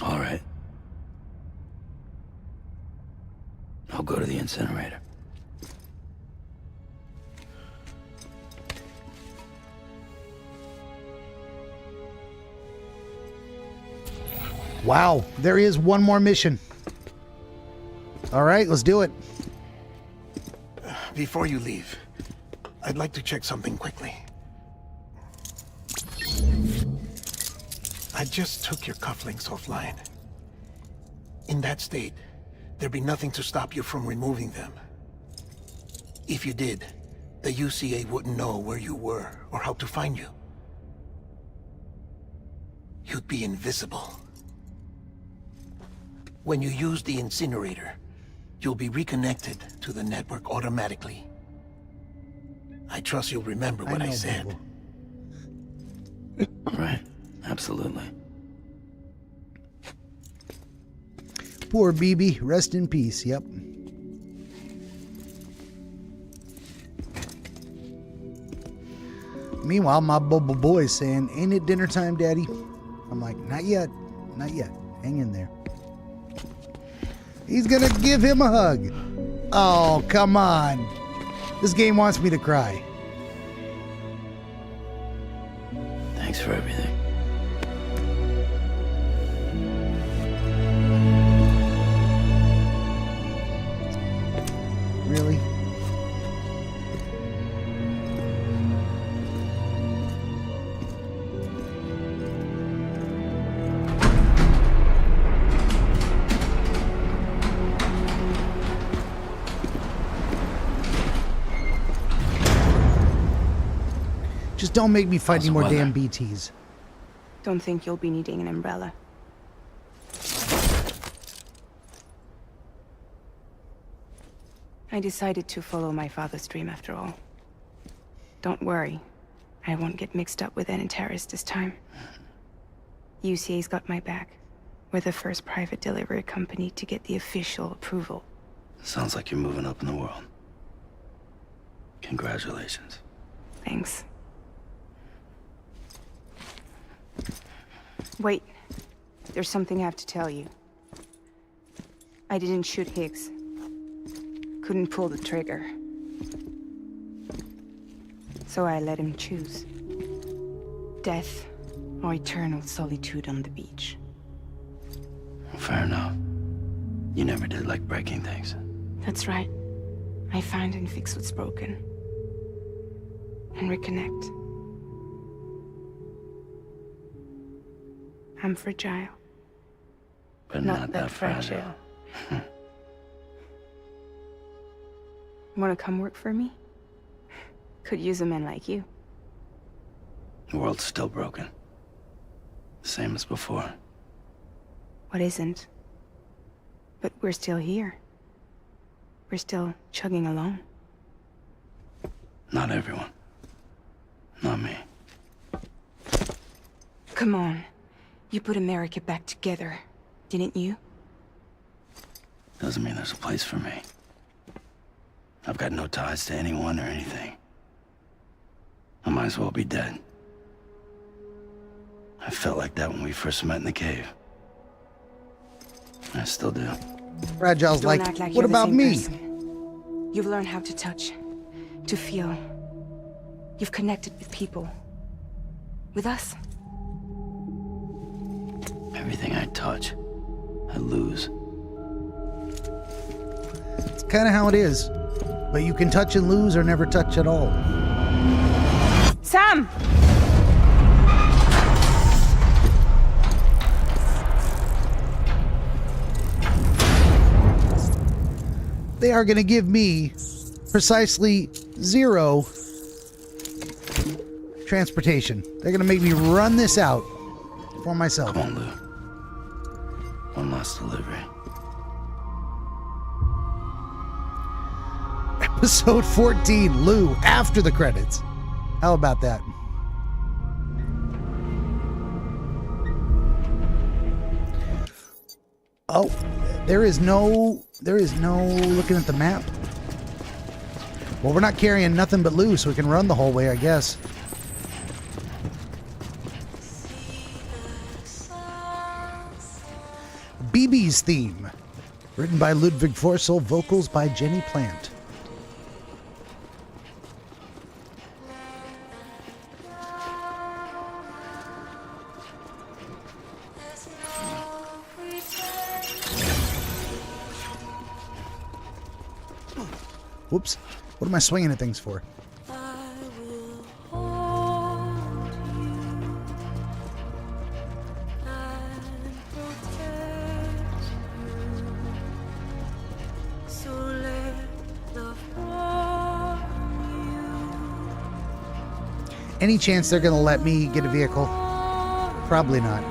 All right. I'll go to the incinerator. Wow, there is one more mission. All right, let's do it. Before you leave, I'd like to check something quickly. I just took your cufflinks offline. In that state, there'd be nothing to stop you from removing them. If you did, the UCA wouldn't know where you were or how to find you. You'd be invisible. When you use the incinerator, you'll be reconnected to the network automatically. I trust you'll remember what I said. Right, absolutely. Poor BB, rest in peace. Yep. Meanwhile, my boy's saying, "Ain't it dinner time, Daddy?" I'm like, "Not yet, not yet. Hang in there." He's gonna give him a hug. Oh, come on. This game wants me to cry. Thanks for everything. Really? Just don't make me fight How's any the more weather? damn BTs. Don't think you'll be needing an umbrella. I decided to follow my father's dream after all. Don't worry. I won't get mixed up with any terrorists this time. UCA's got my back. We're the first private delivery company to get the official approval. Sounds like you're moving up in the world. Congratulations. Thanks. Wait. There's something I have to tell you. I didn't shoot Higgs. Couldn't pull the trigger. So I let him choose. Death or eternal solitude on the beach. Fair enough. You never did like breaking things. That's right. I find and fix what's broken. and reconnect. I'm fragile. But not that fragile. Want to come work for me? Could use a man like you. The world's still broken. Same as before. What isn't? But we're still here. We're still chugging along. Not everyone. Not me. Come on. You put America back together, didn't you? Doesn't mean there's a place for me. I've got no ties to anyone or anything. I might as well be dead. I felt like that when we first met in the cave. I still do. Fragile's Don't like, act like what you're the about same me? person. You've learned how to touch, to feel. You've connected with people. With us. Everything I touch, I lose. It's kind of how it is. But you can touch and lose or never touch at all. Sam! They are going to give me precisely 0 transportation. They're going to make me run this out for myself. Come on, Lou. One last delivery. Episode 14, Lou, after the credits. How about that? Oh, there is no looking at the map. Well, we're not carrying nothing but Lou, so we can run the whole way, I guess. BB's theme, written by Ludwig Forsell, vocals by Jenny Plant. Whoops. What am I swinging at things for? Any chance they're going to let me get a vehicle? Probably not.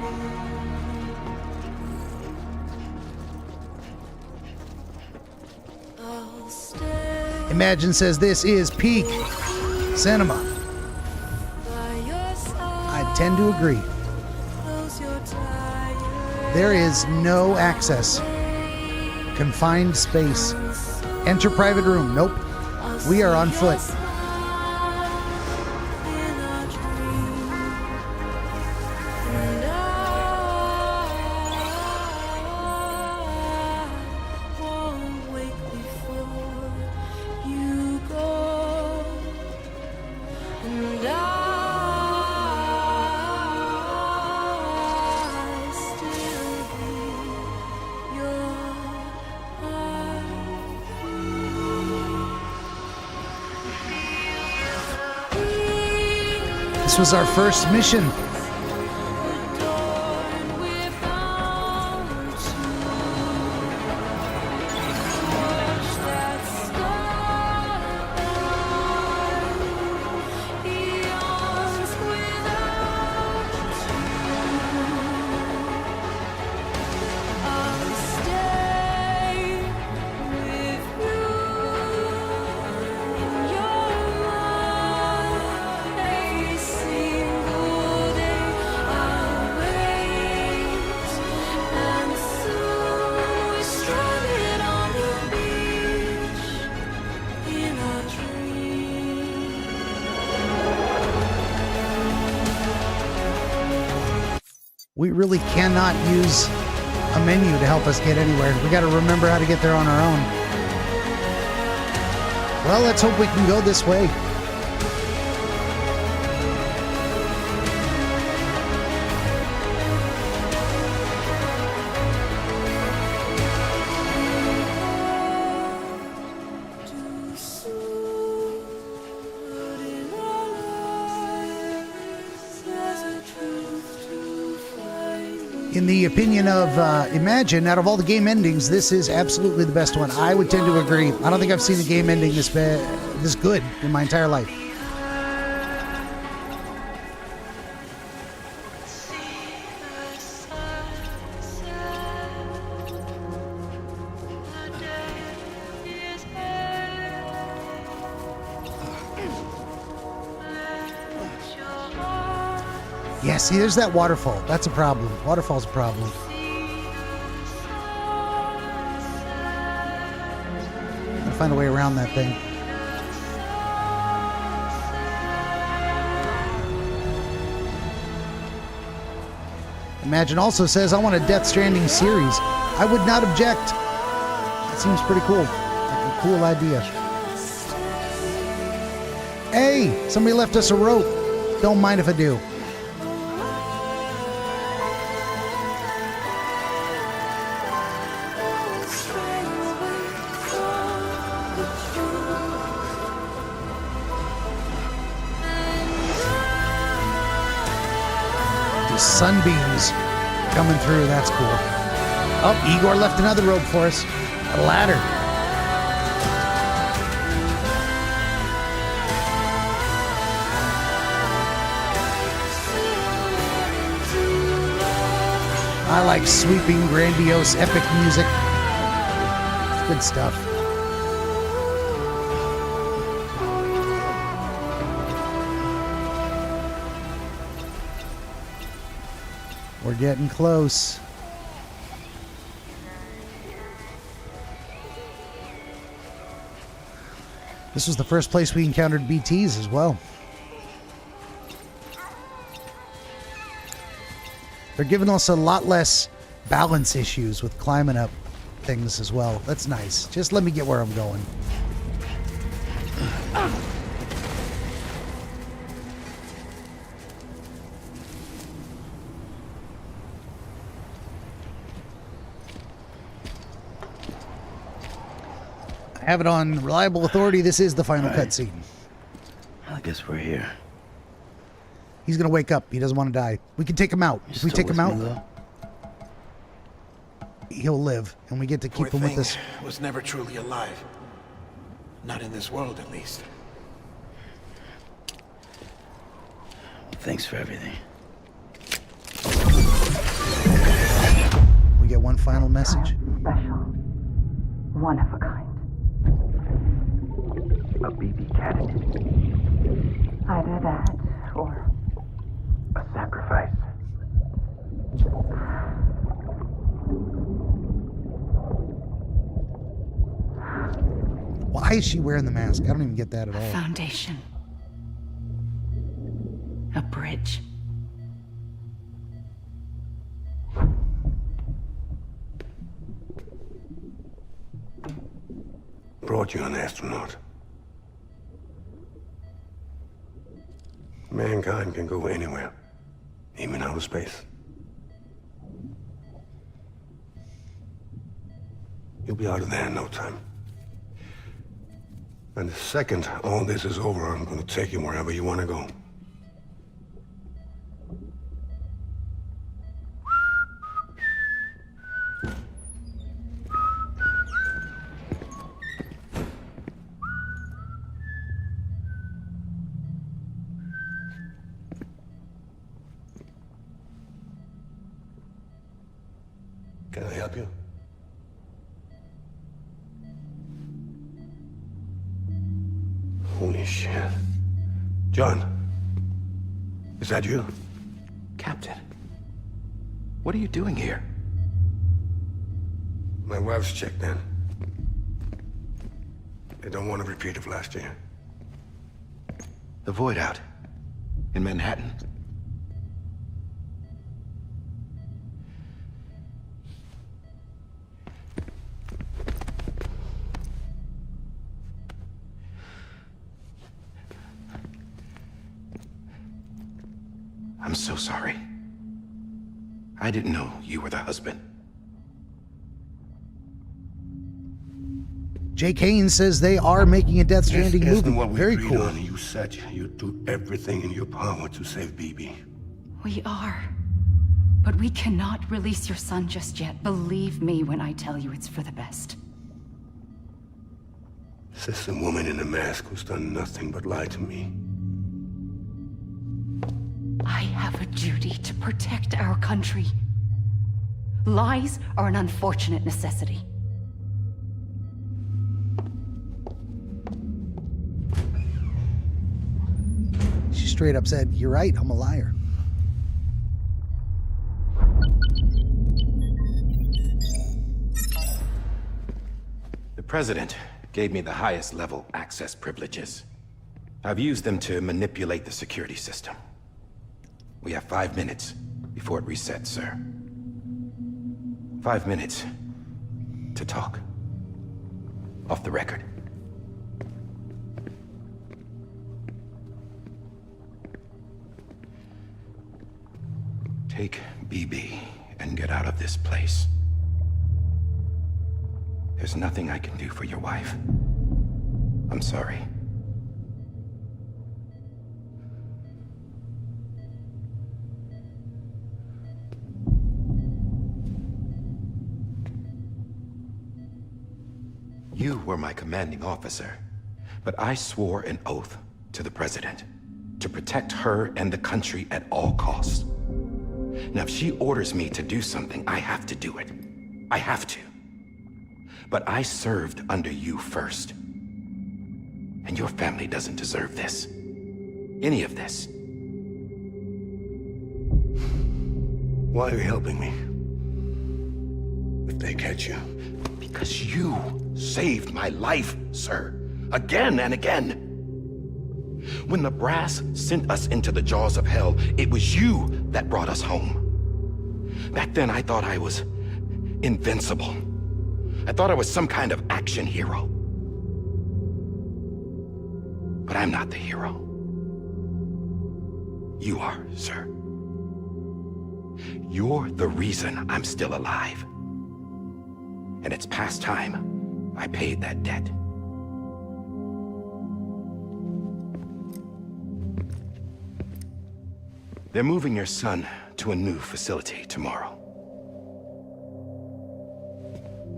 Imagine says this is peak cinema. I tend to agree. There is no access. Confined space. Enter private room. Nope. We are on foot. This was our first mission. We really cannot use a menu to help us get anywhere. We got to remember how to get there on our own. Well, let's hope we can go this way. In the opinion of Imagine, out of all the game endings, this is absolutely the best one. I would tend to agree. I don't think I've seen a game ending this good in my entire life. Yeah, see, there's that waterfall. That's a problem. Waterfall's a problem. Gotta find a way around that thing. Imagine also says, I want a Death Stranding series. I would not object. That seems pretty cool. Like a cool idea. Hey, somebody left us a rope. Don't mind if I do. Sunbeams coming through. That's cool. Oh, Igor left another rope for us. A ladder. I like sweeping, grandiose, epic music. It's good stuff. We're getting close. This was the first place we encountered BTs as well. They're giving us a lot less balance issues with climbing up things as well. That's nice. Just let me get where I'm going. I have it on reliable authority. This is the final cutscene. I guess we're here. He's gonna wake up. He doesn't want to die. We can take him out. If we take him out, he'll live, and we get to keep him with us. Was never truly alive. Not in this world, at least. Thanks for everything. We get one final message. Special. One of a kind. A BB candidate. Either that, or a sacrifice. Why is she wearing the mask? I don't even get that at all. A foundation. A bridge. Brought you an astronaut. Mankind can go anywhere, even outer space. You'll be out of there in no time. And the second all this is over, I'm going to take you wherever you want to go. Can I help you? Holy shit. John, is that you? Captain, what are you doing here? My wife's checked in. They don't want a repeat of last year. The Void out in Manhattan. I'm so sorry. I didn't know you were the husband. Jake Haynes says they are making a Death Stranding Yes, movie. and what we Very agreed cool. on, you said you'd do everything in your power to save BB. We are. But we cannot release your son just yet. Believe me when I tell you it's for the best. This is the woman in the mask who's done nothing but lie to me. I have a duty to protect our country. Lies are an unfortunate necessity. She straight up said, "You're right, I'm a liar." The President gave me the highest level access privileges. I've used them to manipulate the security system. We have 5 minutes before it resets, sir. 5 minutes to talk. Off the record. Take BB and get out of this place. There's nothing I can do for your wife. I'm sorry. You were my commanding officer, but I swore an oath to the President to protect her and the country at all costs. Now, if she orders me to do something, I have to do it. I have to. But I served under you first. And your family doesn't deserve this. Any of this. Why are you helping me? If they catch you. Because you saved my life, sir. Again and again. When the brass sent us into the jaws of hell, it was you that brought us home. Back then, I thought I was invincible. I thought I was some kind of action hero. But I'm not the hero. You are, sir. You're the reason I'm still alive. And it's past time I paid that debt. They're moving your son to a new facility tomorrow.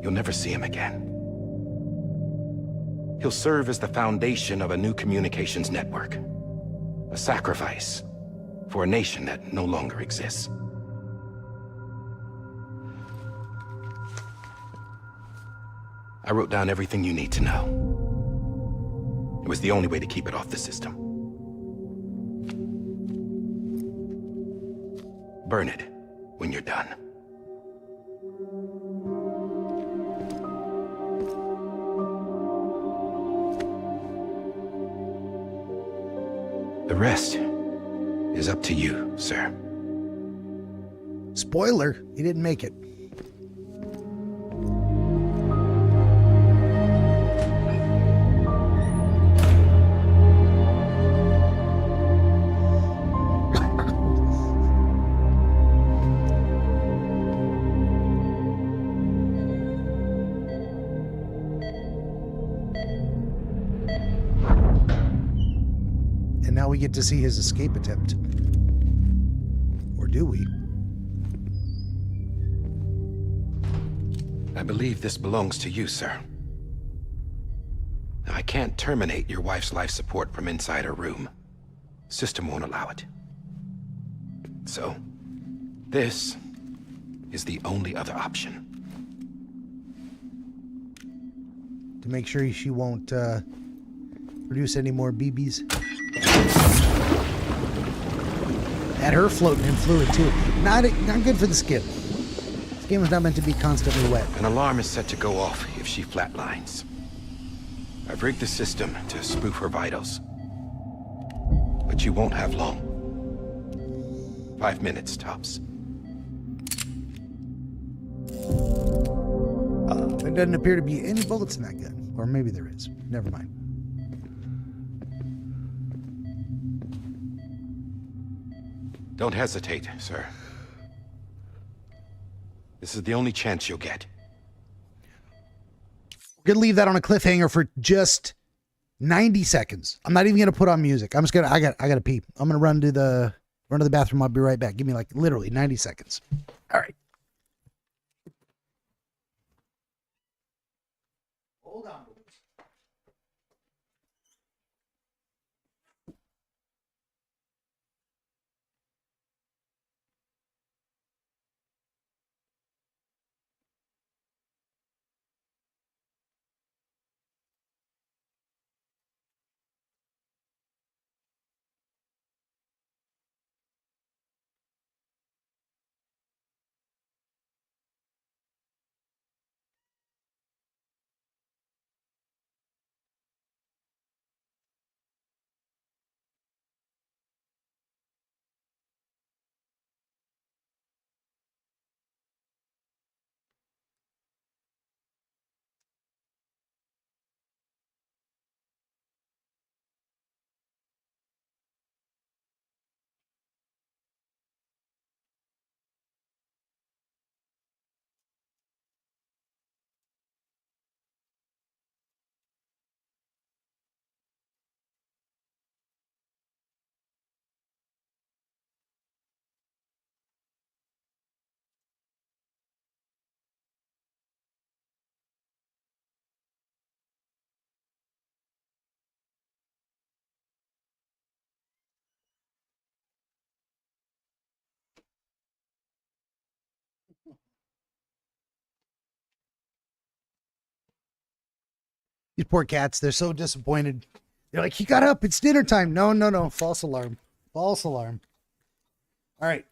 You'll never see him again. He'll serve as the foundation of a new communications network. A sacrifice for a nation that no longer exists. I wrote down everything you need to know. It was the only way to keep it off the system. Burn it when you're done. The rest is up to you, sir. Spoiler, he didn't make it. We get to see his escape attempt. Or do we? I believe this belongs to you, sir. Now, I can't terminate your wife's life support from inside her room. The system won't allow it. So, this is the only other option. To make sure she won't produce any more BBs. Had her floating in fluid too. Not good for the skin. Skin was not meant to be constantly wet. An alarm is set to go off if she flatlines. I've rigged the system to spoof her vitals. But you won't have long. 5 minutes tops. There doesn't appear to be any bullets in that gun. Or maybe there is. Never mind. Don't hesitate, sir. This is the only chance you'll get. We're gonna leave that on a cliffhanger for just 90 seconds. I'm not even gonna put on music. I'm just gonna I gotta pee. I'm gonna run to the Run to the bathroom. I'll be right back. Give me like literally 90 seconds. All right. Hold on. These poor cats, they're so disappointed. They're like, he got up. It's dinner time. No, no, no. False alarm. False alarm. All right.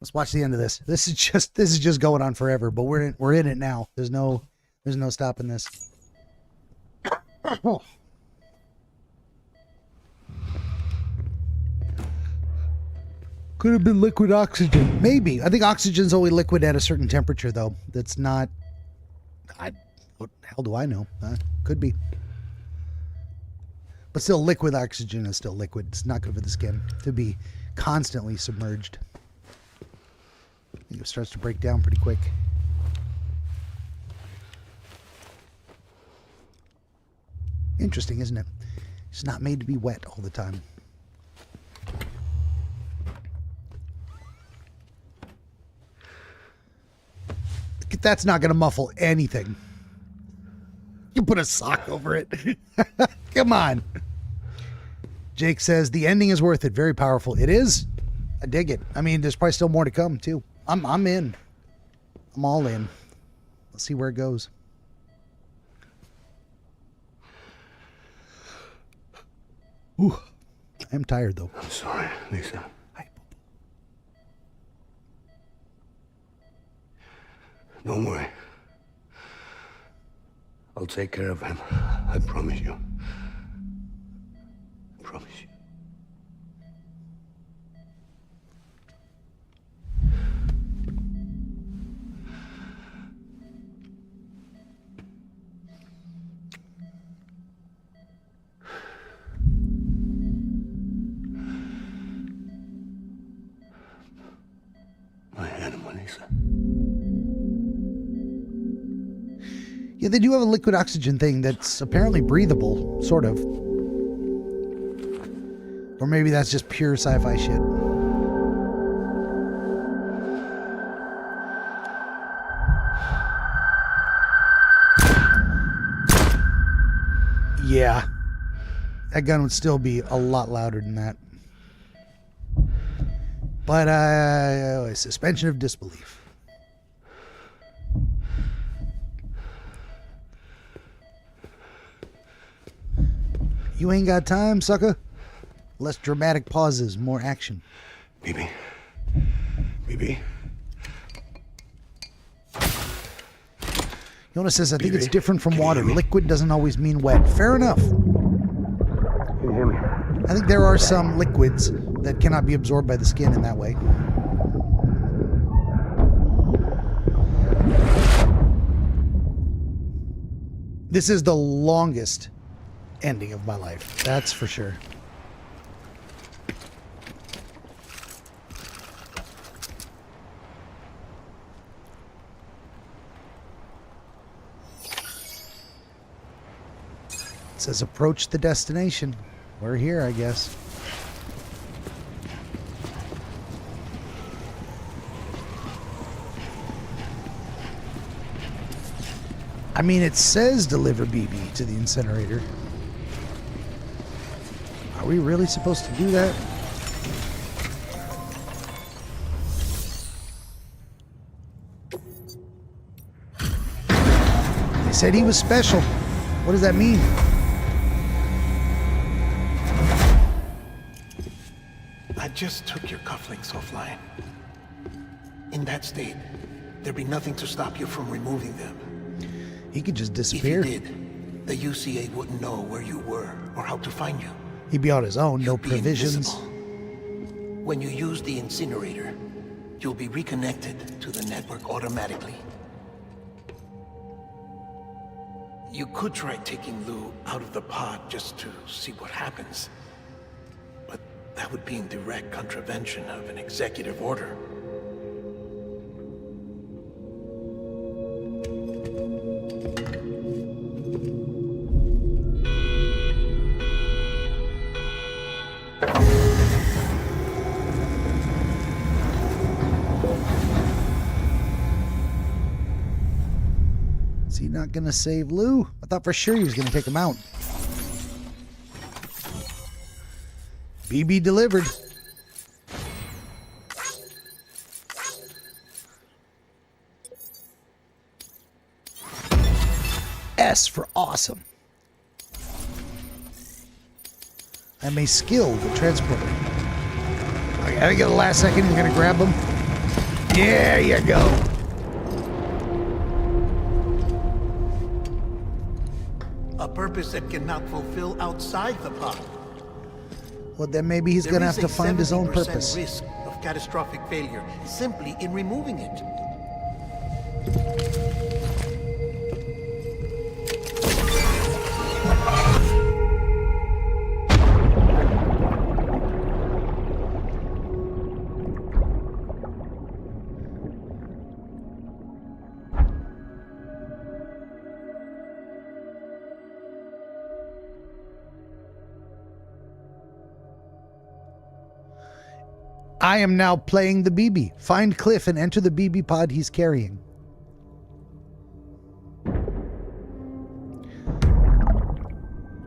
Let's watch the end of this. This is just going on forever, but we're in it now. There's no stopping this. Oh. Could have been liquid oxygen. Maybe. I think oxygen's only liquid at a certain temperature, though. That's not... what the hell do I know? Could be. But still, liquid oxygen is still liquid. It's not good for the skin to be constantly submerged. I think it starts to break down pretty quick. Interesting, isn't it? It's not made to be wet all the time. That's not going to muffle anything. You put a sock over it. Come on. Jake says, the ending is worth it. Very powerful. It is. I dig it. I mean, there's probably still more to come, too. I'm in. I'm all in. Let's see where it goes. Ooh. I'm tired, though. I'm sorry, Lisa. Don't worry. I'll take care of him. I promise you. I promise you. My animal, Lisa. Yeah, they do have a liquid oxygen thing that's apparently breathable, sort of. Or maybe that's just pure sci-fi shit. Yeah. That gun would still be a lot louder than that. But, a suspension of disbelief. You ain't got time, sucker. Less dramatic pauses, more action. BB. BB. Jonas says, I think it's different from water. Liquid doesn't always mean wet. Fair enough. Can you hear me? I think there are some liquids that cannot be absorbed by the skin in that way. This is the longest ending of my life. That's for sure. It says approach the destination. We're here, I guess. I mean, it says deliver BB to the incinerator. Are we really supposed to do that? They said he was special. What does that mean? I just took your cufflinks offline. In that state, there'd be nothing to stop you from removing them. He could just disappear. If you did, the UCA wouldn't know where you were or how to find you. He'd be on his own, no You'd be provisions. invisible. When you use the incinerator, you'll be reconnected to the network automatically. You could try taking Lou out of the pod just to see what happens. But that would be in direct contravention of an executive order. Is he not gonna save Lou? I thought for sure he was gonna take him out. BB delivered. S for awesome. I'm a skilled transporter. I gotta get the last second. You're gonna grab him. There you go. A purpose that cannot fulfill outside the pod. Well, then maybe he's gonna have to find his own purpose. There is a 70% risk of catastrophic failure simply in removing it. I am now playing the BB. Find Cliff and enter the BB pod he's carrying.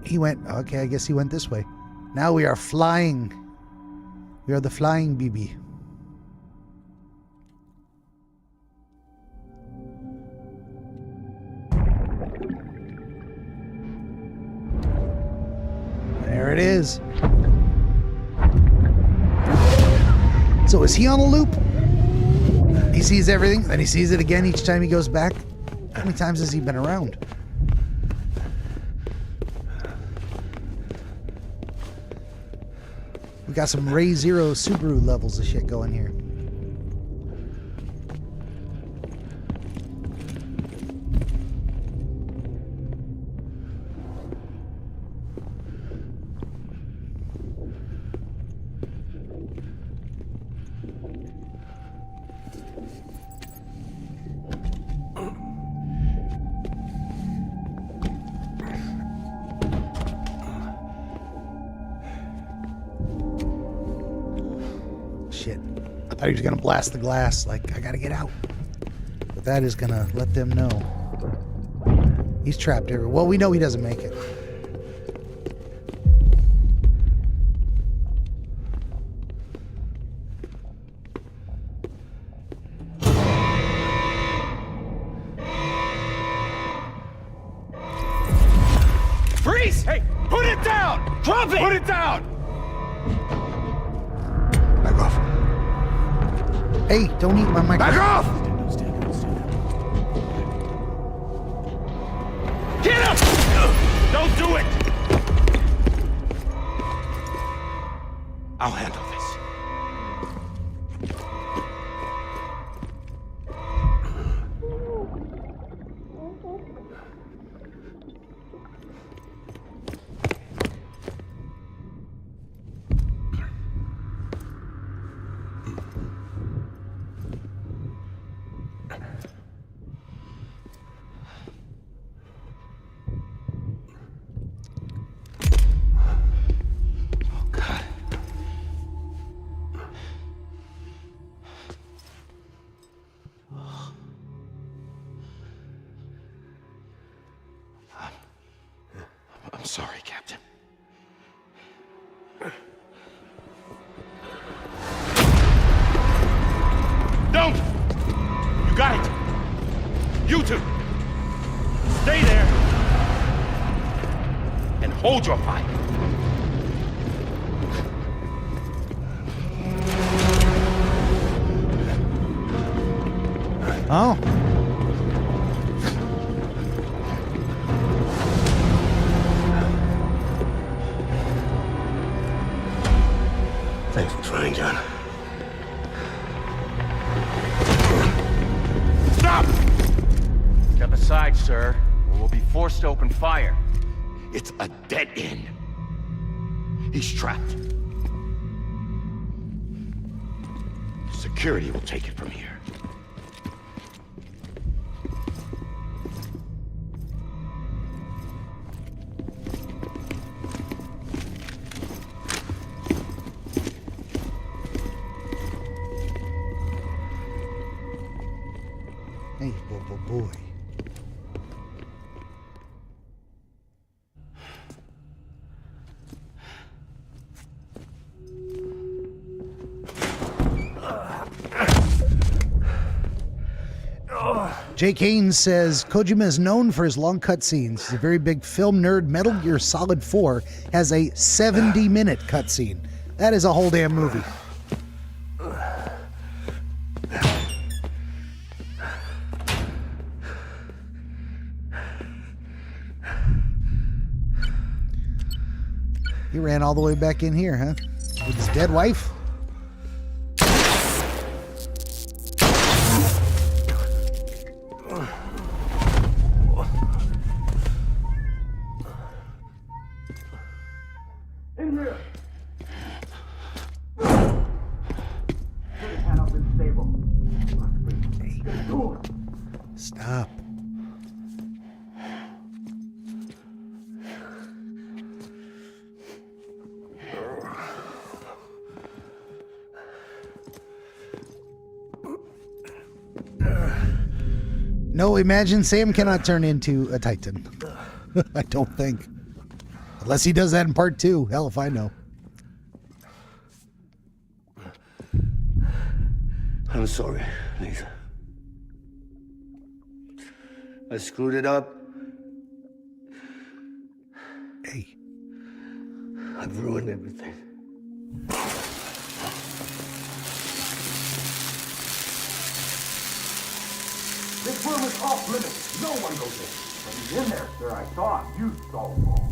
He went, okay, I guess he went this way. Now we are flying. We are the flying BB. There it is. So is he on a loop? He sees everything, then he sees it again each time he goes back. How many times has he been around? We got some Ray Zero Subaru levels of shit going here. Shit. I thought he was going to blast the glass. Like, I got to get out. But that is going to let them know. He's trapped everywhere. Well, we know he doesn't make it. Freeze! Hey, put it down! Drop it! Put it down! Back off. Hey, don't eat my microphone. Back off! Get up! Don't do it! I'll handle this. sorry, Captain. Don't! You got it! You two! Stay there! And hold your fire! Oh. Thanks for trying, John. Stop! Step aside, sir, or we'll be forced to open fire. It's a dead end. He's trapped. Security will take it from here. Hey, boy. Jake Haynes says Kojima is known for his long cutscenes. He's a very big film nerd. Metal Gear Solid 4 has a 70-minute cutscene. That is a whole damn movie. He ran all the way back in here, huh? With his dead wife? In here! Put his hand up in the stable. Get to him. Stop. No, imagine Sam cannot turn into a Titan. I don't think. Unless he does that in part 2. Hell if I know. I'm sorry, Lisa. I screwed it up. Hey. I've ruined everything. This room is off limits. No one goes in. But he's in there, sir. I saw him. You saw him all.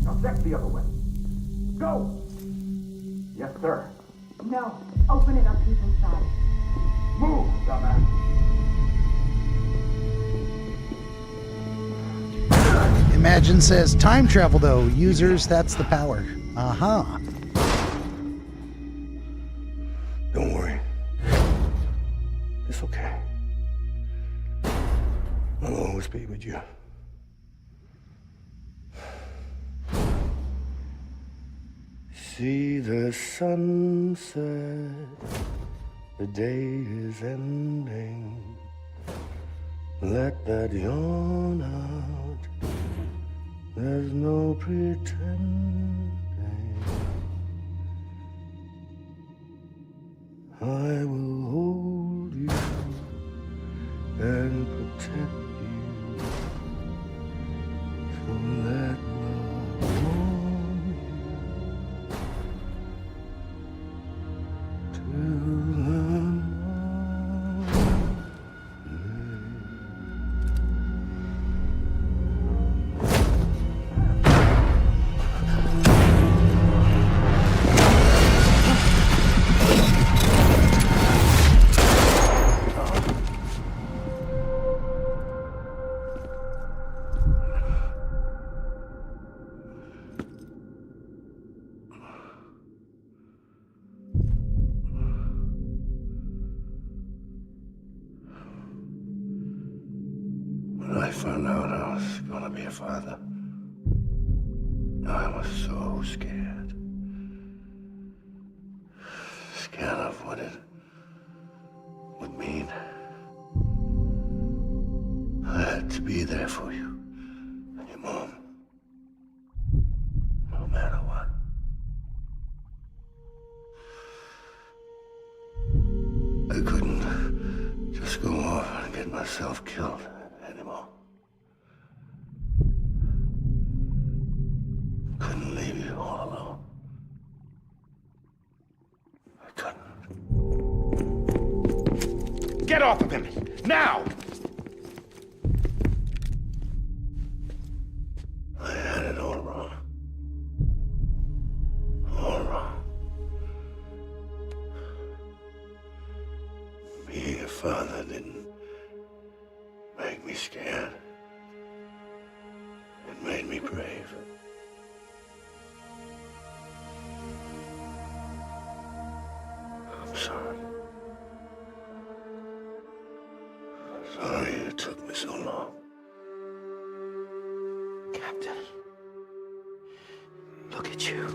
Now check the other way. Go! Yes, sir. No. Open it up. He's inside. Move, dumbass. Imagine says time travel though. Users, that's the power. Uh-huh. Don't worry. It's okay. I'll always be with you. See the sunset, the day is ending. Let that yawn out, there's no pretending. I will hold you and protect you. So let love warm you till the When I found out I was gonna be a father, I was so scared. Scared of what it would mean. I had to be there for you and your mom. all alone. I couldn't. Get off of him! Now! I had it all wrong. All wrong. Being a father didn't make me scared. It made me brave. I'm sorry. Sorry it took me so long. Captain, look at you.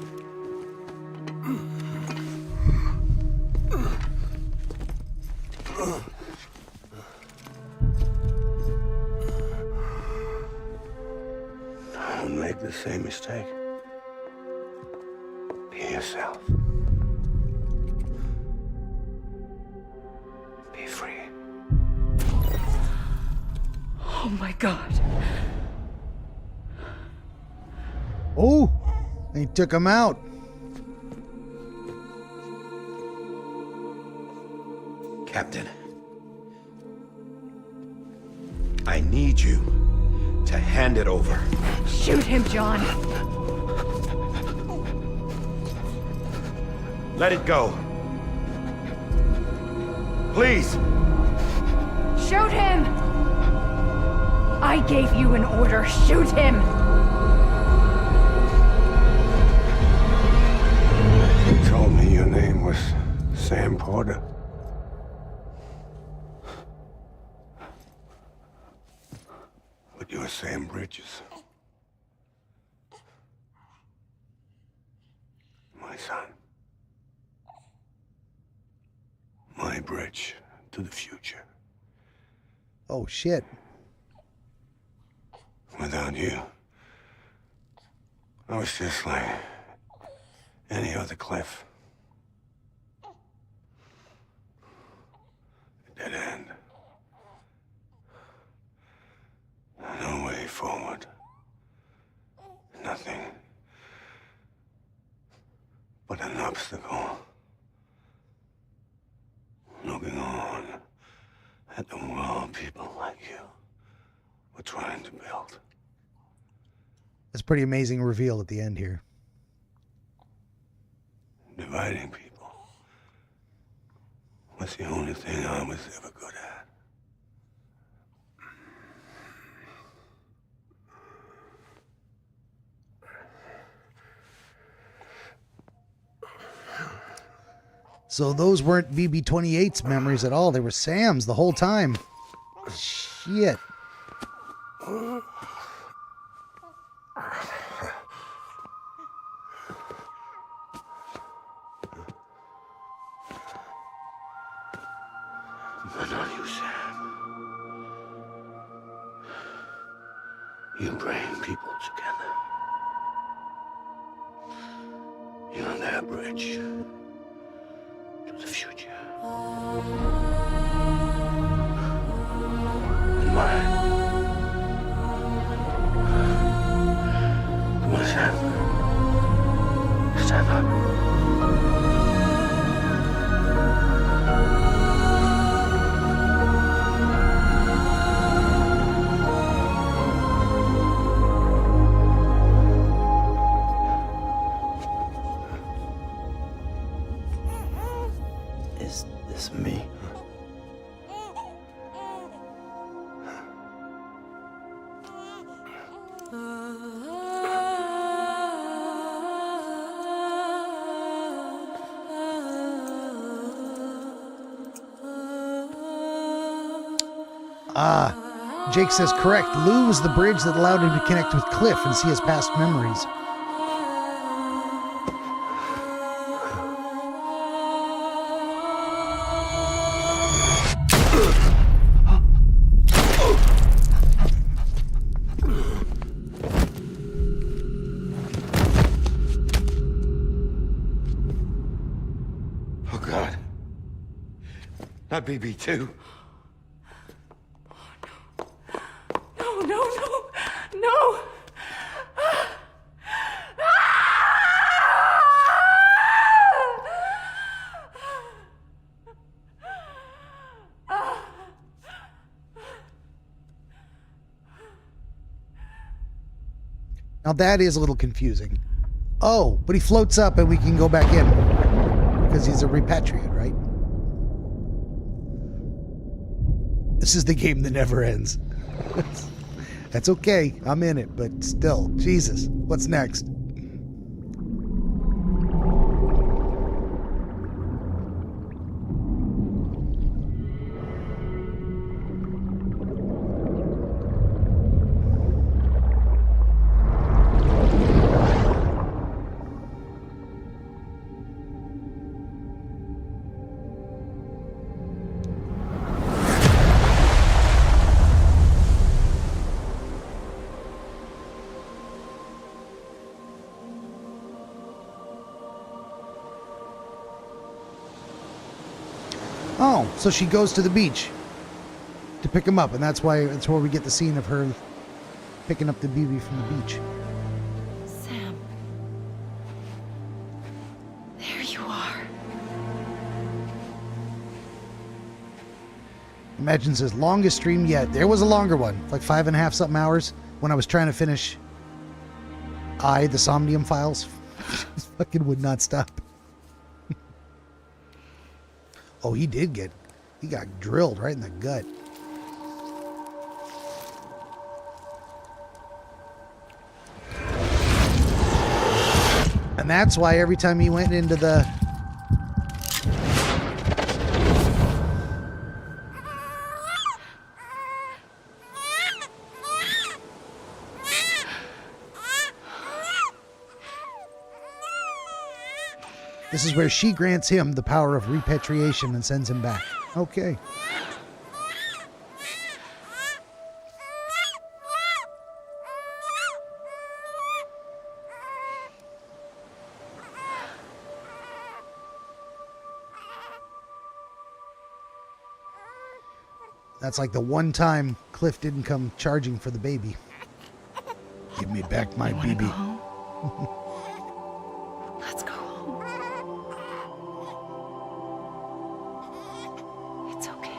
Don't make the same mistake. Be yourself. Be free. Oh my God. Oh, he took him out. Captain, I need you to hand it over. Shoot him, John. Let it go. Please. Shoot him! I gave you an order. Shoot him! You told me your name was Sam Porter. But you're Sam Bridges. My son. My bridge to the future. Oh, shit. Without you, I was just like any other Cliff. A dead end. No way forward. Nothing but an obstacle. Looking on at the world people like you were trying to build. That's a pretty amazing reveal at the end here. Dividing people was the only thing I was ever good at. So those weren't BB-28's memories at all. They were Sam's the whole time. Shit. But not you, Sam. You bring people together. You're their bridge to the future. And mine. Come on, Sam. Stand up. Is this me? Jake says correct. Lou was the bridge that allowed him to connect with Cliff and see his past memories. Oh, God. Not BB-2. No, no, no, no! Now that is a little confusing. Oh, but he floats up and we can go back in. Because he's a repatriate, right? This is the game that never ends. That's okay. I'm in it, but still. Jesus. What's next? Oh, so she goes to the beach to pick him up, and that's where we get the scene of her picking up the BB from the beach. Sam. There you are. Imagine says longest stream yet. There was a longer one, like 5.5 something hours when I was trying to finish the Somnium Files. Fucking would not stop. Oh, he got drilled right in the gut. And that's why every time he went into the... This is where she grants him the power of repatriation and sends him back. Okay. That's like the one time Cliff didn't come charging for the baby. Give me back my baby. Let's go home. It's okay.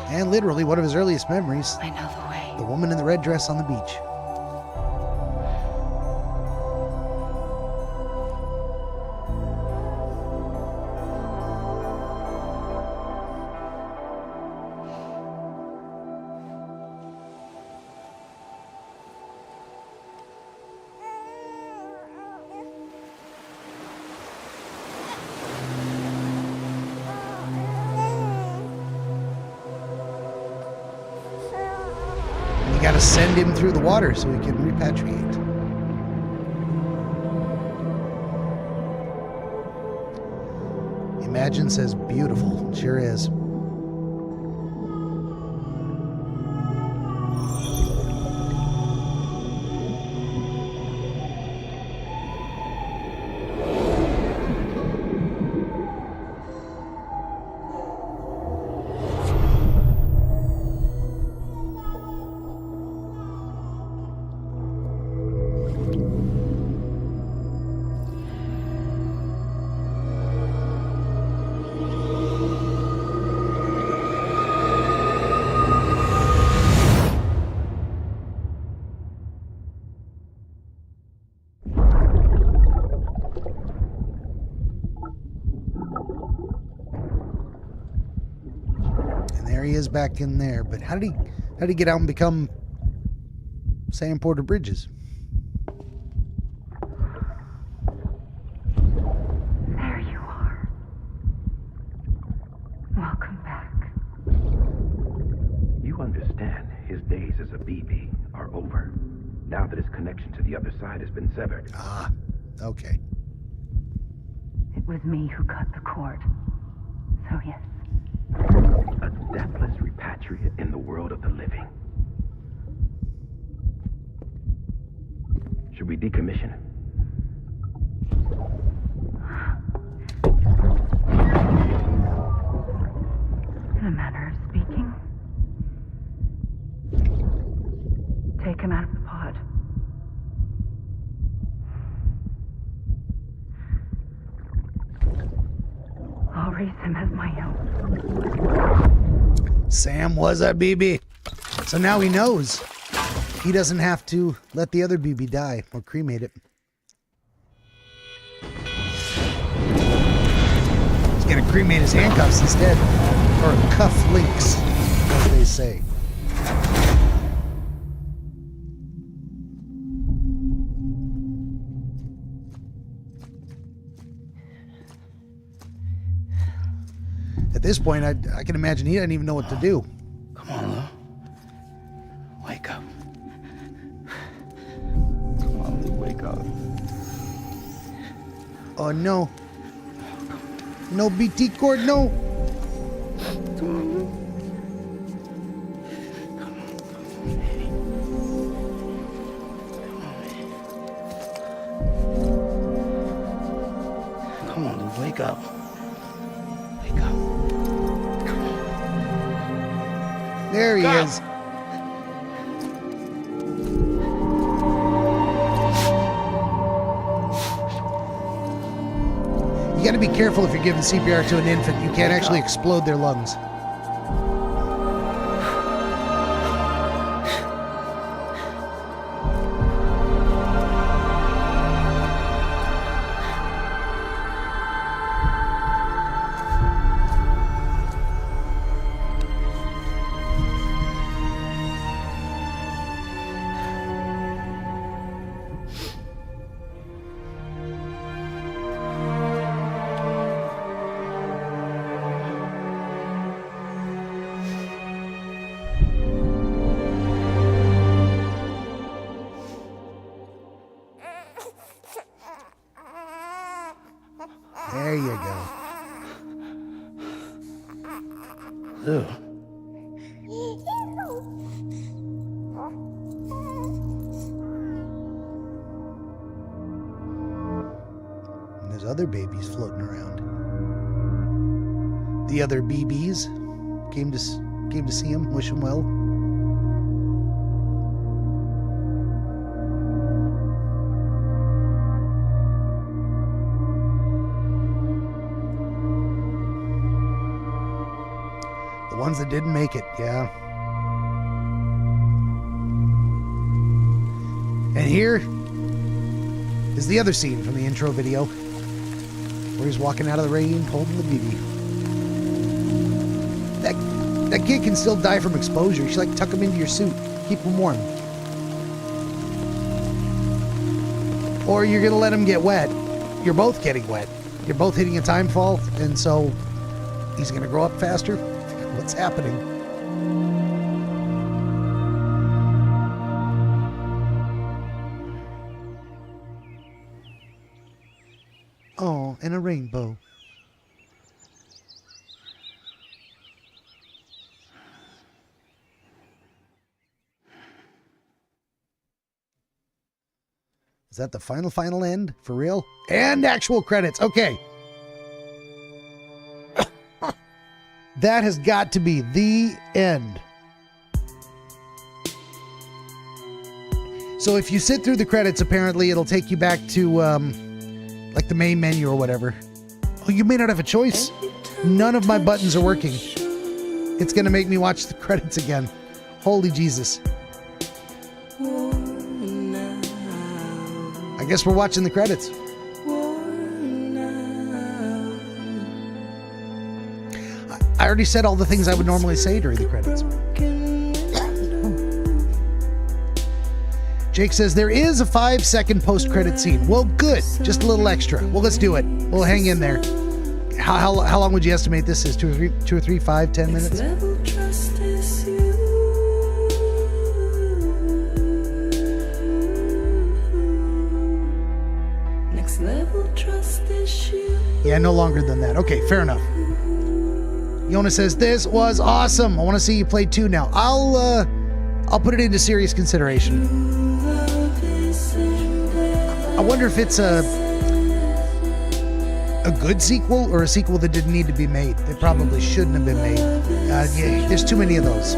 And literally one of his earliest memories. I know the way. The woman in the red dress on the beach. Got to send him through the water so he can repatriate. Imagine says beautiful. Sure is. He is back in there, but how did he get out and become Sam Porter Bridges? There you are. Welcome back. You understand his days as a BB are over, now that his connection to the other side has been severed. Ah, okay. It was me who cut the cord. So yes. A deathless repatriate in the world of the living. Should we decommission him? In a manner of speaking. Take him out of the pod. I'll raise him as my own. Sam was a BB. So now he knows. He doesn't have to let the other BB die or cremate it. He's gonna cremate his handcuffs instead. Or cuff links, as they say. At this point, I can imagine he doesn't even know what to do. Come on, Lou. Wake up. Come on, Lou, wake up. Oh no. No BT cord, no. Come on, Lou. Come on, Lou, wake up. Wake up. There he is. You gotta be careful if you're giving CPR to an infant. You can't actually explode their lungs. There you go. Lou. And there's other babies floating around. The other BBs came to see him, wish him well. The ones that didn't make it, yeah. And here is the other scene from the intro video where he's walking out of the rain holding the BB. That kid can still die from exposure. You should like tuck him into your suit, keep him warm. Or you're gonna let him get wet. You're both getting wet. You're both hitting a time fall, and so he's gonna grow up faster. What's happening? Oh, and a rainbow. Is that the final end? For real? And actual credits. Okay. That has got to be the end. So if you sit through the credits, apparently it'll take you back to like the main menu or whatever. Oh, you may not have a choice. None of my buttons are working. It's going to make me watch the credits again. Holy Jesus. I guess we're watching the credits. I already said all the things I would normally say during the credits. Jake says there is a 5-second post-credit scene. Well, good. Just a little extra. Well, let's do it. We'll hang in there. How long would you estimate this is? 2 or 3, 5, 10 minutes? Yeah, no longer than that. Okay, fair enough. Yona says, this was awesome. I want to see you play 2 now. I'll put it into serious consideration. I wonder if it's a good sequel or a sequel that didn't need to be made. It probably shouldn't have been made. Yeah, there's too many of those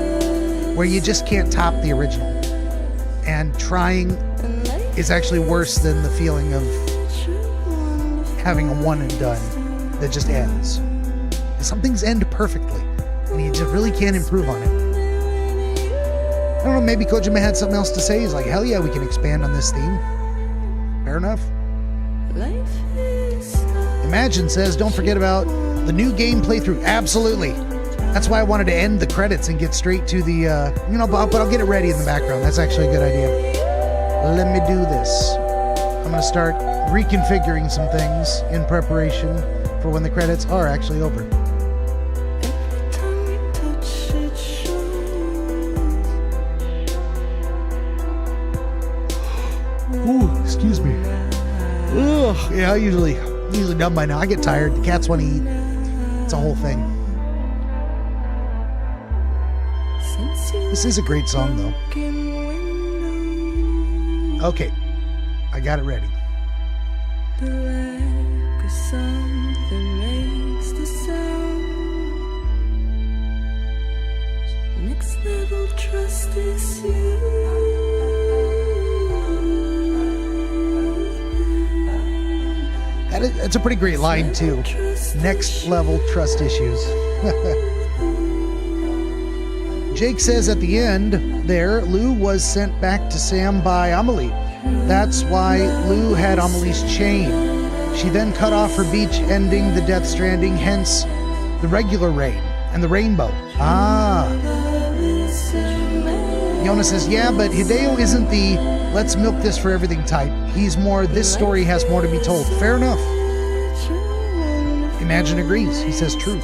where you just can't top the original. And trying is actually worse than the feeling of having a one and done that just ends. Some things end perfectly, and you just really can't improve on it. don't know, maybe Kojima had something else to say. He's like, hell yeah, we can expand on this theme. Fair enough. Imagine says, don't forget about the new game playthrough. Absolutely. That's why I wanted to end the credits and get straight to the, but I'll get it ready in the background. That's actually a good idea. Let me do this. I'm going to start reconfiguring some things in preparation for when the credits are actually over. Ooh, excuse me. Ugh. Yeah, I usually done by now. I get tired. The cats want to eat. It's a whole thing. This is a great song, though. Okay, I got it ready. The lack of something makes the sound. Next level trust is you. That's a pretty great line, too. Next level trust issues. Jake says at the end there, Lou was sent back to Sam by Amelie. That's why Lou had Amelie's chain. She then cut off her beach, ending the Death Stranding, hence the regular rain and the rainbow. Ah. Yona says, yeah, but Hideo isn't the let's milk this for everything type. He's more, this story has more to be told. Fair enough. Imagine agrees. He says true.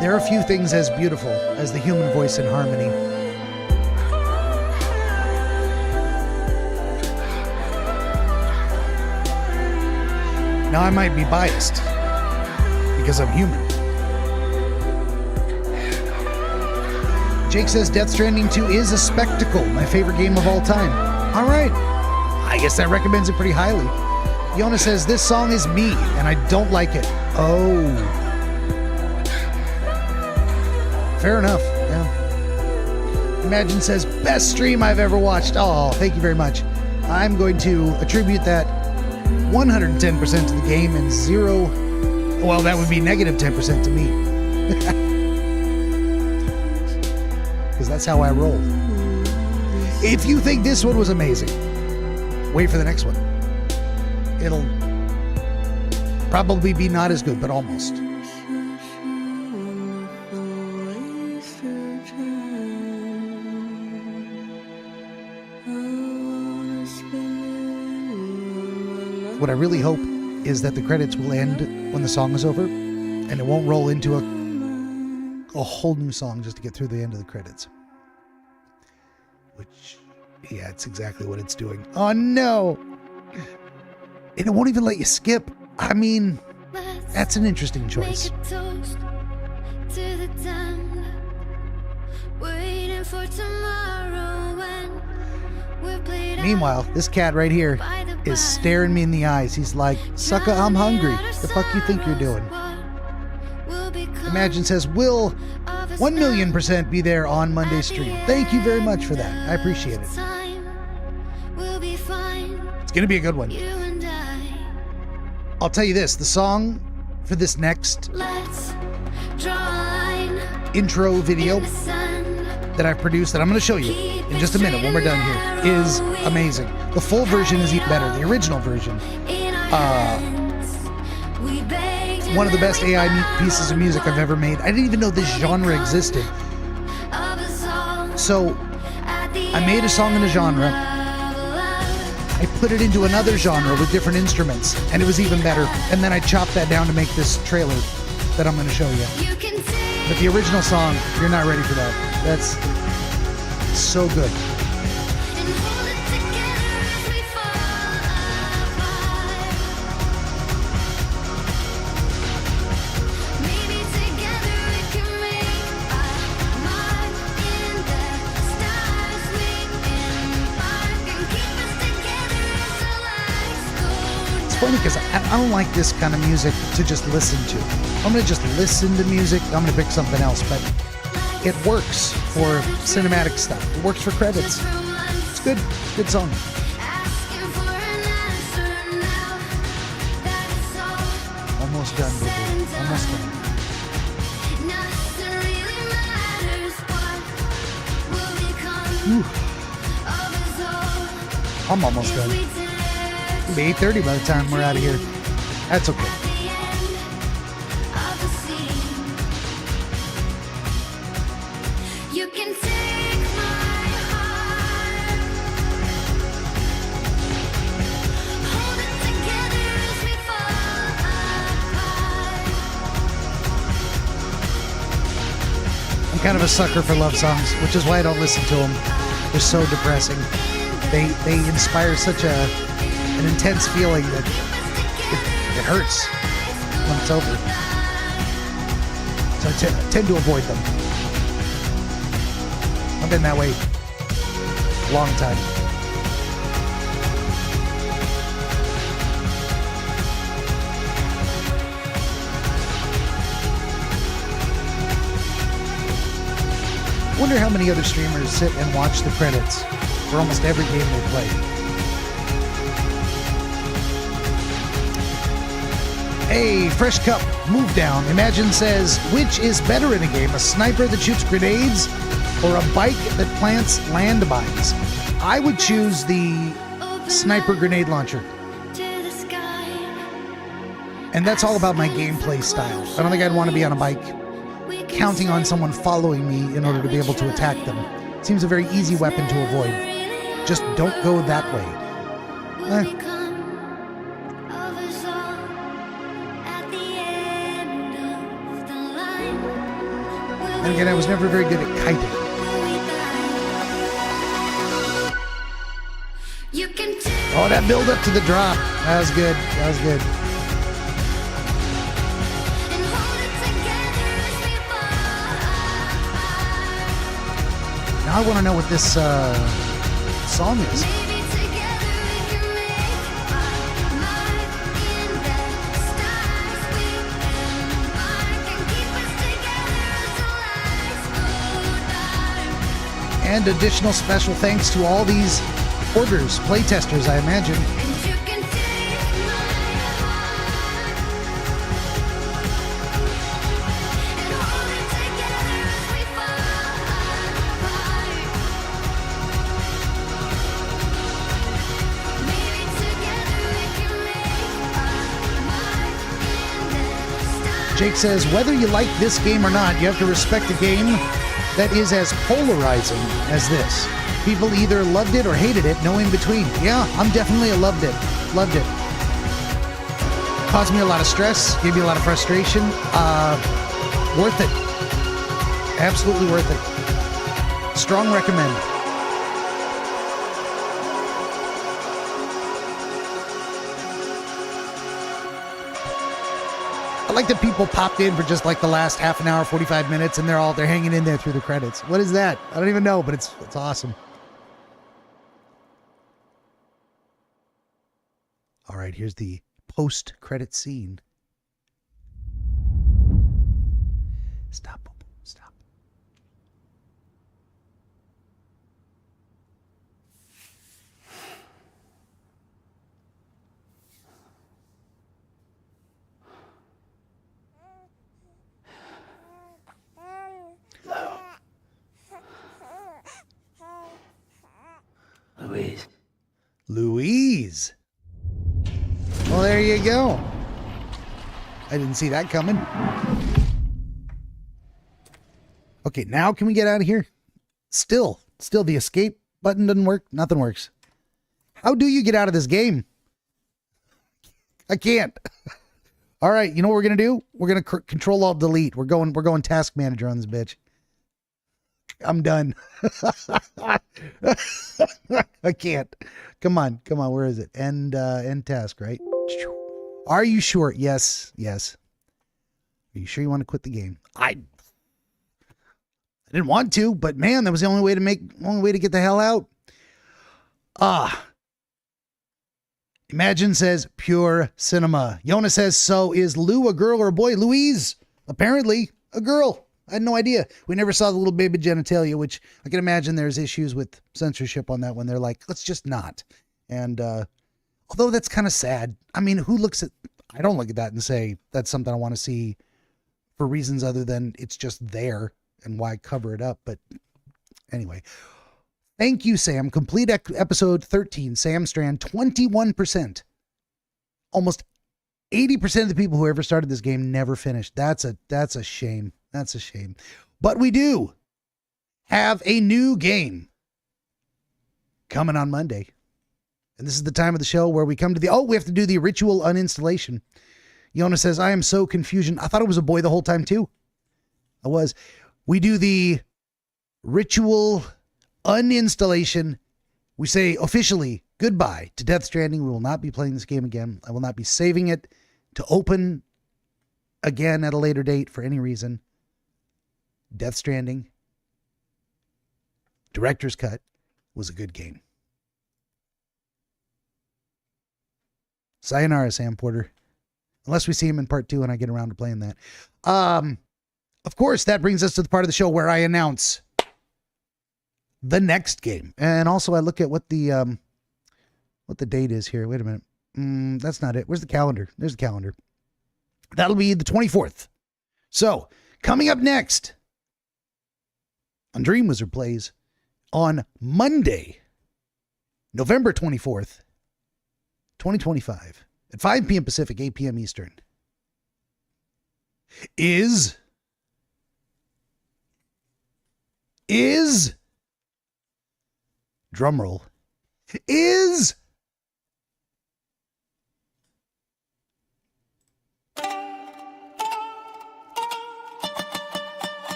There are few things as beautiful as the human voice in harmony. Now I might be biased because I'm human. Jake says Death Stranding 2 is a spectacle, my favorite game of all time. All right, I guess that recommends it pretty highly. Yona says this song is me and I don't like it. Oh. Fair enough, yeah. Imagine says, best stream I've ever watched. Oh, thank you very much. I'm going to attribute that 110% to the game and zero, well, that would be negative 10% to me. Because that's how I roll. If you think this one was amazing, wait for the next one. It'll probably be not as good, but almost. What I really hope is that the credits will end when the song is over and it won't roll into a whole new song just to get through the end of the credits. Which, yeah, it's exactly what it's doing. Oh no! And it won't even let you skip. I mean, that's an interesting choice. Meanwhile, this cat right here is staring me in the eyes. He's like, sucker, I'm hungry. The fuck you think you're doing? Imagine says, will 1,000,000% be there on Monday's stream. Thank you very much for that. I appreciate it. It's going to be a good one. I'll tell you this, the song for this next intro video that I've produced that I'm going to show you in just a minute when we're done here is amazing. The full version is even better. The original version, one of the best AI pieces of music I've ever made. I didn't even know this genre existed. So I made a song in a genre. I put it into another genre with different instruments, and it was even better. And then I chopped that down to make this trailer that I'm going to show you. But the original song, you're not ready for that. That's so good. It's funny because I don't like this kind of music to just listen to. I'm going to just listen to music. I'm going to pick something else, but it works for cinematic stuff. It works for credits. It's good. Good song. almost done, baby. Almost done. Ooh. I'm almost done. It'll be 8:30 by the time we're out of here. That's okay. You can take my heart, hold it together as we fall apart. I'm kind of a sucker for love songs, which is why I don't listen to them. They're so depressing. They inspire such an intense feeling that it hurts when it's over. So I tend to avoid them. I've been that way a long time. I wonder how many other streamers sit and watch the credits for almost every game they play. Hey, Fresh Cup, move down. Imagine says, which is better in a game, a sniper that shoots grenades or a bike that plants landmines? I would choose the sniper grenade launcher. And that's all about my gameplay style. I don't think I'd want to be on a bike counting on someone following me in order to be able to attack them. Seems a very easy weapon to avoid. Just don't go that way. And again, I was never very good at kiting. Oh, that build up to the drop. That was good. That was good. Now I want to know what this song is. And additional special thanks to all these orders, playtesters, I imagine. Jake says, whether you like this game or not, you have to respect a game that is as polarizing as this. People either loved it or hated it, no in between. Yeah, I'm definitely a loved it. Loved it. Caused me a lot of stress, gave me a lot of frustration. Worth it. Absolutely worth it. Strong recommend. I like that people popped in for just like the last half an hour, 45 minutes, and they're hanging in there through the credits. What is that? I don't even know, but it's awesome. All right, here's the post-credit scene. Stop. Stop. Louise. Well, there you go. I didn't see that coming. Okay, now can we get out of here? Still the escape button doesn't work. Nothing works. How do you get out of this game? I can't. All right, you know what we're going to do? We're going to control alt delete. We're going task manager on this bitch. I'm done. I can't. Come on. Where is it? End task, right? Are you sure? Yes. Are you sure you want to quit the game? I didn't want to, but man, that was the only way to get the hell out. Imagine says pure cinema. Yona says, so is Lou a girl or a boy? Louise, apparently a girl. I had no idea. We never saw the little baby genitalia, which I can imagine there's issues with censorship on that one. They're like, let's just not. And although that's kind of sad. I mean, who looks at... I don't look at that and say that's something I want to see for reasons other than it's just there and why cover it up. But anyway, thank you, Sam. Complete episode 13, Sam Strand, 21%. Almost 80% of the people who ever started this game never finished. That's a shame. That's a shame. But we do have a new game coming on Monday. And this is the time of the show where we come to we have to do the ritual uninstallation. Yona says, I am so confusion. I thought it was a boy the whole time too. I was. We do the ritual uninstallation. We say officially goodbye to Death Stranding. We will not be playing this game again. I will not be saving it to open again at a later date for any reason. Death Stranding, director's cut, was a good game. Sayonara, Sam Porter. Unless we see him in part 2 and I get around to playing that. Of course, that brings us to the part of the show where I announce the next game. And also I look at what the date is here. Wait a minute. That's not it. Where's the calendar? There's the calendar. That'll be the 24th. So, coming up next on DreamWizard Plays on Monday, November 24th, 2025 at 5 p.m. Pacific, 8 p.m. Eastern is drumroll is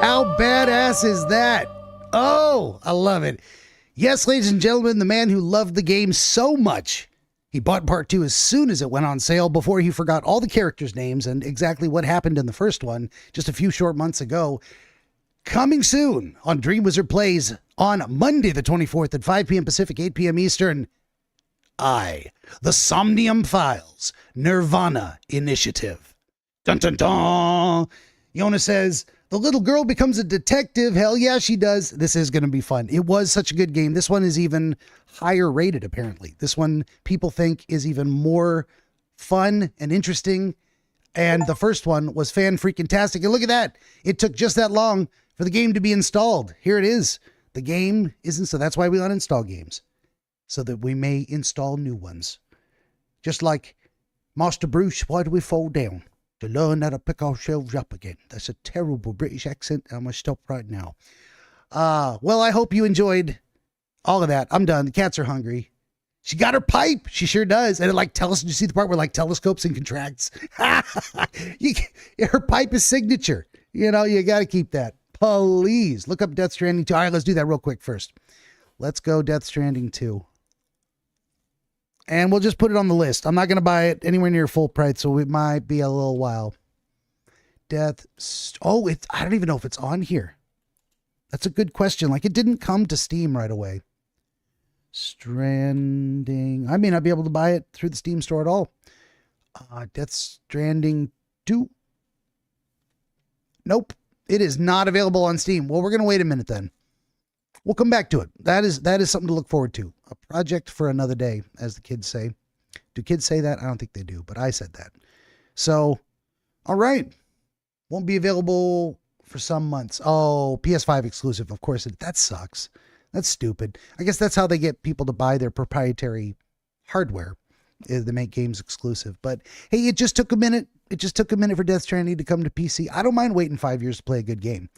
How badass is that? Oh, I love it. Yes, ladies and gentlemen, the man who loved the game so much, he bought part 2 as soon as it went on sale before he forgot all the characters' names and exactly what happened in the first one just a few short months ago. Coming soon on DreamWizard Plays on Monday the 24th at 5 p.m. Pacific, 8 p.m. Eastern. The Somnium Files, Nirvana Initiative. Dun dun dun! Yona says, the little girl becomes a detective. Hell yeah, she does. This is going to be fun. It was such a good game. This one is even higher rated, apparently. This one, people think, is even more fun and interesting. And the first one was fan-freaking-tastic. And look at that. It took just that long for the game to be installed. Here it is. The game isn't, so that's why we uninstall games. So that we may install new ones. Just like, Master Bruce, why do we fall down? To learn how to pick ourselves up again. That's a terrible British accent. I'm going to stop right now. Well, I hope you enjoyed all of that. I'm done. The cats are hungry. She got her pipe. She sure does. And did you see the part where like telescopes and contracts? Her pipe is signature. You know, you got to keep that. Please look up Death Stranding 2. All right, let's do that real quick first. Let's go Death Stranding 2. And we'll just put it on the list. I'm not going to buy it anywhere near full price, so it might be a little while. I don't even know if it's on here. That's a good question. Like, it didn't come to Steam right away. Stranding. I may not be able to buy it through the Steam store at all. Death Stranding 2. Nope. It is not available on Steam. Well, we're going to wait a minute then. We'll come back to it. That is something to look forward to. A project for another day, as the kids say. Do kids say that? I don't think they do, but I said that. So, all right. Won't be available for some months. Oh, PS5 exclusive. Of course, that sucks. That's stupid. I guess that's how they get people to buy their proprietary hardware. They make games exclusive. But hey, it just took a minute. It just took a minute for Death Stranding to come to PC. I don't mind waiting 5 years to play a good game.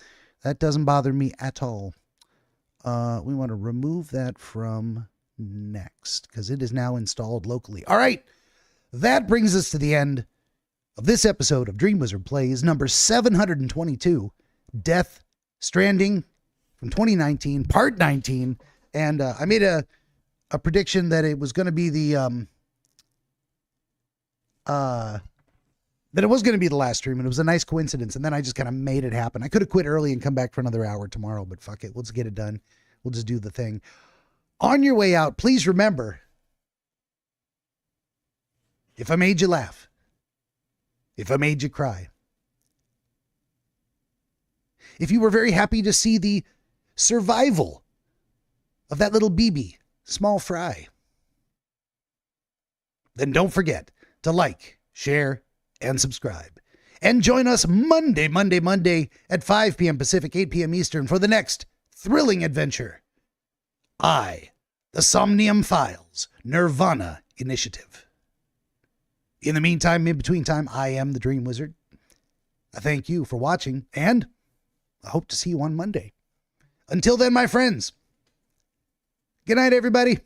That doesn't bother me at all. We want to remove that from next because it is now installed locally. All right. That brings us to the end of this episode of DreamWizard Plays number 722, Death Stranding from 2019, part 19. And I made a prediction that it was going to be the that it was going to be the last stream, and it was a nice coincidence, and then I just kind of made it happen. I could have quit early and come back for another hour tomorrow, but fuck it. Let's get it done. We'll just do the thing. On your way out, please remember, if I made you laugh, if I made you cry, if you were very happy to see the survival of that little BB, small fry, then don't forget to like, share, and subscribe. And join us Monday at 5 p.m. Pacific, 8 p.m. Eastern for the next thrilling adventure. The Somnium Files, Nirvana Initiative. In the meantime, in between time, I am the Dream Wizard. I thank you for watching, and I hope to see you on Monday. Until then, my friends, good night, everybody.